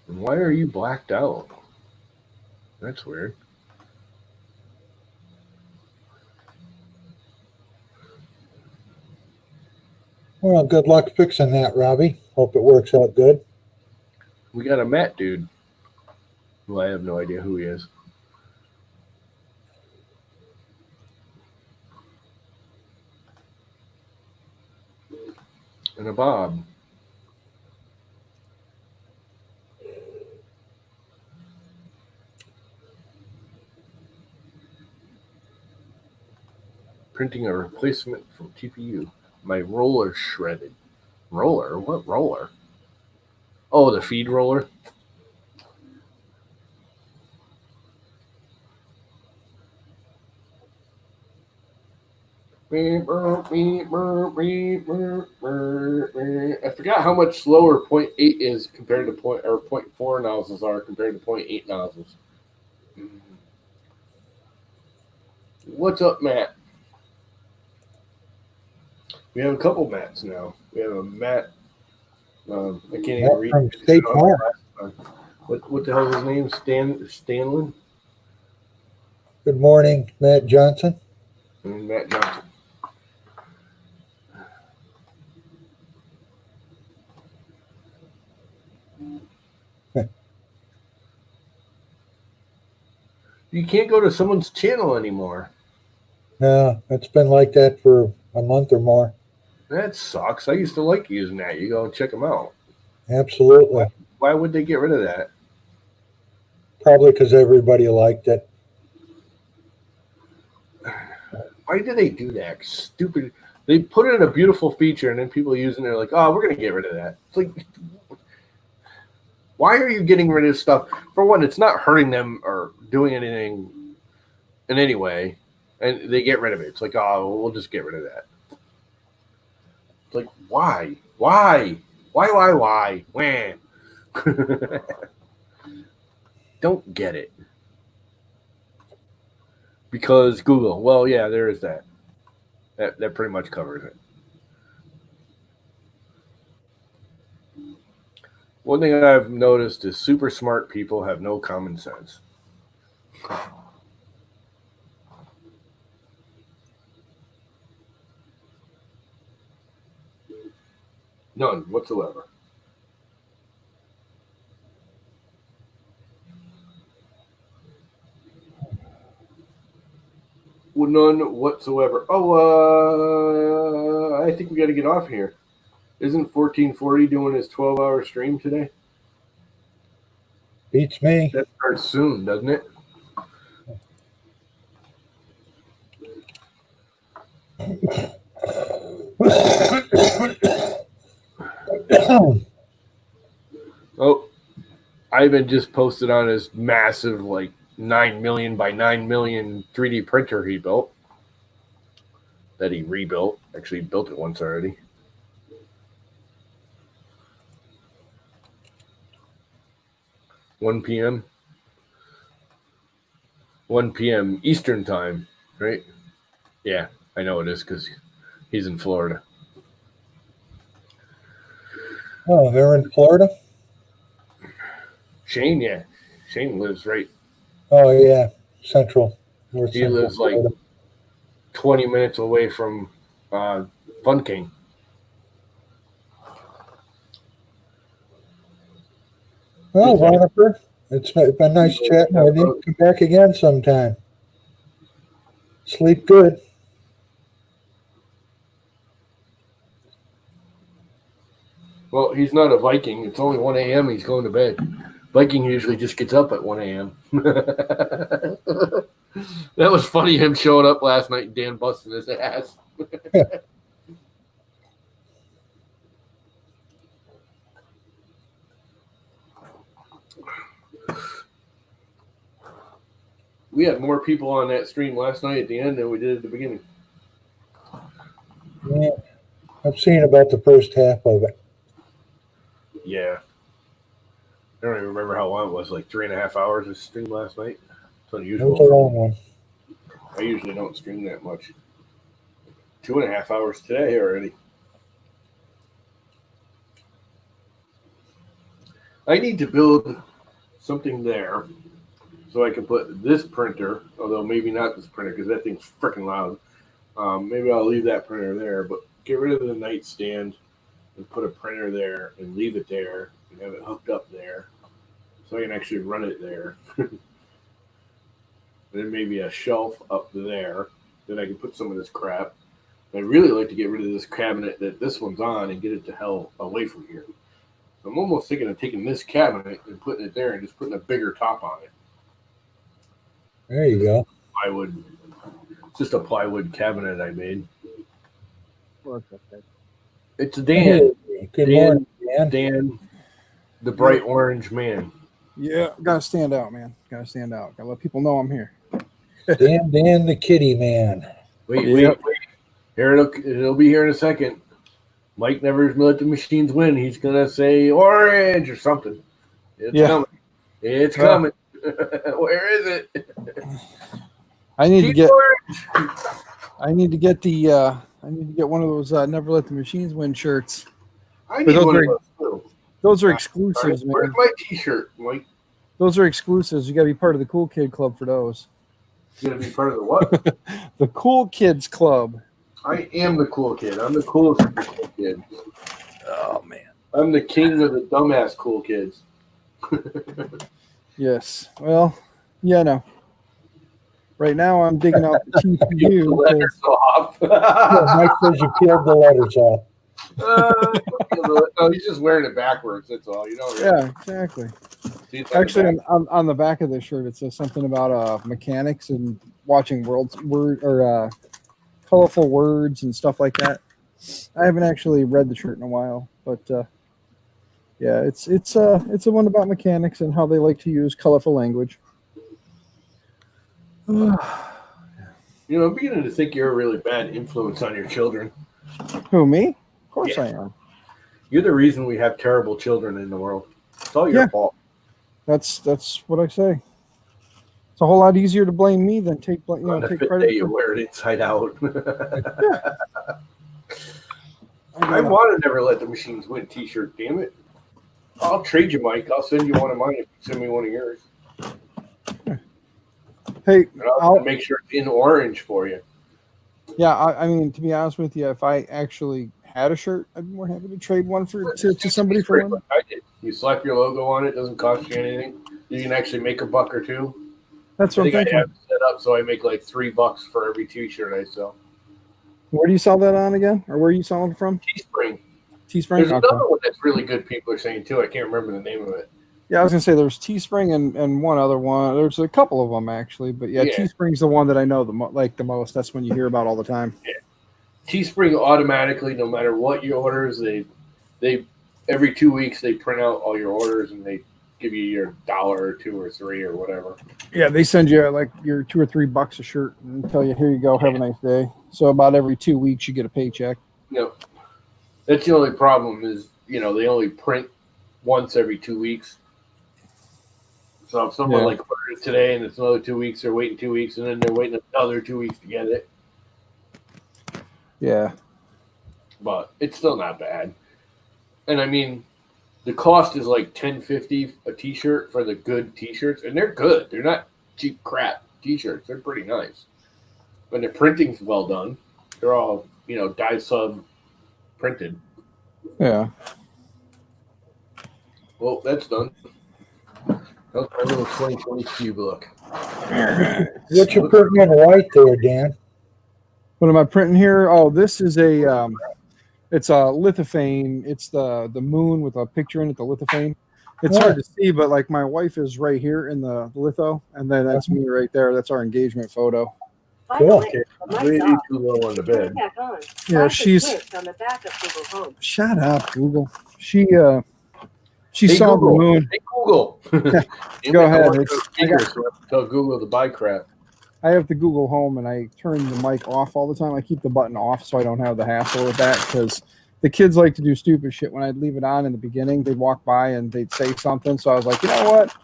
Speaker 1: And why are you blacked out? That's weird.
Speaker 2: Well, good luck fixing that, Robbie. Hope it works out good.
Speaker 1: We got a Matt dude, who I have no idea who he is. And a Bob. Printing a replacement from TPU. My roller shredded. Roller? What roller? Oh, the feed roller? I forgot how much slower 0.8 is compared to 0.4 nozzles are compared to 0.8 nozzles. What's up, Matt? We have a couple Matts now. We have a Matt. I can't even
Speaker 2: Matt
Speaker 1: read.
Speaker 2: from State Farm.
Speaker 1: What the hell is his name? Stanlin?
Speaker 2: Good morning, Matt Johnson.
Speaker 1: And Matt Johnson. You can't go to someone's channel anymore.
Speaker 2: No, it's been like that for a month or more.
Speaker 1: That sucks. I used to like using that. You go and check them out.
Speaker 2: Absolutely.
Speaker 1: Why would they get rid of that?
Speaker 2: Probably because everybody liked it.
Speaker 1: Why did they do that? Stupid. They put in a beautiful feature, and then people using it are like, oh, we're going to get rid of that. It's like, why are you getting rid of stuff? For one, it's not hurting them or doing anything in any way, and they get rid of it. It's like, oh, we'll just get rid of that. It's like, why? Why? Why? When? Don't get it. Because Google. Well, yeah, there is that. That pretty much covers it. One thing I've noticed is super smart people have no common sense. None whatsoever. Well, none whatsoever. Oh, I think we got to get off here. Isn't 1440 doing his 12-hour stream today?
Speaker 2: Beats me.
Speaker 1: That starts soon, doesn't it? Oh, Ivan just posted on his massive, like, 9 million by 9 million 3D printer he built. That he rebuilt. Actually, he built it once already. $1 p.m. 1 p.m. Eastern time, right? Yeah, I know it is because he's in Florida.
Speaker 2: Oh, they're in Florida?
Speaker 1: Shane, yeah. Shane lives right.
Speaker 2: Oh, yeah. Central. North
Speaker 1: He
Speaker 2: Central
Speaker 1: lives like
Speaker 2: Florida.
Speaker 1: 20 minutes away from Fun King.
Speaker 2: Well, Ronifer, it's been nice chatting with you. Come back again sometime. Sleep good.
Speaker 1: Well, he's not a Viking. It's only 1 a.m. He's going to bed. Viking usually just gets up at 1 a.m. That was funny, him showing up last night and Dan busting his ass. We had more people on that stream last night at the end than we did at the beginning.
Speaker 2: Yeah, I've seen about the first half of it.
Speaker 1: Yeah. I don't even remember how long it was, like 3.5 hours of stream last night. It's
Speaker 2: It
Speaker 1: unusual.
Speaker 2: was a long one.
Speaker 1: I usually don't stream that much. 2.5 hours today already. I need to build something there so I can put this printer, although maybe not this printer because that thing's freaking loud. Maybe I'll leave that printer there, but get rid of the nightstand and put a printer there and leave it there and have it hooked up there so I can actually run it there. Then maybe a shelf up there that I can put some of this crap. I'd really like to get rid of this cabinet that this one's on and get it to hell away from here. I'm almost thinking of taking this cabinet and putting it there and just putting a bigger top on it.
Speaker 2: There you go.
Speaker 1: Plywood. It's just a plywood cabinet I made. It's Dan.
Speaker 2: Hey, good morning, Dan.
Speaker 1: Dan, the bright orange man.
Speaker 4: Yeah, gotta stand out, man. Gotta stand out. Gotta let people know I'm here.
Speaker 2: Dan the kitty man.
Speaker 1: Wait. Here it'll be here in a second. Mike never let the machines win. He's gonna say orange or something. It's coming. It's coming. Where is it?
Speaker 4: I need to
Speaker 1: Team
Speaker 4: get.
Speaker 1: Orange.
Speaker 4: I need to get the. I need to get one of those "Never Let the Machines Win" shirts.
Speaker 1: I
Speaker 4: But
Speaker 1: need one of those too.
Speaker 4: Those are
Speaker 1: Sorry.
Speaker 4: exclusives,
Speaker 1: Where's
Speaker 4: man.
Speaker 1: my T-shirt, Mike?
Speaker 4: Those are exclusives. You got to be part of the Cool Kid Club for those.
Speaker 1: You gonna be part of the what?
Speaker 4: The Cool Kids Club.
Speaker 1: I am the cool kid. I'm the coolest of the cool kids.
Speaker 4: Oh man.
Speaker 1: I'm the king of the dumbass cool kids.
Speaker 4: Yes. Well, yeah, no. Right now, I'm digging out the
Speaker 1: The
Speaker 4: TPU.
Speaker 1: letters off.
Speaker 2: Yeah, Mike says you peeled the letters off.
Speaker 1: No, he's just wearing it backwards. That's all. You know.
Speaker 4: Yeah, exactly.
Speaker 1: See, it's like
Speaker 4: Actually,
Speaker 1: that.
Speaker 4: on the back of the shirt, it says something about mechanics and watching colorful words and stuff like that. I haven't actually read the shirt in a while, but yeah, it's a one about mechanics and how they like to use colorful language.
Speaker 1: You know, I'm beginning to think you're a really bad influence on your children.
Speaker 4: Who, me? Of course
Speaker 1: Yeah.
Speaker 4: I am.
Speaker 1: You're the reason we have terrible children in the world. It's all your
Speaker 4: Yeah.
Speaker 1: fault.
Speaker 4: That's what I say. It's a whole lot easier to blame me than take
Speaker 1: On the
Speaker 4: take
Speaker 1: fifth
Speaker 4: credit
Speaker 1: day, you
Speaker 4: for.
Speaker 1: wear it inside out.
Speaker 4: I
Speaker 1: I want to never let the machines win T-shirt. Damn it! I'll trade you, Mike. I'll send you one of mine if you send me one of yours.
Speaker 4: Hey,
Speaker 1: And I'll make sure it's in orange for you.
Speaker 4: yeah, I mean, to be honest with you, if I actually had a shirt, I'd be more happy to trade one to somebody for one.
Speaker 1: Like I did. You slap your logo on it. Doesn't cost you anything. You can actually make a buck or two.
Speaker 4: That's
Speaker 1: I
Speaker 4: what I'm
Speaker 1: think I
Speaker 4: thinking.
Speaker 1: have it set up so I make like $3 for every T-shirt I sell.
Speaker 4: Where do you sell that on again, or where are you selling it from?
Speaker 1: Teespring.
Speaker 4: Teespring.
Speaker 1: There's
Speaker 4: Okay.
Speaker 1: another one that's really good. People are saying too. I can't remember the name of it.
Speaker 4: Yeah, I was gonna say there's Teespring and one other one. There's a couple of them actually, but yeah,
Speaker 1: Yeah.
Speaker 4: Teespring's the one that I know the most. That's when you hear about all the time.
Speaker 1: Teespring automatically, no matter what your orders, they every 2 weeks they print out all your orders and they give you your $1 or $2 or $3 or whatever.
Speaker 4: Yeah, they send you like your $2 or $3 a shirt and tell you, here you go, have a nice day. So about every 2 weeks you get a paycheck.
Speaker 1: No, that's the only problem is they only print once every 2 weeks. So if someone like ordered it today and it's another 2 weeks, they're waiting 2 weeks and then they're waiting another 2 weeks to get it.
Speaker 4: Yeah.
Speaker 1: But it's still not bad. And I mean, the cost is like $10.50 a T-shirt for the good T-shirts, and they're good. They're not cheap crap T-shirts. They're pretty nice. And the printing's well done. They're all dye sub printed.
Speaker 4: Yeah.
Speaker 1: Well, that's done. That's my little 2020 cube look.
Speaker 2: What you putting in white there, Dan?
Speaker 4: What am I printing here? Oh, this is it's a lithophane. It's the moon with a picture in it, the lithophane. It's hard to see, but like my wife is right here in the litho, and then that's me right there. That's our engagement photo.
Speaker 2: Cool.
Speaker 1: Way too low on the bed.
Speaker 4: Yeah, she's.
Speaker 5: on the back of Google Home.
Speaker 4: Shut up, Google. She
Speaker 1: Hey,
Speaker 4: saw
Speaker 1: Google.
Speaker 4: the moon.
Speaker 1: Hey, Google.
Speaker 4: Go ahead.
Speaker 1: Tell Google to buy crap.
Speaker 4: I have the Google Home, and I turn the mic off all the time. I keep the button off so I don't have the hassle with that, because the kids like to do stupid shit. When I'd leave it on in the beginning, they'd walk by and they'd say something. So I was like, you know what?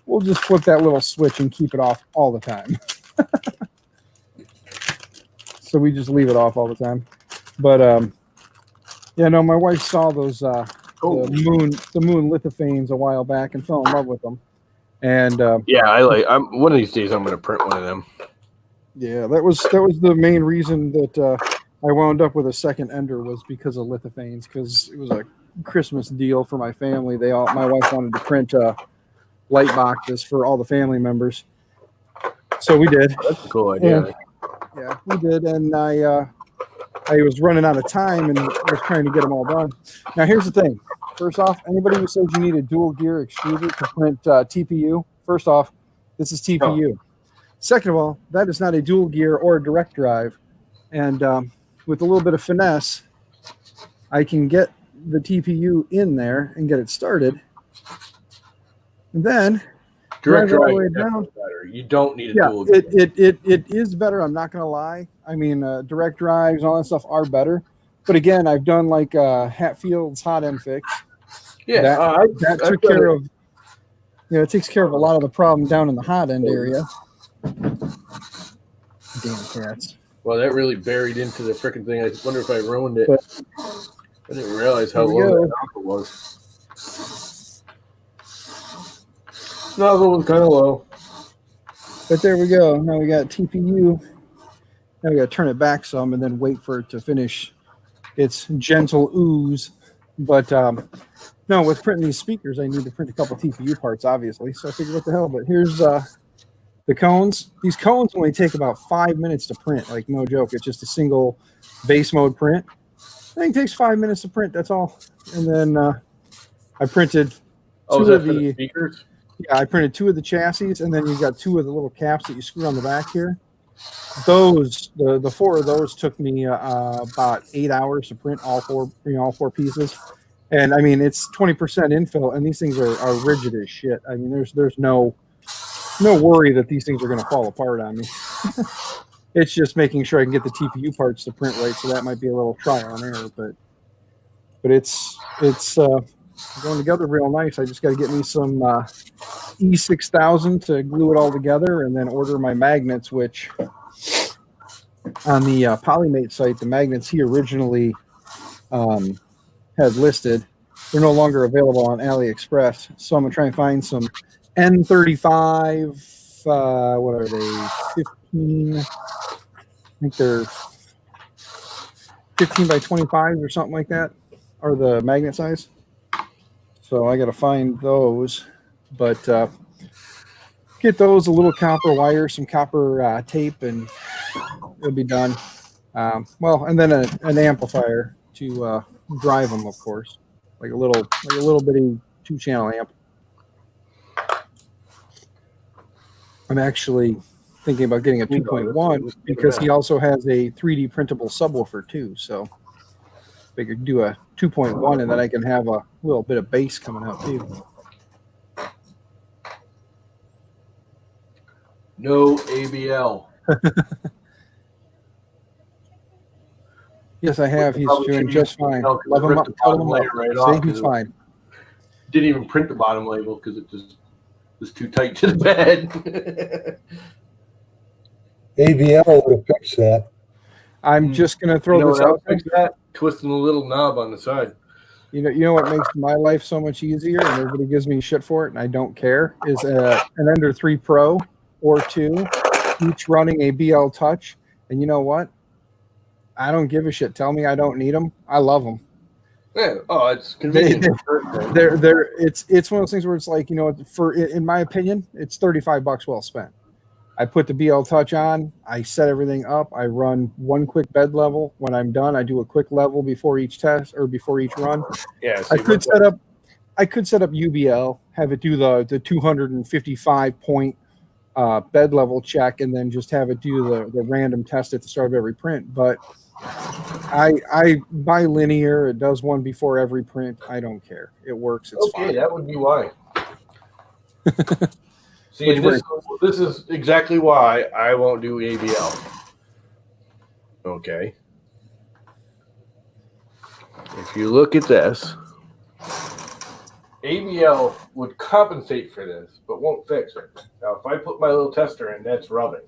Speaker 4: We'll just flip that little switch and keep it off all the time. So we just leave it off all the time. But yeah, no, my wife saw those the moon lithophanes a while back and fell in love with them. And
Speaker 1: Yeah, I'm one of these days I'm going to print one of them.
Speaker 4: yeah, that was the main reason that I wound up with a second ender, was because of lithophanes, because it was a Christmas deal for my family. My wife wanted to print light boxes for all the family members, so we did.
Speaker 1: That's a cool idea.
Speaker 4: Yeah, we did, and I was running out of time and was trying to get them all done. Now, here's the thing. First off, anybody who says you need a dual gear extruder to print TPU, first off, this is TPU. Second of all, that is not a dual gear or a direct drive. And with a little bit of finesse, I can get the TPU in there and get it started. And then
Speaker 1: Direct
Speaker 4: drive all the
Speaker 1: drive
Speaker 4: way
Speaker 1: is
Speaker 4: down.
Speaker 1: definitely better. You don't need a
Speaker 4: Yeah,
Speaker 1: dual.
Speaker 4: it is better. I'm not going to lie. I mean, direct drives and all that stuff are better. But again, I've done like Hatfield's Hot M Fix.
Speaker 1: Yeah,
Speaker 4: That took care of, it takes care of a lot of the problem down in the hot end area. damn cats.
Speaker 1: Well, that really buried into the freaking thing. I wonder if I ruined it.
Speaker 4: But-
Speaker 1: I didn't realize how
Speaker 4: There we
Speaker 1: low
Speaker 4: go.
Speaker 1: that nozzle was. Nozzle was kind of low.
Speaker 4: But there we go. Now we got TPU. Now we got to turn it back some and then wait for it to finish its gentle ooze. But no, with printing these speakers, I need to print a couple TPU parts, obviously. So I figured, what the hell? But here's the cones. These cones only take about 5 minutes to print. Like, no joke. It's just a single base mode print. I think it takes 5 minutes to print. That's all. And then I printed
Speaker 1: Oh, is
Speaker 4: two
Speaker 1: that
Speaker 4: of
Speaker 1: for the
Speaker 4: the
Speaker 1: speakers?
Speaker 4: yeah, I printed 2 of the chassis, and then you've got 2 of the little caps that you screw on the back here. Those, the 4 of those took me about 8 hours to print all 4 pieces. And I mean, it's 20% infill, and these things are rigid as shit. I mean, there's no worry that these things are going to fall apart on me. It's just making sure I can get the TPU parts to print right, so that might be a little trial and error, but it's going together real nice. I just got to get me some E6000 to glue it all together, and then order my magnets, which on the Polymate site, the magnets he originally had listed, they're no longer available on AliExpress. So I'm going to try and find some N35, what are they, 15, I think they're 15 by 25 or something like that, are the magnet size. So I got to find those, but get those, a little copper wire, some copper tape, and it'll be done. Well, and then an amplifier to drive them, of course, like a little bitty 2-channel amp. I'm actually thinking about getting a 2.1 because he also has a 3D printable subwoofer too. So figured do a 2.1 and then I can have a little bit of bass coming out too.
Speaker 1: No ABL.
Speaker 4: Yes, I have. He's
Speaker 1: Probably
Speaker 4: doing
Speaker 1: should
Speaker 4: just
Speaker 1: use
Speaker 4: fine.
Speaker 1: ABL 'cause
Speaker 4: Love
Speaker 1: I
Speaker 4: him
Speaker 1: ripped
Speaker 4: up.
Speaker 1: the
Speaker 4: Tell
Speaker 1: bottom
Speaker 4: him
Speaker 1: layer
Speaker 4: up.
Speaker 1: right off
Speaker 4: Say he's
Speaker 1: 'cause
Speaker 4: fine.
Speaker 1: Didn't even print the bottom label because it just was too tight to the bed.
Speaker 2: ABL would have fixed that.
Speaker 4: I'm just gonna
Speaker 1: You
Speaker 4: throw
Speaker 1: know
Speaker 4: this
Speaker 1: what
Speaker 4: out
Speaker 1: else
Speaker 4: there.
Speaker 1: fixed that? Twisting the little knob on the side.
Speaker 4: You know what makes my life so much easier, and everybody gives me shit for it, and I don't care, is an Ender 3 Pro or 2, each running a BL Touch. And you know what? I don't give a shit. Tell me I don't need them. I love them.
Speaker 1: Yeah. Oh, it's convenient.
Speaker 4: It's one of those things where it's like, you know, in my opinion, it's $35 well spent. I put the BL Touch on, I set everything up, I run one quick bed level. When I'm done, I do a quick level before each test or before each run.
Speaker 1: Yeah.
Speaker 4: I could set up UBL, have it do the 255 point bed level check, and then just have it do the random test at the start of every print. But I buy linear. It does one before every print. I don't care. It works. It's
Speaker 1: Okay,
Speaker 4: fine.
Speaker 1: that would be why. See, and this is exactly why I won't do ABL. Okay. If you look at this, ABL would compensate for this, but won't fix it. Now, if I put my little tester in, that's rubbing.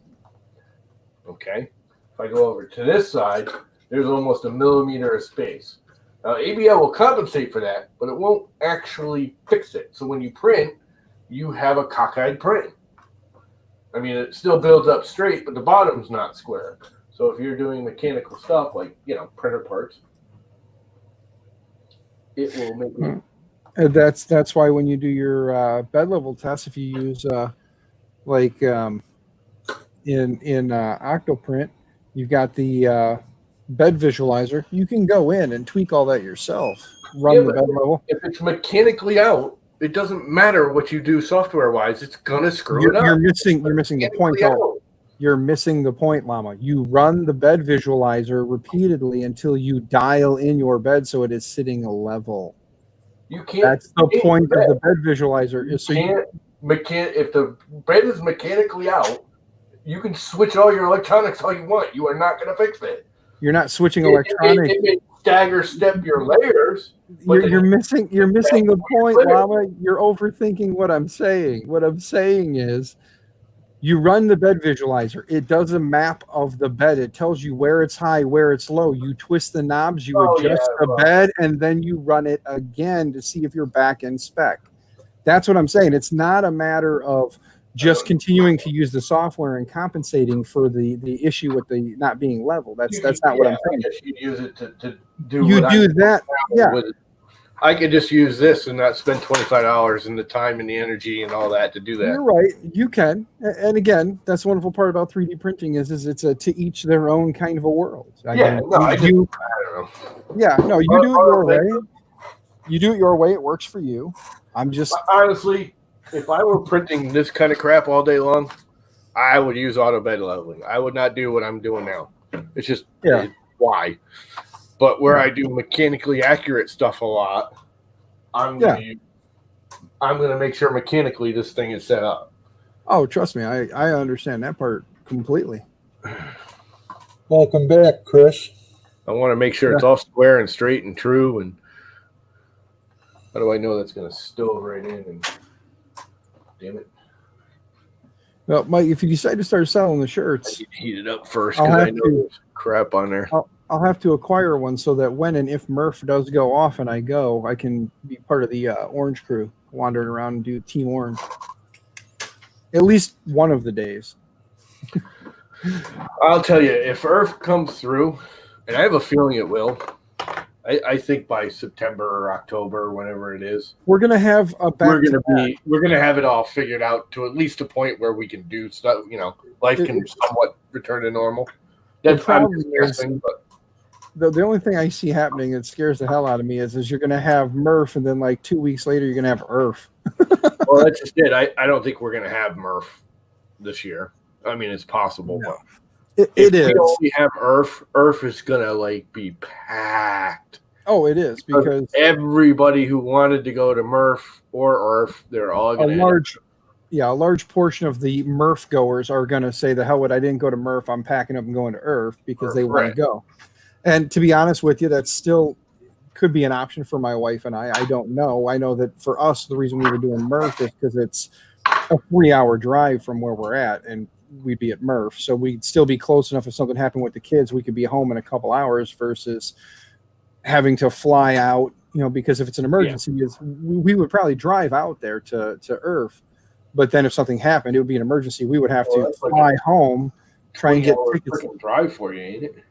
Speaker 1: Okay. If I go over to this side, there's almost a millimeter of space. Now, ABL will compensate for that, but it won't actually fix it. So when you print, you have a cockeyed print. I mean, it still builds up straight, but the bottom's not square. So if you're doing mechanical stuff like, printer parts, it will make it.
Speaker 4: That's why when you do your bed level test, if you use in Octoprint, you've got the bed visualizer. You can go in and tweak all that yourself. Run the bed level.
Speaker 1: If it's mechanically out, it doesn't matter what you do software-wise. It's gonna screw it up.
Speaker 4: You're missing the point, though. You're missing the point, Llama. You run the bed visualizer repeatedly until you dial in your bed so it is sitting level.
Speaker 1: You can't.
Speaker 4: That's the point of the bed visualizer.
Speaker 1: If the bed is mechanically out, you can switch all your electronics all you want. You are not going to fix it.
Speaker 4: You're not switching electronics.
Speaker 1: It may stagger step your layers.
Speaker 4: You're missing the point, Llama. You're overthinking what I'm saying. What I'm saying is, You run the bed visualizer. It does a map of the bed. It tells you where it's high, where it's low. You twist the knobs, you adjust the bed, and then you run it again to see if you're back in spec. That's what I'm saying. It's not a matter of just continuing to use the software and compensating for the issue with the not being level. That's not what I'm saying.
Speaker 1: I guess you'd use it to do
Speaker 4: You
Speaker 1: what
Speaker 4: do that, yeah.
Speaker 1: with it. I could just use this and not spend $25 and the time and the energy and all that to do that.
Speaker 4: You're right. You can. And again, that's the wonderful part about 3D printing is it's a to each their own kind of a world.
Speaker 1: I don't know.
Speaker 4: Yeah, no, you do it your way. You do it your way. It works for you. I'm just
Speaker 1: honestly, if I were printing this kind of crap all day long, I would use auto bed leveling. I would not do what I'm doing now. It's just why. But where I do mechanically accurate stuff a lot, I'm gonna make sure mechanically this thing is set up.
Speaker 4: Oh, trust me, I understand that part completely.
Speaker 2: Welcome back, Chris.
Speaker 1: I want to make sure it's all square and straight and true. And how do I know that's gonna stove right in? And damn it!
Speaker 4: Well, Mike, if you decide to start selling the shirts,
Speaker 1: heat it up first because I know there's crap on there.
Speaker 4: I'll have to acquire one so that when and if Murph does go off and I go, I can be part of the Orange crew, wandering around and do Team Orange. At least one of the days.
Speaker 1: I'll tell you, if Earth comes through, and I have a feeling it will, I think by September or October, whenever it is,
Speaker 4: we're gonna have a
Speaker 1: we're gonna have it all figured out to at least a point where we can do stuff. You know, life can somewhat return to normal. That's I'm guessing, but.
Speaker 4: The only thing I see happening that scares the hell out of me is you're going to have Murph, and then like 2 weeks later, you're going to have Earth.
Speaker 1: Well, that's just it. I don't think we're going to have Murph this year. I mean, it's possible.
Speaker 4: No.
Speaker 1: But
Speaker 4: it is.
Speaker 1: We only have Earth is going to like be packed.
Speaker 4: Oh, it is because
Speaker 1: everybody who wanted to go to Murph or Earth, they're all going to
Speaker 4: a large portion of the Murph goers are going to say, the hell with I didn't go to Murph. I'm packing up and going to Earth because they want to go. And to be honest with you, that still could be an option for my wife and I. I don't know. I know that for us, the reason we were doing Murph is because it's a 3-hour drive from where we're at, and we'd be at Murph. So we'd still be close enough if something happened with the kids, we could be home in a couple hours versus having to fly out, because if it's an emergency, we would probably drive out there to Earth. But then if something happened, it would be an emergency. We would have to fly home, try and get tickets.
Speaker 1: Drive for you, ain't it?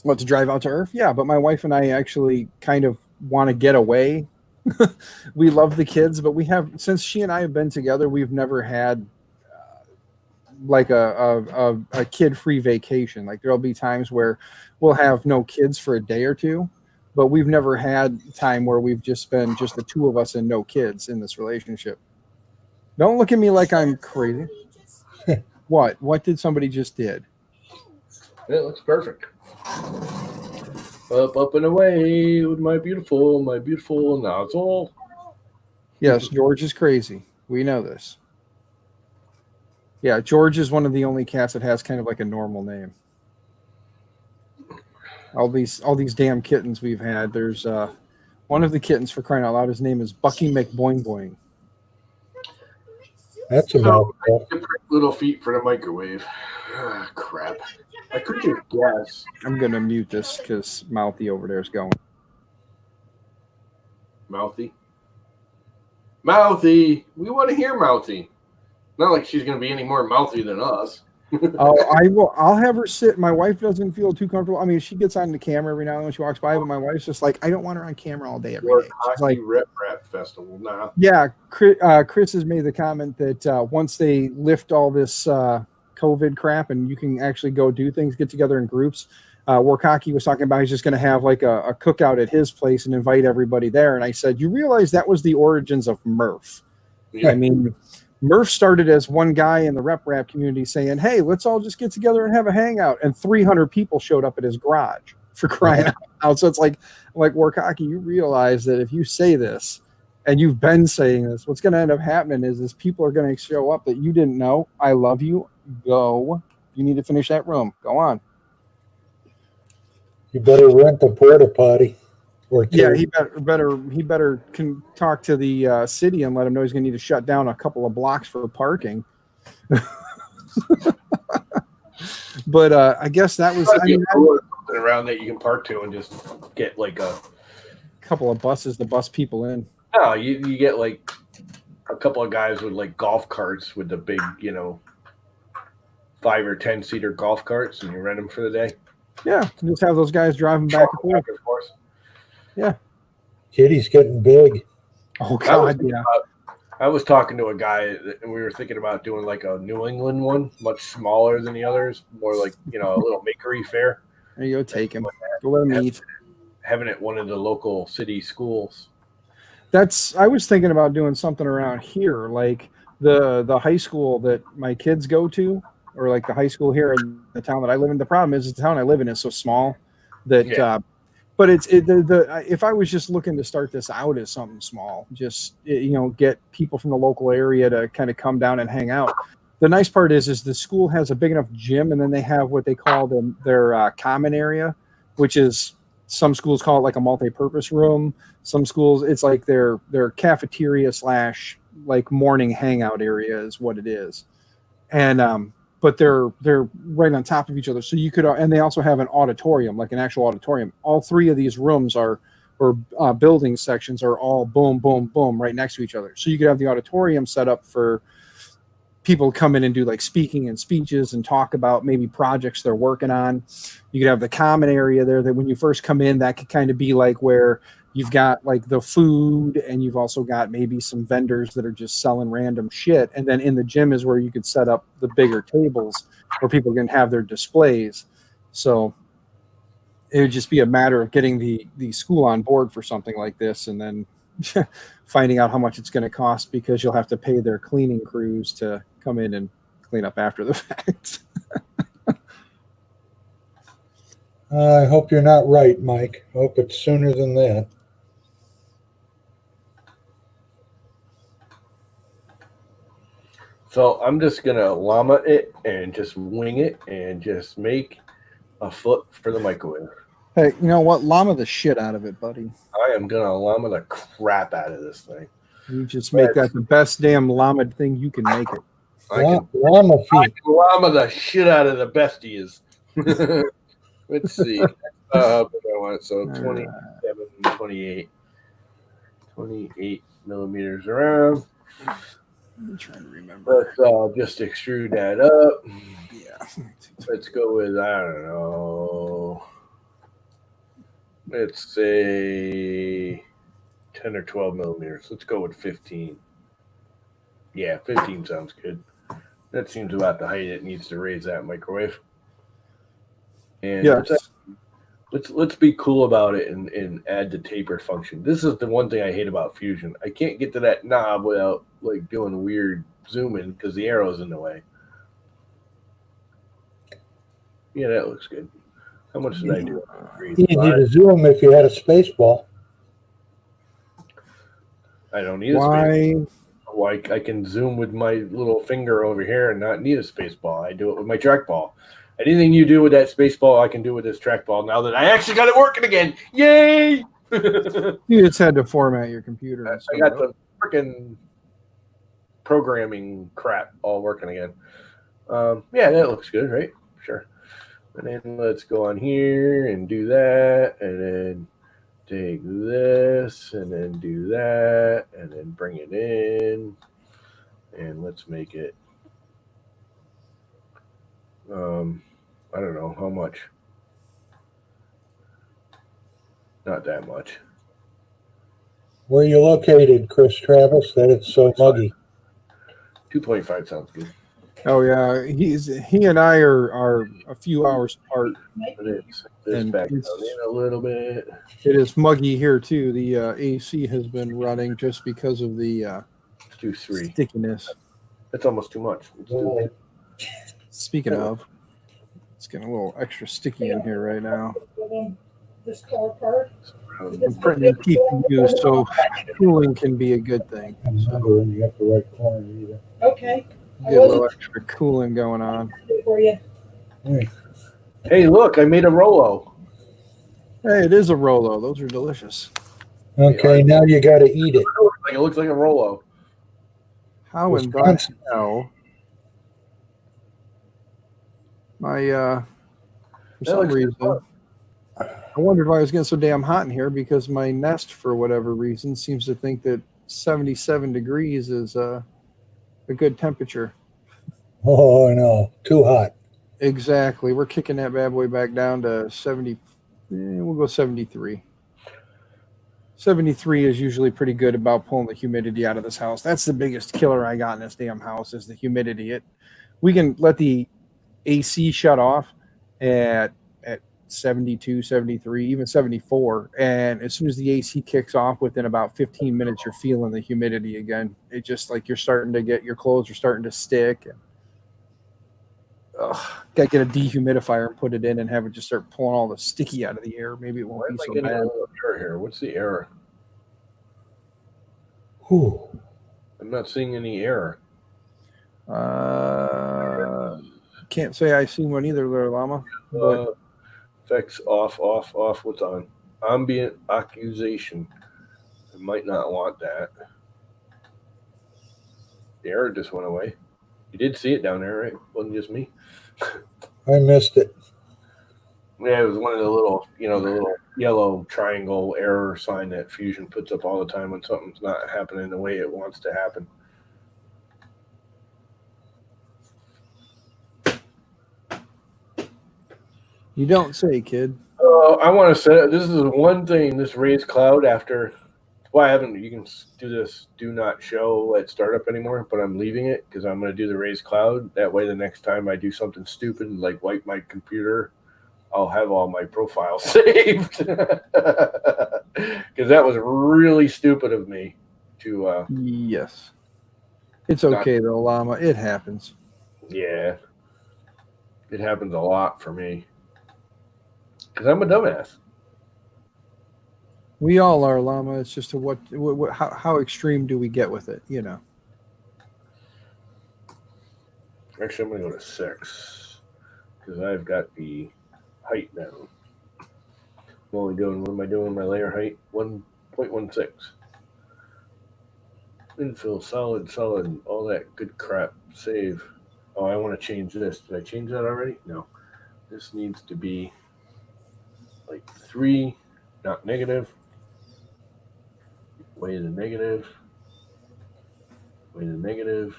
Speaker 4: What, to drive out to Earth? Yeah, but my wife and I actually kind of want to get away. We love the kids, but since she and I have been together, we've never had like a kid-free vacation. Like there'll be times where we'll have no kids for a day or two, but we've never had time where we've just been just the two of us and no kids in this relationship. Don't look at me like I'm crazy. What? What did somebody just did?
Speaker 1: It looks perfect. Up and away with my beautiful nozzle.
Speaker 4: Yes, George is crazy. We know this. Yeah, George is one of the only cats that has kind of like a normal name. All these damn kittens we've had. There's one of the kittens, for crying out loud, his name is Bucky McBoing Boing.
Speaker 2: That's a mouthful.
Speaker 1: Little feet for the microwave. Ah, crap. I could just guess.
Speaker 4: I'm going to mute this because Mouthy over there is going.
Speaker 1: Mouthy? Mouthy! We want to hear Mouthy. Not like she's going to be any more mouthy than us.
Speaker 4: I'll have her sit. My wife doesn't feel too comfortable. I mean, she gets on the camera every now and then when she walks by, but my wife's just like, I don't want her on camera all day every day. She's like,
Speaker 1: Rip Rap Festival now.
Speaker 4: Yeah, Chris has made the comment that once they lift all this COVID crap and you can actually go do things, get together in groups. Warkaki was talking about he's just going to have like a cookout at his place and invite everybody there. And I said, you realize that was the origins of Murph. Yeah. I mean, Murph started as one guy in the rep rap community saying, hey, let's all just get together and have a hangout. And 300 people showed up at his garage, for crying out. So it's like Warkaki, you realize that if you say this and you've been saying this, what's going to end up happening is people are going to show up that you didn't know. I love you. Go. You need to finish that room. Go on.
Speaker 2: You better rent a porta potty. Or two.
Speaker 4: Yeah, he better talk to the city and let him know he's going to need to shut down a couple of blocks for parking. But I guess that was. I mean,
Speaker 1: Something around that you can park to and just get like a
Speaker 4: couple of buses to bus people in.
Speaker 1: no. You get like a couple of guys with like golf carts with the big 5 or 10 seater golf carts, and you rent them for the day.
Speaker 4: Yeah, just have those guys driving back and forth. Yeah.
Speaker 2: Kitty's getting big.
Speaker 4: Oh God, yeah.
Speaker 1: I was talking to a guy, and we were thinking about doing like a New England one, much smaller than the others, more like a little makery fair.
Speaker 4: There you go, take him. Go let him eat.
Speaker 1: Having it one of the local city schools.
Speaker 4: I was thinking about doing something around here, like the high school that my kids go to, or like the high school here in the town that I live in. The problem is the town I live in is so small that but if I was just looking to start this out as something small, just get people from the local area to kind of come down and hang out. The nice part is the school has a big enough gym, and then they have what they call their common area, which is some schools call it like a multi-purpose room. Some schools it's like their cafeteria / like morning hangout area is what it is, and but they're right on top of each other. So you could, and they also have an auditorium, like an actual auditorium. All 3 of these rooms or building sections are all boom, boom, boom, right next to each other. So you could have the auditorium set up for people to come in and do like speaking and speeches and talk about maybe projects they're working on. You could have the common area there that when you first come in, that could kind of be like where you've got like the food, and you've also got maybe some vendors that are just selling random shit. And then in the gym is where you could set up the bigger tables where people can have their displays. So it would just be a matter of getting the school on board for something like this, and then finding out how much it's going to cost, because you'll have to pay their cleaning crews to come in and clean up after the fact.
Speaker 2: I hope you're not right, Mike. I hope it's sooner than that.
Speaker 1: So I'm just gonna llama it and just wing it and just make a foot for the microwave.
Speaker 4: Hey, you know what? Llama the shit out of it, buddy.
Speaker 1: I am gonna llama the crap out of this thing.
Speaker 4: You just make that the best damn llama thing you can make it.
Speaker 2: Llama feet.
Speaker 1: Llama the shit out of the besties. Let's see. But I want so 27, 28. 28 millimeters around.
Speaker 4: I'm trying to remember.
Speaker 1: Let's just extrude that up.
Speaker 4: Yeah.
Speaker 1: Let's go with, I don't know, let's say 10 or 12 millimeters. Let's go with 15. Yeah, 15 sounds good. That seems about the height it needs to raise that microwave. And
Speaker 4: yes.
Speaker 1: let's be cool about it and add the taper function. This is the one thing I hate about Fusion. I can't get to that knob without like doing weird zooming because the arrow's in the way. Yeah, that looks good. How much did I do?
Speaker 2: Easy to zoom if you had a space ball.
Speaker 1: I don't need a space ball. Why I can zoom with my little finger over here and not need a space ball. I do it with my trackball. Anything you do with that space ball, I can do with this trackball now that I actually got it working again. Yay!
Speaker 4: You just had to format your computer.
Speaker 1: I got the freaking programming crap all working again. Yeah, that looks good, right? Sure. And then let's go on here and do that, and then take this, and then do that, and then bring it in, and let's make it, I don't know how much. Not that much.
Speaker 2: Where are you located, Chris Travis, that it's so muggy?
Speaker 1: 2.5 sounds good.
Speaker 4: Oh yeah, he and I are a few hours apart.
Speaker 1: This back down in a little bit.
Speaker 4: It is muggy here too. The AC has been running just because of the
Speaker 1: Let's do 3
Speaker 4: stickiness.
Speaker 1: That's almost too much.
Speaker 4: Speaking of, it's getting a little extra sticky in here right now.
Speaker 3: This color part.
Speaker 4: I'm printing TPU, so cooling can be a good thing.
Speaker 2: Never in the upper right corner either.
Speaker 3: Okay.
Speaker 4: Get a little extra cooling going on.
Speaker 3: For you.
Speaker 1: Hey, look, I made a Rolo.
Speaker 4: Hey, it is a Rolo. Those are delicious.
Speaker 2: Okay, now you got to eat it.
Speaker 1: It looks like a Rolo.
Speaker 4: How in God's hell? My for
Speaker 1: That
Speaker 4: some
Speaker 1: looks
Speaker 4: reason,
Speaker 1: fun.
Speaker 4: I wondered why it was getting so damn hot in here because my Nest, for whatever reason, seems to think that 77 degrees is a good temperature.
Speaker 2: Oh no, too hot.
Speaker 4: Exactly. We're kicking that bad boy back down to 70. We'll go 73. 73 is usually pretty good about pulling the humidity out of this house. That's the biggest killer I got in this damn house is the humidity. We can let the AC shut off at 72, 73, even 74. And as soon as the AC kicks off, within about 15 minutes, you're feeling the humidity again. It just like you're starting to get your clothes are starting to stick. And, got to get a dehumidifier and put it in and have it just start pulling all the sticky out of the air. Maybe it
Speaker 1: Why
Speaker 4: won't
Speaker 1: am
Speaker 4: be
Speaker 1: I
Speaker 4: so
Speaker 1: getting a
Speaker 4: bad.
Speaker 1: little error here? What's the error?
Speaker 2: Whew.
Speaker 1: I'm not seeing any error.
Speaker 4: Can't say I see one either, there, Llama. But
Speaker 1: Effects off. What's on? Ambient accusation. I might not want that. The error just went away. You did see it down there, right? Wasn't just me.
Speaker 2: I missed it.
Speaker 1: Yeah, it was one of the little, the little yellow triangle error sign that Fusion puts up all the time when something's not happening the way it wants to happen.
Speaker 4: you don't say, kid.
Speaker 1: I want to say this is one thing. This raised cloud after. Well, I haven't. You can do this. Do not show at startup anymore, but I'm leaving it because I'm going to do the raised cloud. That way, the next time I do something stupid like wipe my computer, I'll have all my profiles saved. Because that was really stupid of me to.
Speaker 4: Yes. It's okay, though, Llama. It happens.
Speaker 1: Yeah, it happens a lot for me because I'm a dumbass.
Speaker 4: We all are, Llama. It's just how extreme do we get with it,
Speaker 1: Actually, I'm going to go to 6 because I've got the height down. I'm only doing, what am I doing? My layer height 1.16. Infill, solid, all that good crap. Save. Oh, I want to change this. Did I change that already? No. This needs to be like 3, not negative. Way to negative. Way to negative.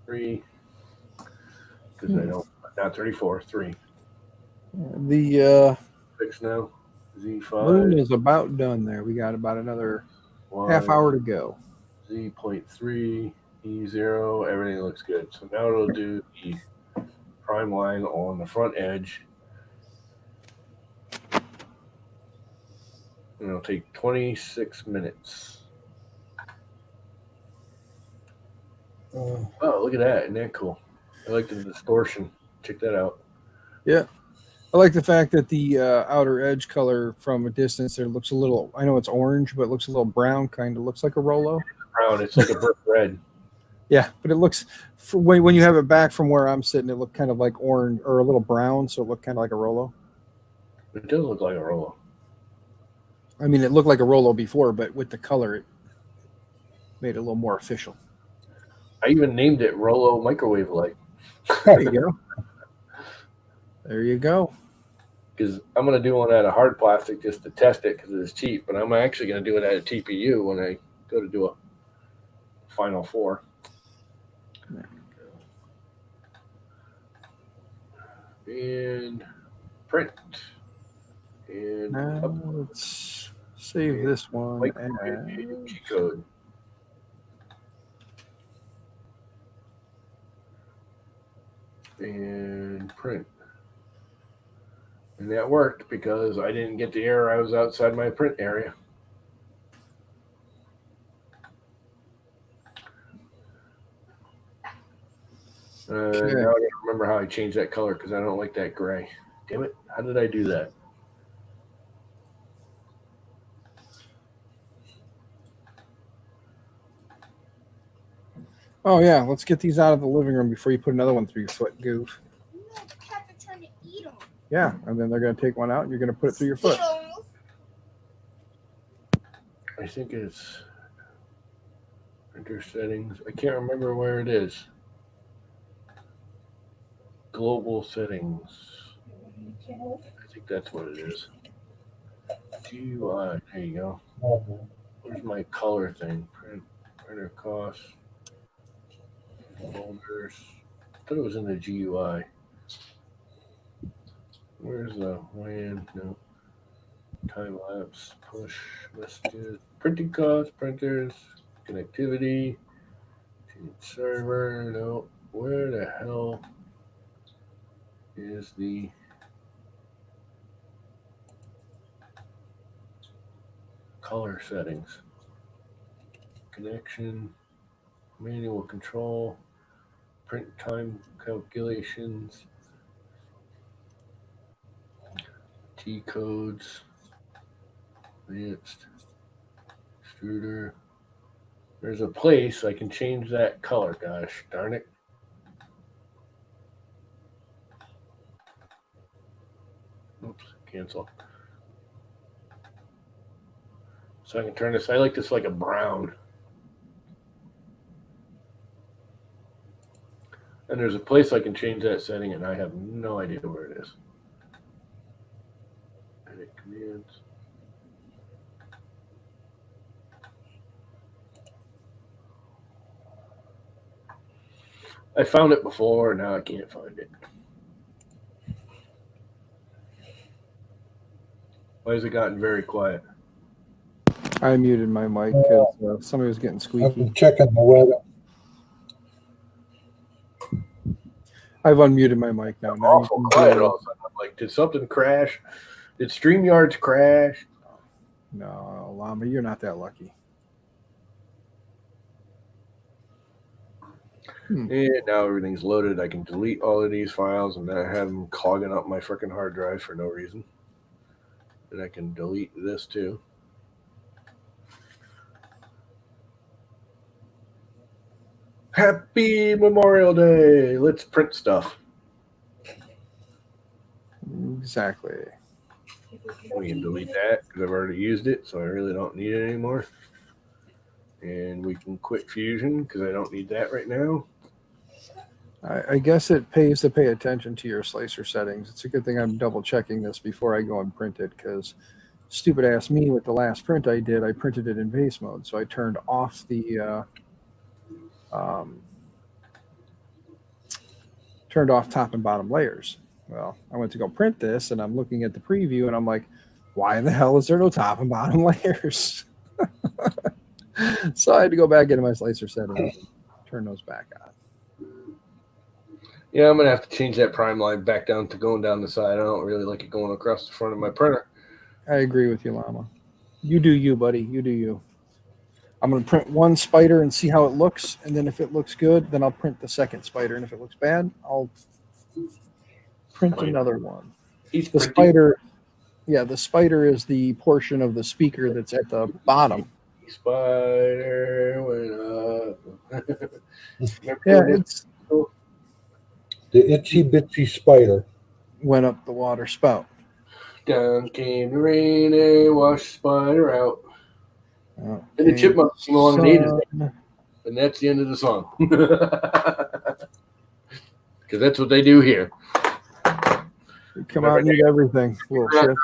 Speaker 1: 3. Because I don't, not 34, 3.
Speaker 4: The
Speaker 1: 6 now. Z5.
Speaker 4: moon is about done there. We got about another half hour to go.
Speaker 1: Z.3, E0, everything looks good. So now it'll do the prime line on the front edge. And it'll take 26 minutes. Oh, look at that. Isn't that cool? I like the distortion. Check that out.
Speaker 4: Yeah. I like the fact that the outer edge color from a distance there looks a little, I know it's orange, but it looks a little brown, kind of looks like a Rolo.
Speaker 1: Brown. It's like a brick red.
Speaker 4: Yeah, but it looks, when you have it back from where I'm sitting, it looked kind of like orange or a little brown, so it looked kind of like a Rolo.
Speaker 1: It does look like a Rolo.
Speaker 4: I mean, it looked like a Rolo before, but with the color, it made it a little more official.
Speaker 1: I even named it Rolo Microwave Light.
Speaker 4: There you go. There you go.
Speaker 1: Because I'm going to do one out of hard plastic just to test it because it's cheap. But I'm actually going to do it out of TPU when I go to do a Final 4.
Speaker 4: There
Speaker 1: we go. And print. And
Speaker 4: now let's save this one.
Speaker 1: G code. And print. And that worked because I didn't get the error. I was outside my print area.
Speaker 4: Okay.
Speaker 1: Now I don't remember how I changed that color because I don't like that gray. Damn it. How did I do that?
Speaker 4: Oh, yeah. Let's get these out of the living room before you put another one through your foot, goof.
Speaker 6: No, the cats are trying to eat them.
Speaker 4: Yeah, and then they're going to take one out and you're going to put it through your foot.
Speaker 1: I think it's printer settings. I can't remember where it is. Global settings. I think that's what it is. GUI. There you go. Where's my color thing? Printer costs. Folders. I thought it was in the GUI. Where's the WAN? No. Time lapse. Push messages. Printing costs. Printers. Connectivity. Server. No. Where the hell is the color settings? Connection. Manual control. Print time calculations. T codes. Advanced. Extruder. There's a place I can change that color. Gosh darn it. Oops, cancel. So I can turn this. I like this like a brown. And there's a place I can change that setting, and I have no idea where it is. Edit commands. I found it before, now I can't find it. Why has it gotten very quiet?
Speaker 4: I muted my mic because somebody was getting
Speaker 2: I've
Speaker 4: squeaky.
Speaker 2: been checking the weather.
Speaker 4: I've unmuted my mic now. Now you
Speaker 1: Awful
Speaker 4: can
Speaker 1: quiet
Speaker 4: do-
Speaker 1: all of a sudden. I'm like, did something crash? Did StreamYard's crash?
Speaker 4: No, Llama, you're not that lucky.
Speaker 1: And now everything's loaded. I can delete all of these files and not have them clogging up my freaking hard drive for no reason. And I can delete this too. Happy Memorial Day. Let's print stuff.
Speaker 4: Exactly.
Speaker 1: We can delete that because I've already used it, so I really don't need it anymore. And we can quit Fusion because I don't need that right now.
Speaker 4: I guess it pays to pay attention to your slicer settings. It's a good thing I'm double checking this before I go and print it, because stupid ass me with the last print I did, I printed it in base mode. So I turned off the top and bottom layers. Well, I went to go print this and I'm looking at the preview and I'm like, why the hell is there no top and bottom layers? So I had to go back into my slicer settings and turn those back on.
Speaker 1: Yeah, I'm going to have to change that prime line back down to going down the side. I don't really like it going across the front of my printer.
Speaker 4: I agree with you, Llama. You do you, buddy. You do you. I'm going to print one spider and see how it looks. And then if it looks good, then I'll print the second spider. And if it looks bad, I'll print another one.
Speaker 1: He's
Speaker 4: The
Speaker 1: printing.
Speaker 4: spider, yeah, the spider is the portion of the speaker that's at the bottom.
Speaker 1: Spider went up.
Speaker 4: Yeah, it's
Speaker 2: The itsy bitsy spider.
Speaker 4: went up the water spout.
Speaker 1: Down came the rain and washed Spider out.
Speaker 4: Okay.
Speaker 1: And the chipmunks came along and ate his
Speaker 4: Sun.
Speaker 1: head. And that's the end of the song. Because that's what they do here.
Speaker 4: Come out and eat everything, little shit.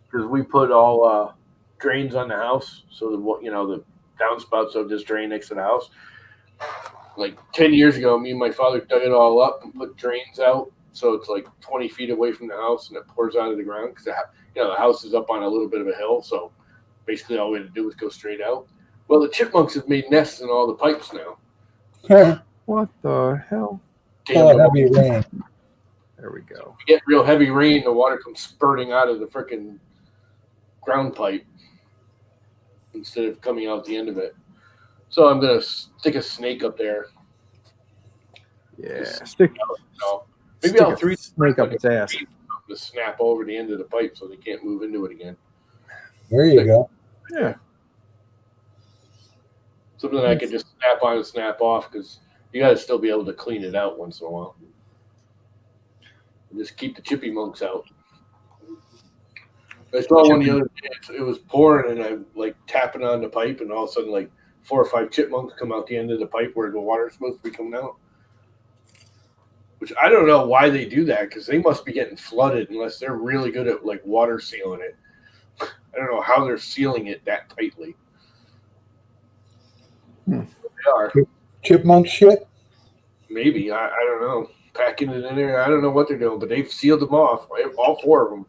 Speaker 1: Because we put all drains on the house, so the the downspouts of this drain next to the house. Like 10 years ago, me and my father dug it all up and put drains out, so it's like 20 feet away from the house, and it pours out of the ground because the house is up on a little bit of a hill, so basically all we had to do was go straight out. Well, the chipmunks have made nests in all the pipes now.
Speaker 4: What the hell?
Speaker 2: Oh, heavy rain.
Speaker 4: There we go.
Speaker 1: You get real heavy rain, the water comes spurting out of the freaking ground pipe instead of coming out the end of it. So I'm gonna stick a snake up there.
Speaker 4: Yeah, stick
Speaker 1: Maybe
Speaker 4: stick
Speaker 1: I'll
Speaker 4: a
Speaker 1: 3D
Speaker 4: snake up
Speaker 1: like
Speaker 4: its ass.
Speaker 1: to snap over the end of the pipe so they can't move into it again.
Speaker 2: There you go.
Speaker 4: Yeah.
Speaker 1: Something that I could just snap on and snap off because you got to still be able to clean it out once in a while. And just keep the chippy monks out. I saw one the other day. It was pouring, and I'm like tapping on the pipe, and all of a sudden, like 4 or 5 chipmunks come out the end of the pipe where the water's supposed to be coming out. which I don't know why they do that because they must be getting flooded unless they're really good at like water sealing it. I don't know how they're sealing it that tightly. They are.
Speaker 2: Chipmunk shit?
Speaker 1: Maybe. I don't know. Packing it in there. I don't know what they're doing, but they've sealed them off. All 4 of them.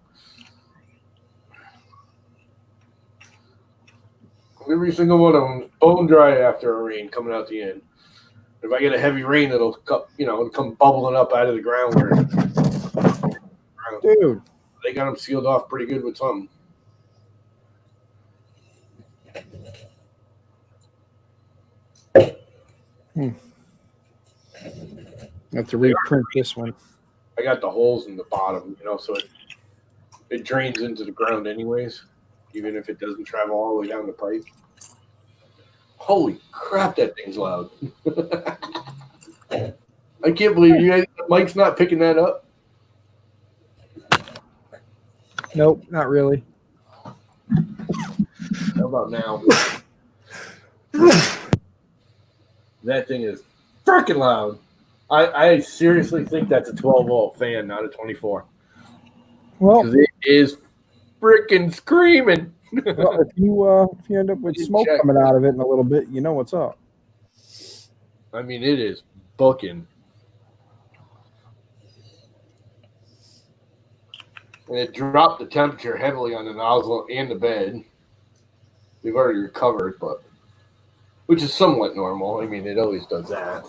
Speaker 1: Every single one of them bone dry after a rain coming out the end. If I get a heavy rain, it'll come bubbling up out of the ground.
Speaker 4: Dude.
Speaker 1: They got them sealed off pretty good with something.
Speaker 4: I have to reprint this one.
Speaker 1: I got the holes in the bottom, so it drains into the ground anyways, even if it doesn't travel all the way down the pipe. Holy crap, that thing's loud. I can't believe you guys, Mike's not picking that up.
Speaker 4: Nope, not really.
Speaker 1: How about now? That thing is freaking loud. I seriously think that's a 12-volt fan, not a 24.
Speaker 4: Well,
Speaker 1: Because it is freaking screaming.
Speaker 4: well, if you end up with smoke coming out of it in a little bit, you know what's up.
Speaker 1: I mean, it is booking. And it dropped the temperature heavily on the nozzle and the bed. We've already recovered, but which is somewhat normal. I mean, it always does that.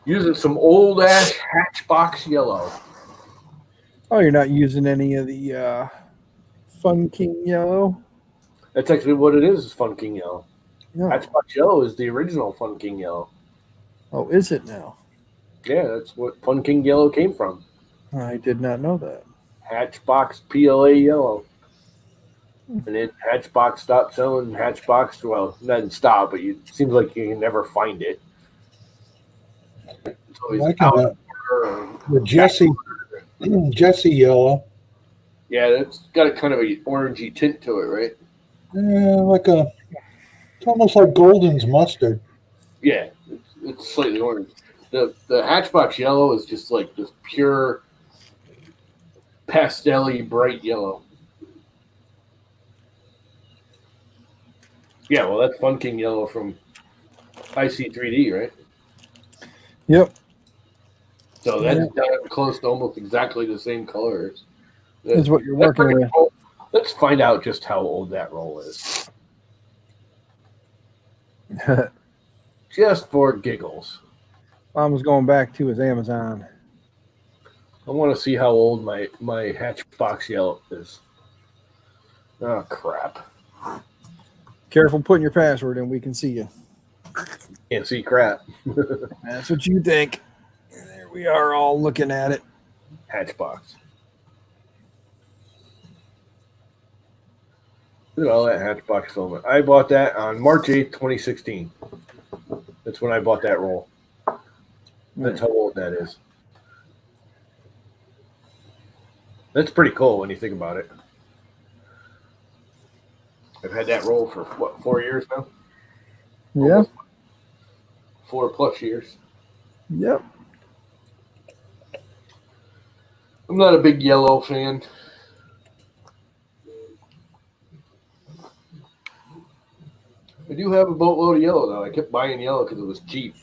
Speaker 1: Using some old ass Hatchbox yellow.
Speaker 4: Oh, you're not using any of the Fun King yellow?
Speaker 1: That's actually what it is Fun King yellow.
Speaker 4: No.
Speaker 1: Hatchbox yellow is the original Fun King yellow.
Speaker 4: Oh, is it now?
Speaker 1: Yeah, that's what Fun King yellow came from.
Speaker 4: I did not know that.
Speaker 1: Hatchbox PLA yellow. And then Hatchbox stopped selling Hatchbox. Well, didn't stop, but it seems like you can never find it. It's always
Speaker 2: Like
Speaker 1: out
Speaker 2: the Jesse yellow.
Speaker 1: Yeah, it's got a kind of a orangey tint to it, right?
Speaker 2: Yeah, it's almost like Golden's mustard.
Speaker 1: Yeah, it's slightly orange. The Hatchbox yellow is just like this pure pastel-y bright yellow. Yeah, well, that's Fun King yellow from IC3D, right?
Speaker 4: Yep.
Speaker 1: So that's close to almost exactly the same colors.
Speaker 4: That's what you're working with.
Speaker 1: Let's find out just how old that roll is. Just for giggles.
Speaker 4: Mom was going back to his Amazon.
Speaker 1: I want to see how old my Hatchbox yellow is. Oh, crap.
Speaker 4: Careful putting your password in. We can see you.
Speaker 1: Can't see crap.
Speaker 4: That's what you think. There we are all looking at it.
Speaker 1: Hatchbox. Look at all that Hatchbox filament. I bought that on March 8th, 2016. That's when I bought that roll. That's how old that is. That's pretty cool when you think about it. I've had that roll for, 4 years now?
Speaker 4: Yeah.
Speaker 1: 4+ years.
Speaker 4: Yep.
Speaker 1: I'm not a big yellow fan. I do have a boatload of yellow, though. I kept buying yellow because it was cheap.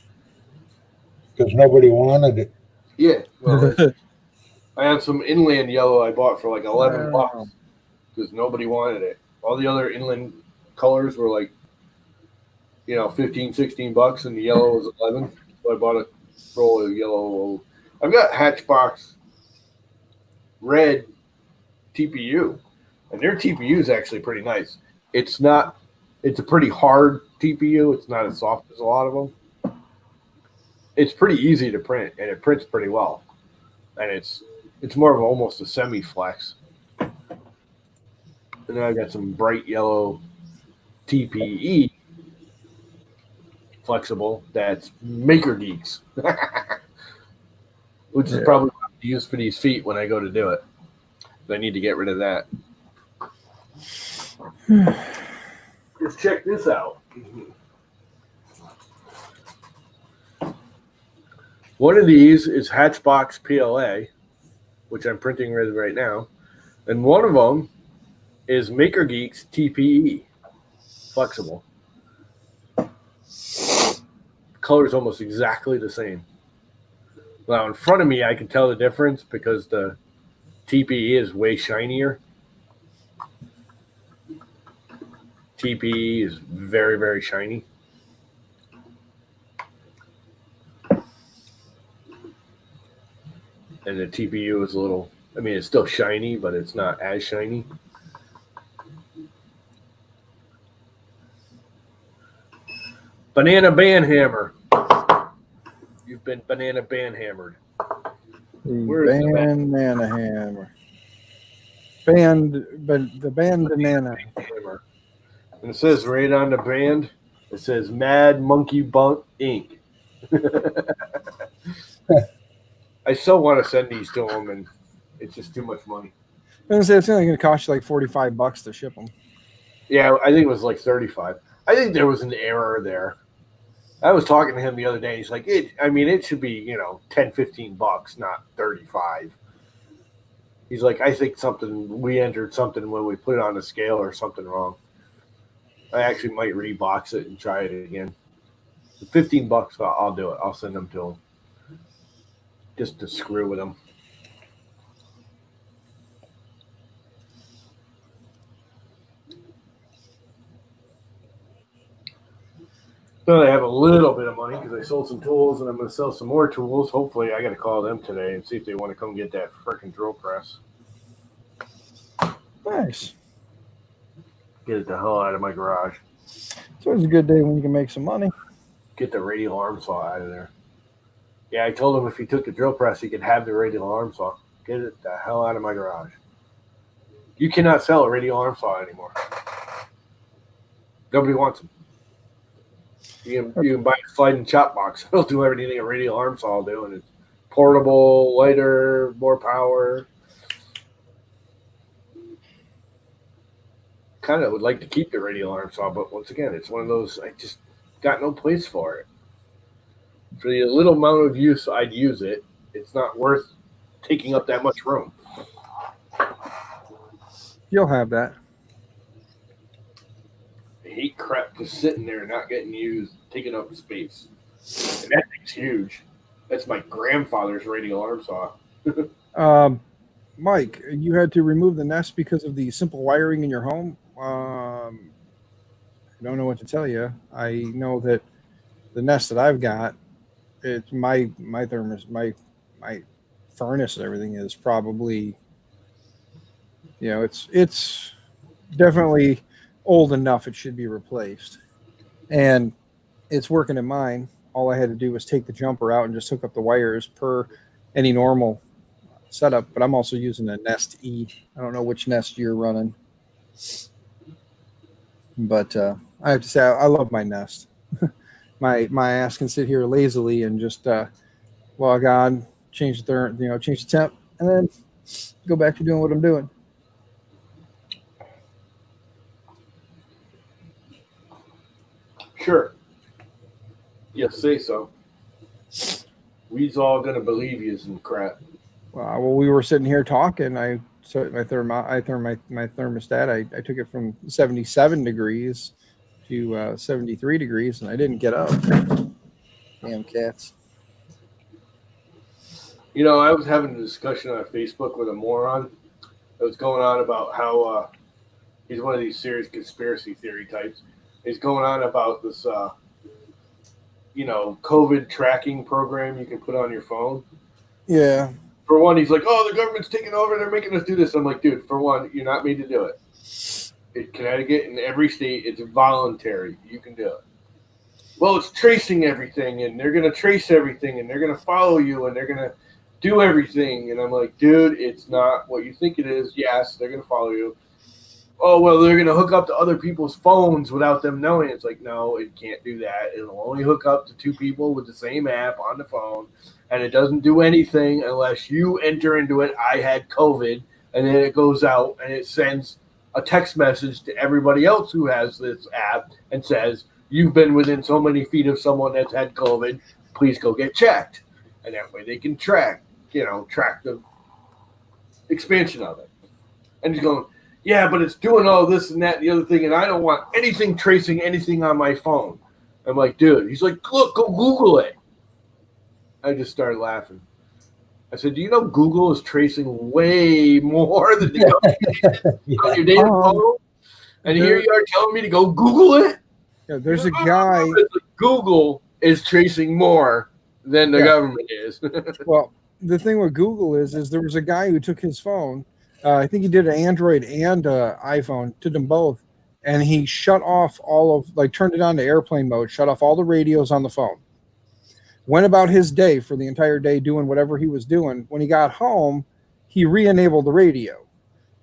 Speaker 2: Because nobody wanted it.
Speaker 1: Yeah. Well, I have some inland yellow I bought for like $11 because nobody wanted it. All the other inland colors were like, 15, $16, and the yellow was 11. So I bought a roll of yellow. I've got Hatchbox red TPU, and their TPU is actually pretty nice. It's a pretty hard TPU. It's not as soft as a lot of them. It's pretty easy to print, and it prints pretty well. And it's more of almost a semi-flex. And then I've got some bright yellow TPE flexible that's Maker Geeks, which is probably what I use for these feet when I go to do it. I need to get rid of that. Just check this out. One of these is Hatchbox PLA, which I'm printing with right now. And one of them is Maker Geeks TPE, flexible. Color's almost exactly the same. Now, in front of me, I can tell the difference because the TPE is way shinier. TPE is very, very shiny. And the TPU is a little, I mean, it's still shiny, but it's not as shiny. Banana Banhammer. You've been banana banhammered. Where is the
Speaker 4: Banana hammer. Band, but the band banana.
Speaker 1: hammer? And it says right on the band, it says Mad Monkey Bunk Inc. I still want to send these to them, and it's just too much money.
Speaker 4: I was gonna say, it's only going to cost you like $45 to ship them.
Speaker 1: Yeah, I think it was like 35. I think there was an error there. I was talking to him the other day. He's like, it should be, $10, $15, not 35. He's like, I think we entered something when we put it on the scale or something wrong. I actually might rebox it and try it again. For $15, I'll do it. I'll send them to him. Just to screw with them. So I have a little bit of money because I sold some tools and I'm going to sell some more tools. Hopefully, I got to call them today and see if they want to come get that freaking drill press.
Speaker 4: Nice.
Speaker 1: Get it the hell out of my garage.
Speaker 4: It's always a good day when you can make some money.
Speaker 1: Get the radial arm saw out of there. Yeah, I told him if he took the drill press, he could have the radial arm saw. Get it the hell out of my garage. You cannot sell a radial arm saw anymore. Nobody wants them. You can buy a sliding chop box. It'll do everything a radial arm saw will do, and it's portable, lighter, more power. Kind of would like to keep the radial arm saw, but once again, it's one of those, I just got no place for it. For the little amount of use I'd use it, it's not worth taking up that much room.
Speaker 4: You'll have that.
Speaker 1: I hate crap just sitting there not getting used, taking up space. And that thing's huge. That's my grandfather's radial arm saw.
Speaker 4: Mike, you had to remove the nest because of the simple wiring in your home. I don't know what to tell you. I know that the nest that I've got, it's my thermos, my furnace and everything is probably, it's definitely old enough it should be replaced. And it's working in mine. All I had to do was take the jumper out and just hook up the wires per any normal setup, but I'm also using a Nest E. I don't know which Nest you're running, but I have to say I love my Nest. my ass can sit here lazily and just log on, change the temp, and then go back to doing what I'm doing.
Speaker 1: Sure. You say so. We's all gonna believe you and crap.
Speaker 4: Well, we were sitting here talking. I set my thermostat. I took it from 77 degrees to 73 degrees, and I didn't get up. Damn cats.
Speaker 1: I was having a discussion on Facebook with a moron that was going on about how he's one of these serious conspiracy theory types. He's going on about this, COVID tracking program you can put on your phone.
Speaker 4: Yeah.
Speaker 1: For one, he's like, oh, the government's taking over. They're making us do this. I'm like, dude, for one, you're not made to do it. In Connecticut, in every state, it's voluntary. You can do it. Well, it's tracing everything, and they're going to trace everything, and they're going to follow you, and they're going to do everything. And I'm like, dude, it's not what you think it is. Yes, they're going to follow you. Oh, well, they're going to hook up to other people's phones without them knowing. It's like, no, it can't do that. It'll only hook up to two people with the same app on the phone, and it doesn't do anything unless you enter into it. I had COVID, and then it goes out, and it sends a text message to everybody else who has this app and says, you've been within so many feet of someone that's had COVID, please go get checked. And that way they can track the expansion of it. And he's going, yeah, but it's doing all this and that and the other thing, and I don't want anything tracing anything on my phone. I'm like, dude. He's like, look, go Google it. I just started laughing. I said, do you know Google is tracing way more than the company on your data phone? And here you are telling me to go Google it?
Speaker 4: Yeah, there's a guy.
Speaker 1: Google is tracing more than the government is.
Speaker 4: Well, the thing with Google is there was a guy who took his phone. I think he did an Android and iPhone, did them both, and he shut off turned it on to airplane mode, shut off all the radios on the phone. Went about his day for the entire day doing whatever he was doing. When he got home, he re-enabled the radio.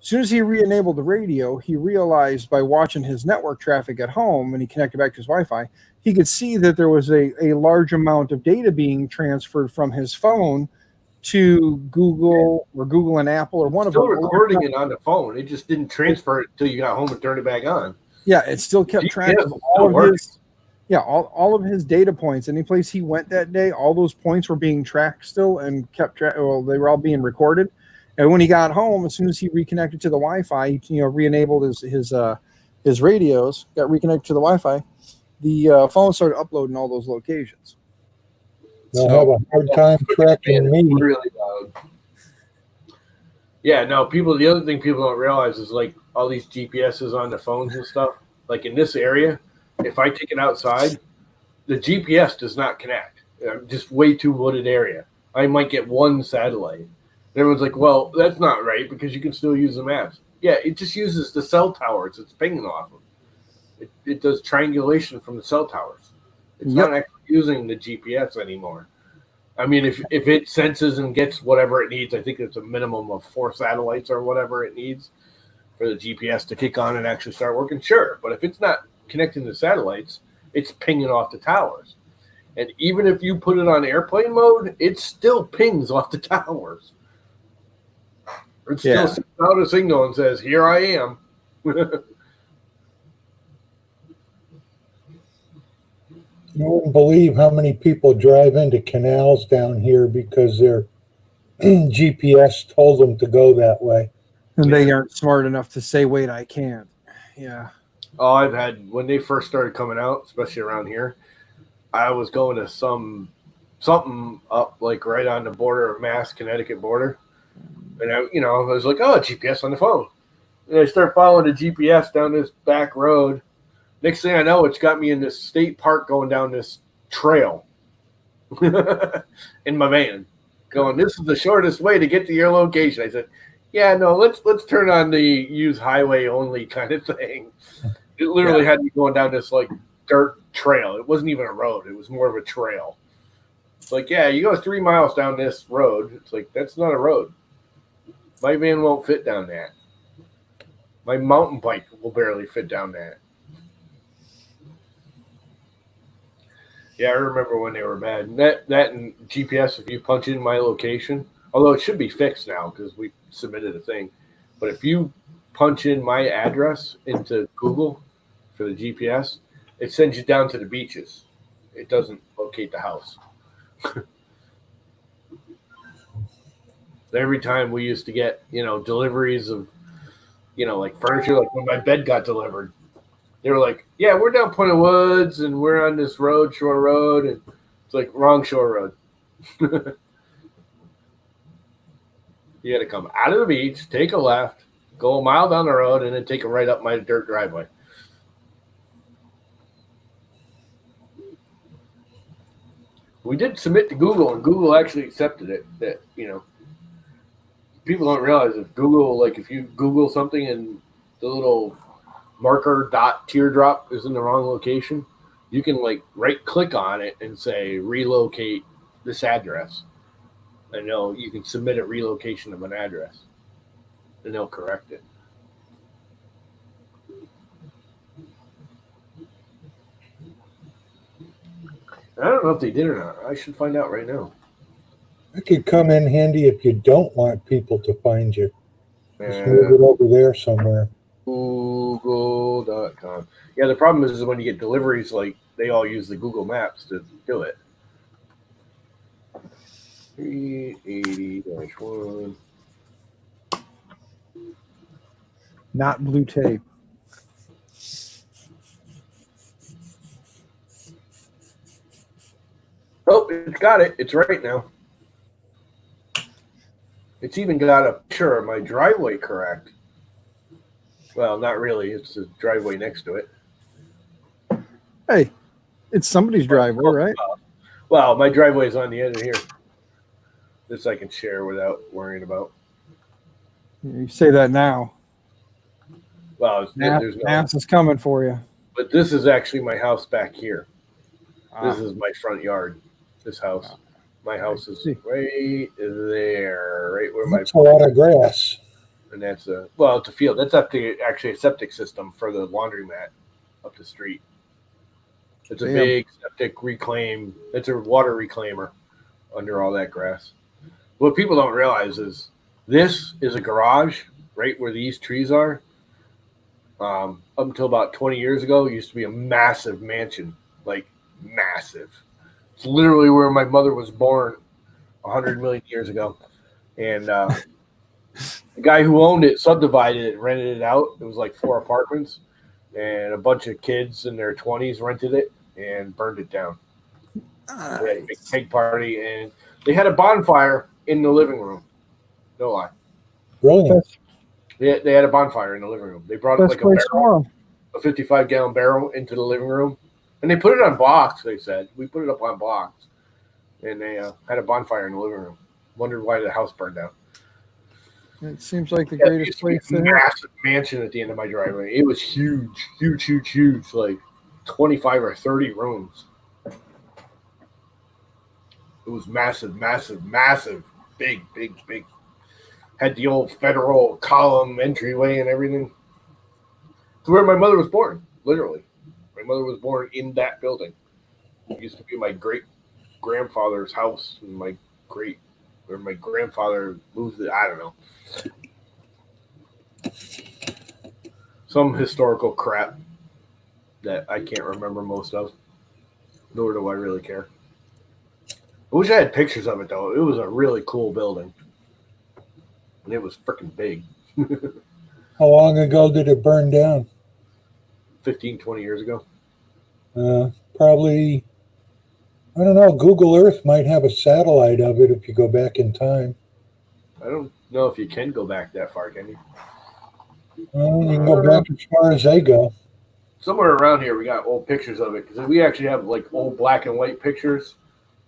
Speaker 4: As soon as he re-enabled the radio, he realized by watching his network traffic at home, and he connected back to his Wi-Fi, he could see that there was a large amount of data being transferred from his phone to Google or Google and Apple or one of them.
Speaker 1: Still recording it on the phone. It just didn't transfer it until you got home and turned it back on.
Speaker 4: Yeah, it still kept track of all of his data points. Any place he went that day, all those points were being tracked still and kept track. Well, they were all being recorded. And when he got home, as soon as he reconnected to the Wi-Fi, re-enabled his radios, got reconnected to the Wi-Fi, the phone started uploading all those locations.
Speaker 2: They'll have a hard time tracking me.
Speaker 1: Really loud. Yeah, no, the other thing people don't realize is like all these GPSs on the phones and stuff. Like in this area, if I take it outside, the GPS does not connect. Just way too wooded area. I might get one satellite. And everyone's like, well, that's not right because you can still use the maps. Yeah, it just uses the cell towers it's pinging off of. It does triangulation from the cell towers. It's not actually using the GPS anymore. I mean, if it senses and gets whatever it needs, I think it's a minimum of 4 satellites or whatever it needs for the GPS to kick on and actually start working, sure. But if it's not connecting the satellites, it's pinging off the towers. And even if you put it on airplane mode, it still pings off the towers. It still sends out a signal and says, here I am.
Speaker 2: You wouldn't believe how many people drive into canals down here because their GPS told them to go that way.
Speaker 4: And they aren't smart enough to say, wait, I can't. Yeah.
Speaker 1: Oh, I've had, when they first started coming out, especially around here, I was going to something up like right on the border of Mass, Connecticut border. And I was like, oh, GPS on the phone. And I start following the GPS down this back road. Next thing I know, it's got me in this state park going down this trail in my van, going, this is the shortest way to get to your location. I said, yeah, no, let's turn on the use highway only kind of thing. It literally had me going down this like dirt trail. It wasn't even a road. It was more of a trail. It's like, yeah, you go 3 miles down this road. It's like, that's not a road. My van won't fit down that. My mountain bike will barely fit down that. Yeah, I remember when they were bad. And that and GPS, if you punch in my location, although it should be fixed now because we submitted a thing, but if you punch in my address into Google for the GPS, it sends you down to the beaches. It doesn't locate the house. Every time we used to get, deliveries of, like furniture, like when my bed got delivered, they were like, yeah, we're down Point of Woods and we're on this road, Shore Road. And it's like, wrong Shore Road. You got to come out of the beach, take a left, go a mile down the road, and then take a right up my dirt driveway. We did submit to Google, and Google actually accepted it. That, people don't realize if Google, like if you Google something and the little marker dot teardrop is in the wrong location, you can like right click on it and say relocate this address. And you can submit a relocation of an address and they'll correct it. I don't know if they did or not. I should find out right now.
Speaker 2: It could come in handy if you don't want people to find you. Just move it over there somewhere.
Speaker 1: Google.com. Yeah, the problem is when you get deliveries, like they all use the Google Maps to do it. 380-1.
Speaker 4: Not blue tape.
Speaker 1: Oh, it's got it. It's right now. It's even got a picture of my driveway correct. Well, not really. It's the driveway next to it.
Speaker 4: Hey, it's somebody's driveway, right?
Speaker 1: Well, my driveway's on the end of here. This I can share without worrying about.
Speaker 4: You say that now.
Speaker 1: Well, there's no.
Speaker 4: Mass is coming for you.
Speaker 1: But this is actually my house back here.
Speaker 4: Ah.
Speaker 1: This is my front yard. This house. My house is right there, right where my.
Speaker 2: That's a lot of grass.
Speaker 1: And that's it's a field. That's actually a septic system for the laundromat up the street. It's a big septic reclaim. It's a water reclaimer under all that grass. What people don't realize is this is a garage right where these trees are. Up until about 20 years ago, it used to be a massive mansion, like massive. It's literally where my mother was born 100 million years ago. And the guy who owned it subdivided it, rented it out. It was like 4 apartments, and a bunch of kids in their 20s rented it and burned it down. They had a big keg party, and they had a bonfire in the living room. No lie.
Speaker 2: Brilliant.
Speaker 1: They had a bonfire in the living room. They brought like a 55-gallon barrel into the living room, and they put it on blocks. They said we put it up on blocks, and they had a bonfire in the living room. Wondered why the house burned down.
Speaker 4: It seems like the greatest place to have.
Speaker 1: Massive mansion at the end of my driveway. It was huge, like 25 or 30 rooms. It was massive, big. Had the old federal column entryway and everything. It's where my mother was born, literally. My mother was born in that building. It used to be my great-grandfather's house, and where my grandfather moved it. I don't know. Some historical crap that I can't remember most of, nor do I really care. I wish I had pictures of it, though. It was a really cool building. And it was freaking big.
Speaker 2: How long ago did it burn down?
Speaker 1: 15, 20 years ago.
Speaker 2: Probably, I don't know, Google Earth might have a satellite of it if you go back in time.
Speaker 1: I don't know if you can go back that far, can you?
Speaker 2: Well, you can go back as far as they go.
Speaker 1: Somewhere around here we got old pictures of it, because we actually have like old black and white pictures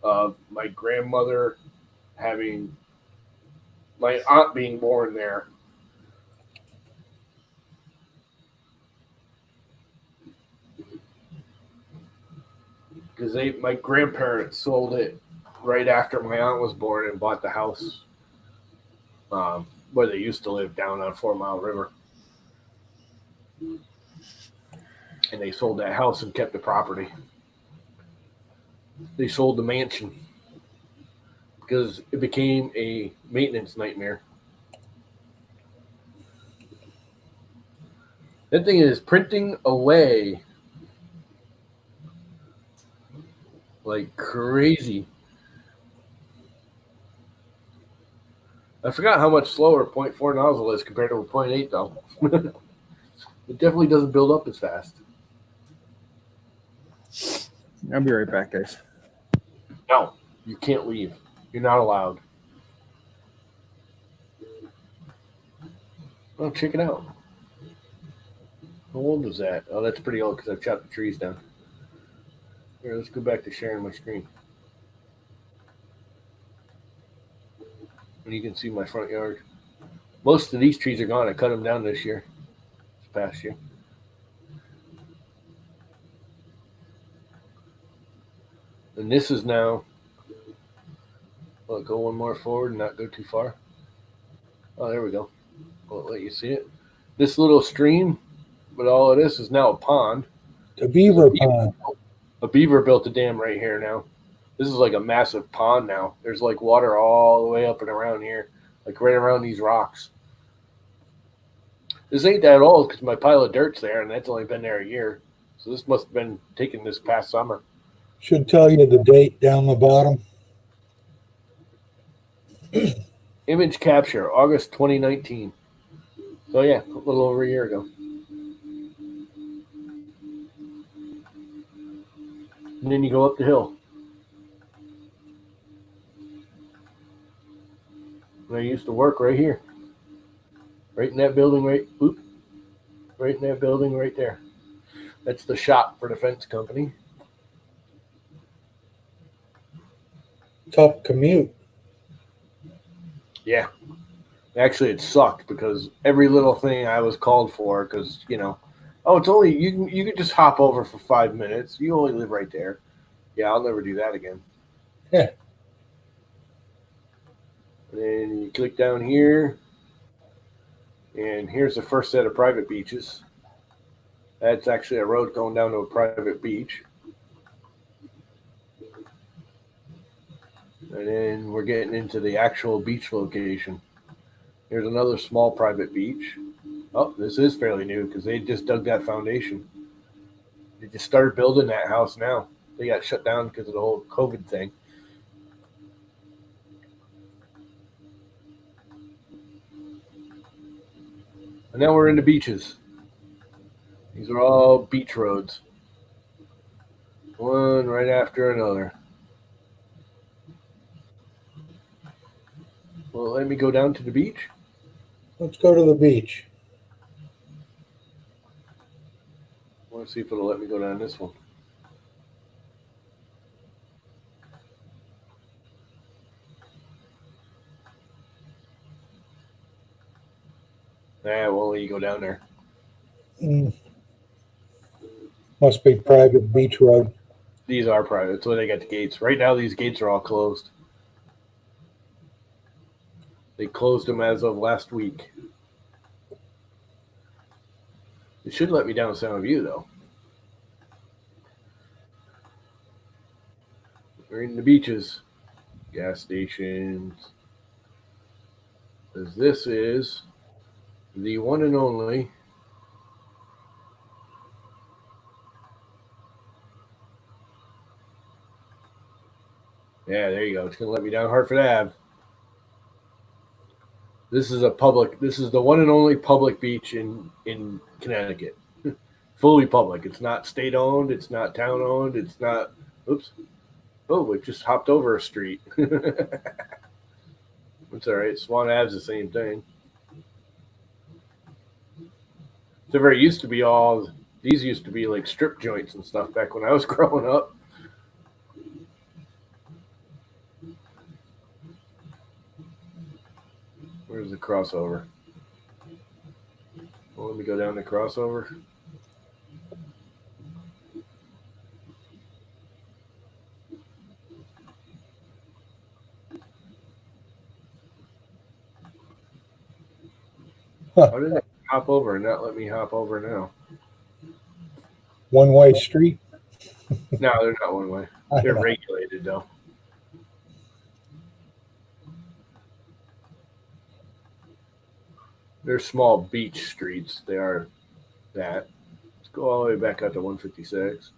Speaker 1: of my grandmother having my aunt being born there. Because my grandparents sold it right after my aunt was born and bought the house where they used to live down on 4 Mile River. And they sold that house and kept the property. They sold the mansion because it became a maintenance nightmare. That thing is printing away like crazy. I forgot how much slower 0.4 nozzle is compared to a 0.8 though. It definitely doesn't build up as fast.
Speaker 4: I'll be right back, guys.
Speaker 1: No, you can't leave. You're not allowed. Oh, check it out. How old was that? Oh, that's pretty old because I've chopped the trees down. Here, let's go back to sharing my screen. And you can see my front yard. Most of these trees are gone. I cut them down this year. This past year. And this is now, go one more forward and not go too far. Oh, there we go. I'll let you see it. This little stream, but all of this is now a pond.
Speaker 2: The beaver pond.
Speaker 1: A beaver built a dam right here now. This is like a massive pond now. There's like water all the way up and around here, like right around these rocks. This ain't that old because my pile of dirt's there, and that's only been there a year. So this must have been taken this past summer.
Speaker 2: Should tell you the date down the bottom.
Speaker 1: Image capture, August 2019. So yeah, a little over a year ago. And then you go up the hill. And I used to work right here. Right in that building, right in that building right there. That's the shop for the fence company.
Speaker 2: Tough commute.
Speaker 1: Yeah. Actually, it sucked because every little thing I was called for, because, oh, it's only, you can just hop over for 5 minutes. You only live right there. Yeah, I'll never do that again.
Speaker 2: Yeah.
Speaker 1: And then you click down here, and here's the first set of private beaches. That's actually a road going down to a private beach. And then we're getting into the actual beach location. Here's another small private beach. Oh, this is fairly new because they just dug that foundation. They just started building that house now. They got shut down because of the whole COVID thing. And now we're into beaches. These are all beach roads. One right after another. Well, let me go down to the beach.
Speaker 2: Let's go to the beach.
Speaker 1: I want to see if it'll let me go down this one. Nah, it won't let you go down there.
Speaker 2: Must be private beach road.
Speaker 1: These are private. That's why they got the gates. Right now, these gates are all closed. They closed them as of last week. It should let me down Sound View, though. We're in the beaches. Gas stations. Because this is the one and only yeah, there you go. It's going to let me down Hartford Ave. This is the one and only public beach in Connecticut. Fully public. It's not state owned. It's not town owned. It's not, oops. Oh, it just hopped over a street. It's all right. Swan Ave's the same thing. So there used to be these used to be like strip joints and stuff back when I was growing up. Where's the crossover? Well, let me go down the crossover. How did it hop over and not let me hop over now?
Speaker 2: One-way street.
Speaker 1: No, they're not one way. They're regulated, though. They're small beach streets. They are that. Let's go all the way back out to 156.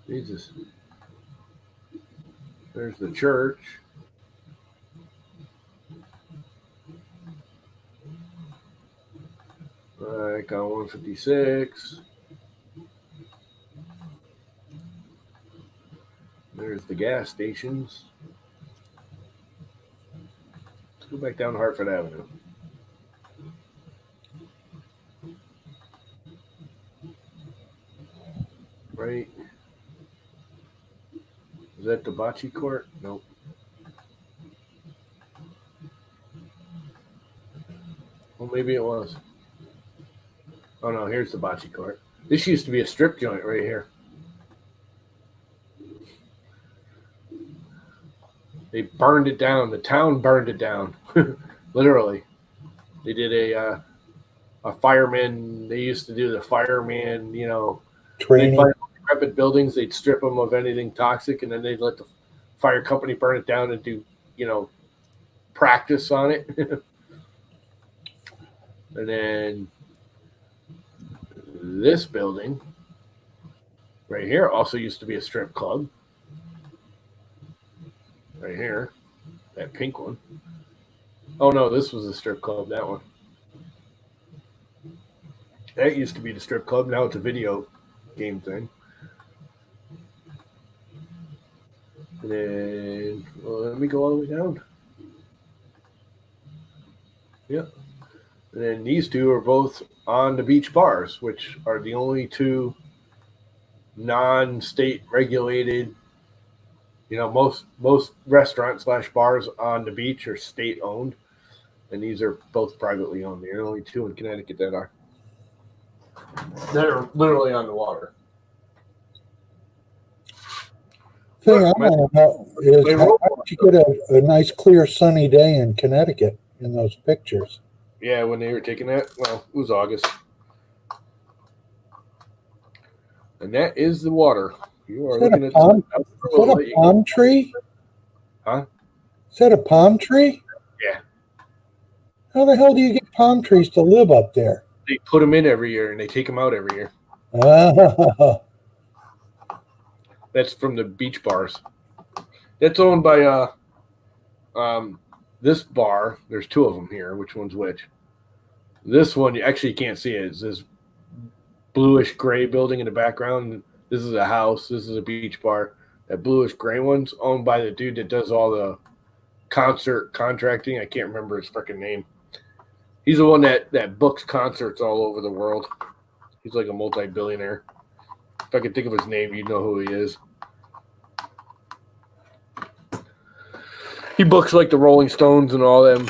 Speaker 1: Jesus. There's the church. Back on 156. There's the gas stations. Let's go back down Hartford Avenue. Right. Is that the bocce court? Nope. Well, maybe it was. Oh, no, here's the bocce court. This used to be a strip joint right here. They burned it down. The town burned it down. Literally. They did a fireman. They used to do the fireman,
Speaker 2: Training.
Speaker 1: They'd find decrepit buildings. They'd strip them of anything toxic, and then they'd let the fire company burn it down and do, practice on it. And then this building right here also used to be a strip club. Right here, that pink one. Oh no, this was a strip club, that one. That used to be the strip club, now it's a video game thing. And then, well, let me go all the way down. Yep. And then these two are both on the beach bars, which are the only two non-state regulated. You know, most restaurants / bars on the beach are state owned, and these are both privately owned. There are only two in Connecticut that are literally on the water.
Speaker 2: Thing I want to know is how did you get a nice, clear, sunny day in Connecticut in those pictures?
Speaker 1: Yeah, when they were taking that, well, it was August. And that is the water. You are looking at
Speaker 2: Is that a palm tree?
Speaker 1: Huh?
Speaker 2: Is that a palm tree?
Speaker 1: Yeah.
Speaker 2: How the hell do you get palm trees to live up there?
Speaker 1: They put them in every year and they take them out every year.
Speaker 2: Ah,
Speaker 1: That's from the beach bars. That's owned by this bar. There's two of them here. Which one's which? This one, you actually can't see it. It's this bluish gray building in the background. This is a house. This is a beach bar. That bluish gray one's owned by the dude that does all the concert contracting. I can't remember his freaking name. He's the one that books concerts all over the world. He's like a multi-billionaire. If I could think of his name, you'd know who he is. He books like the Rolling Stones and all them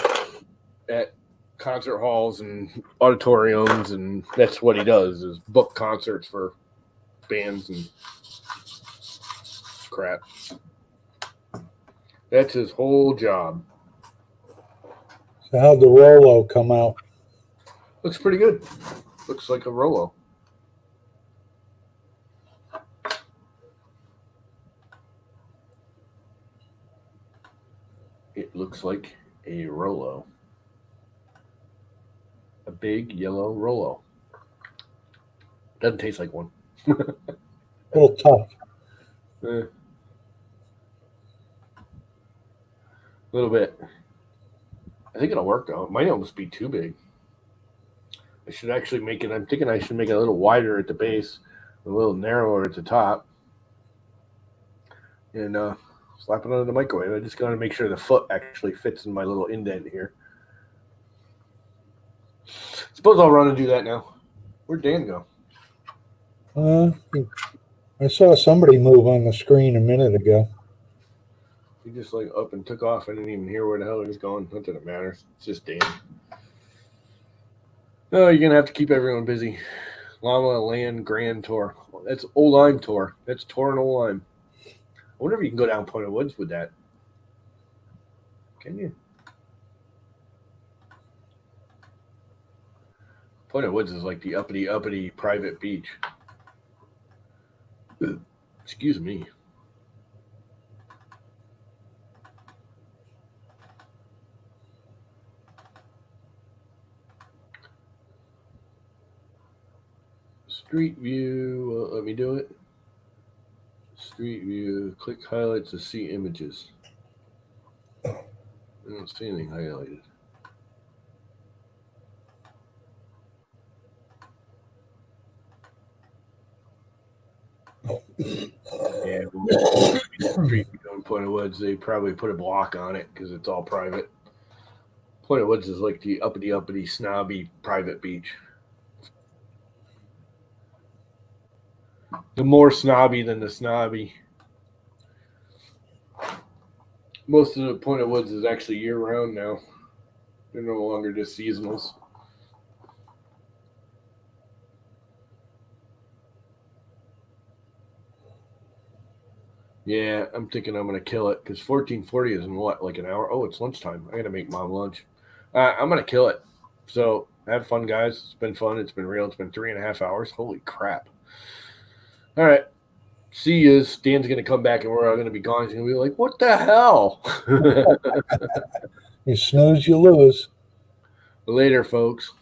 Speaker 1: at concert halls and auditoriums, and that's what he does, is book concerts for bands and crap. That's his whole job.
Speaker 2: so how'd the Rolo come out?
Speaker 1: Looks pretty good. Looks like a Rolo. It looks like a Rolo. A big yellow Rolo. Doesn't taste like one.
Speaker 2: A little tough.
Speaker 1: A little bit. I think it'll work though. It might almost be too big. I should actually make it. I'm thinking I should make it a little wider at the base, a little narrower at the top, and slap it under the microwave. I just got to make sure the foot actually fits in my little indent here. Suppose I'll run and do that now. Where'd Dan go?
Speaker 2: I saw somebody move on the screen a minute ago.
Speaker 1: He just like up and took off. I didn't even hear where the hell he was going. Not that it matters. It's just Dan. No, you're gonna have to keep everyone busy. Llama Land Grand Tour. That's Old Tour. That's Tour in Old. I wonder if you can go down Point of Woods with that. Can you? Point of Woods is like the uppity private beach. Excuse me. Street view. Let me do it. Street view. Click highlights to see images. I don't see anything highlighted. Yeah, street view on Point of Woods. They probably put a block on it because it's all private. Point of Woods is like the uppity snobby private beach. The more snobby than the snobby. Most of the Point of Woods is actually year-round now. They're no longer just seasonals. Yeah, I'm thinking I'm going to kill it because 1440 is in what, like an hour? Oh, it's lunchtime. I got to make mom lunch. I'm going to kill it. So have fun, guys. It's been fun. It's been real. It's been 3.5 hours. Holy crap. All right. See you. Dan's going to come back and we're all going to be gone. He's going to be like, what the hell?
Speaker 2: You snooze, you lose.
Speaker 1: Later, folks.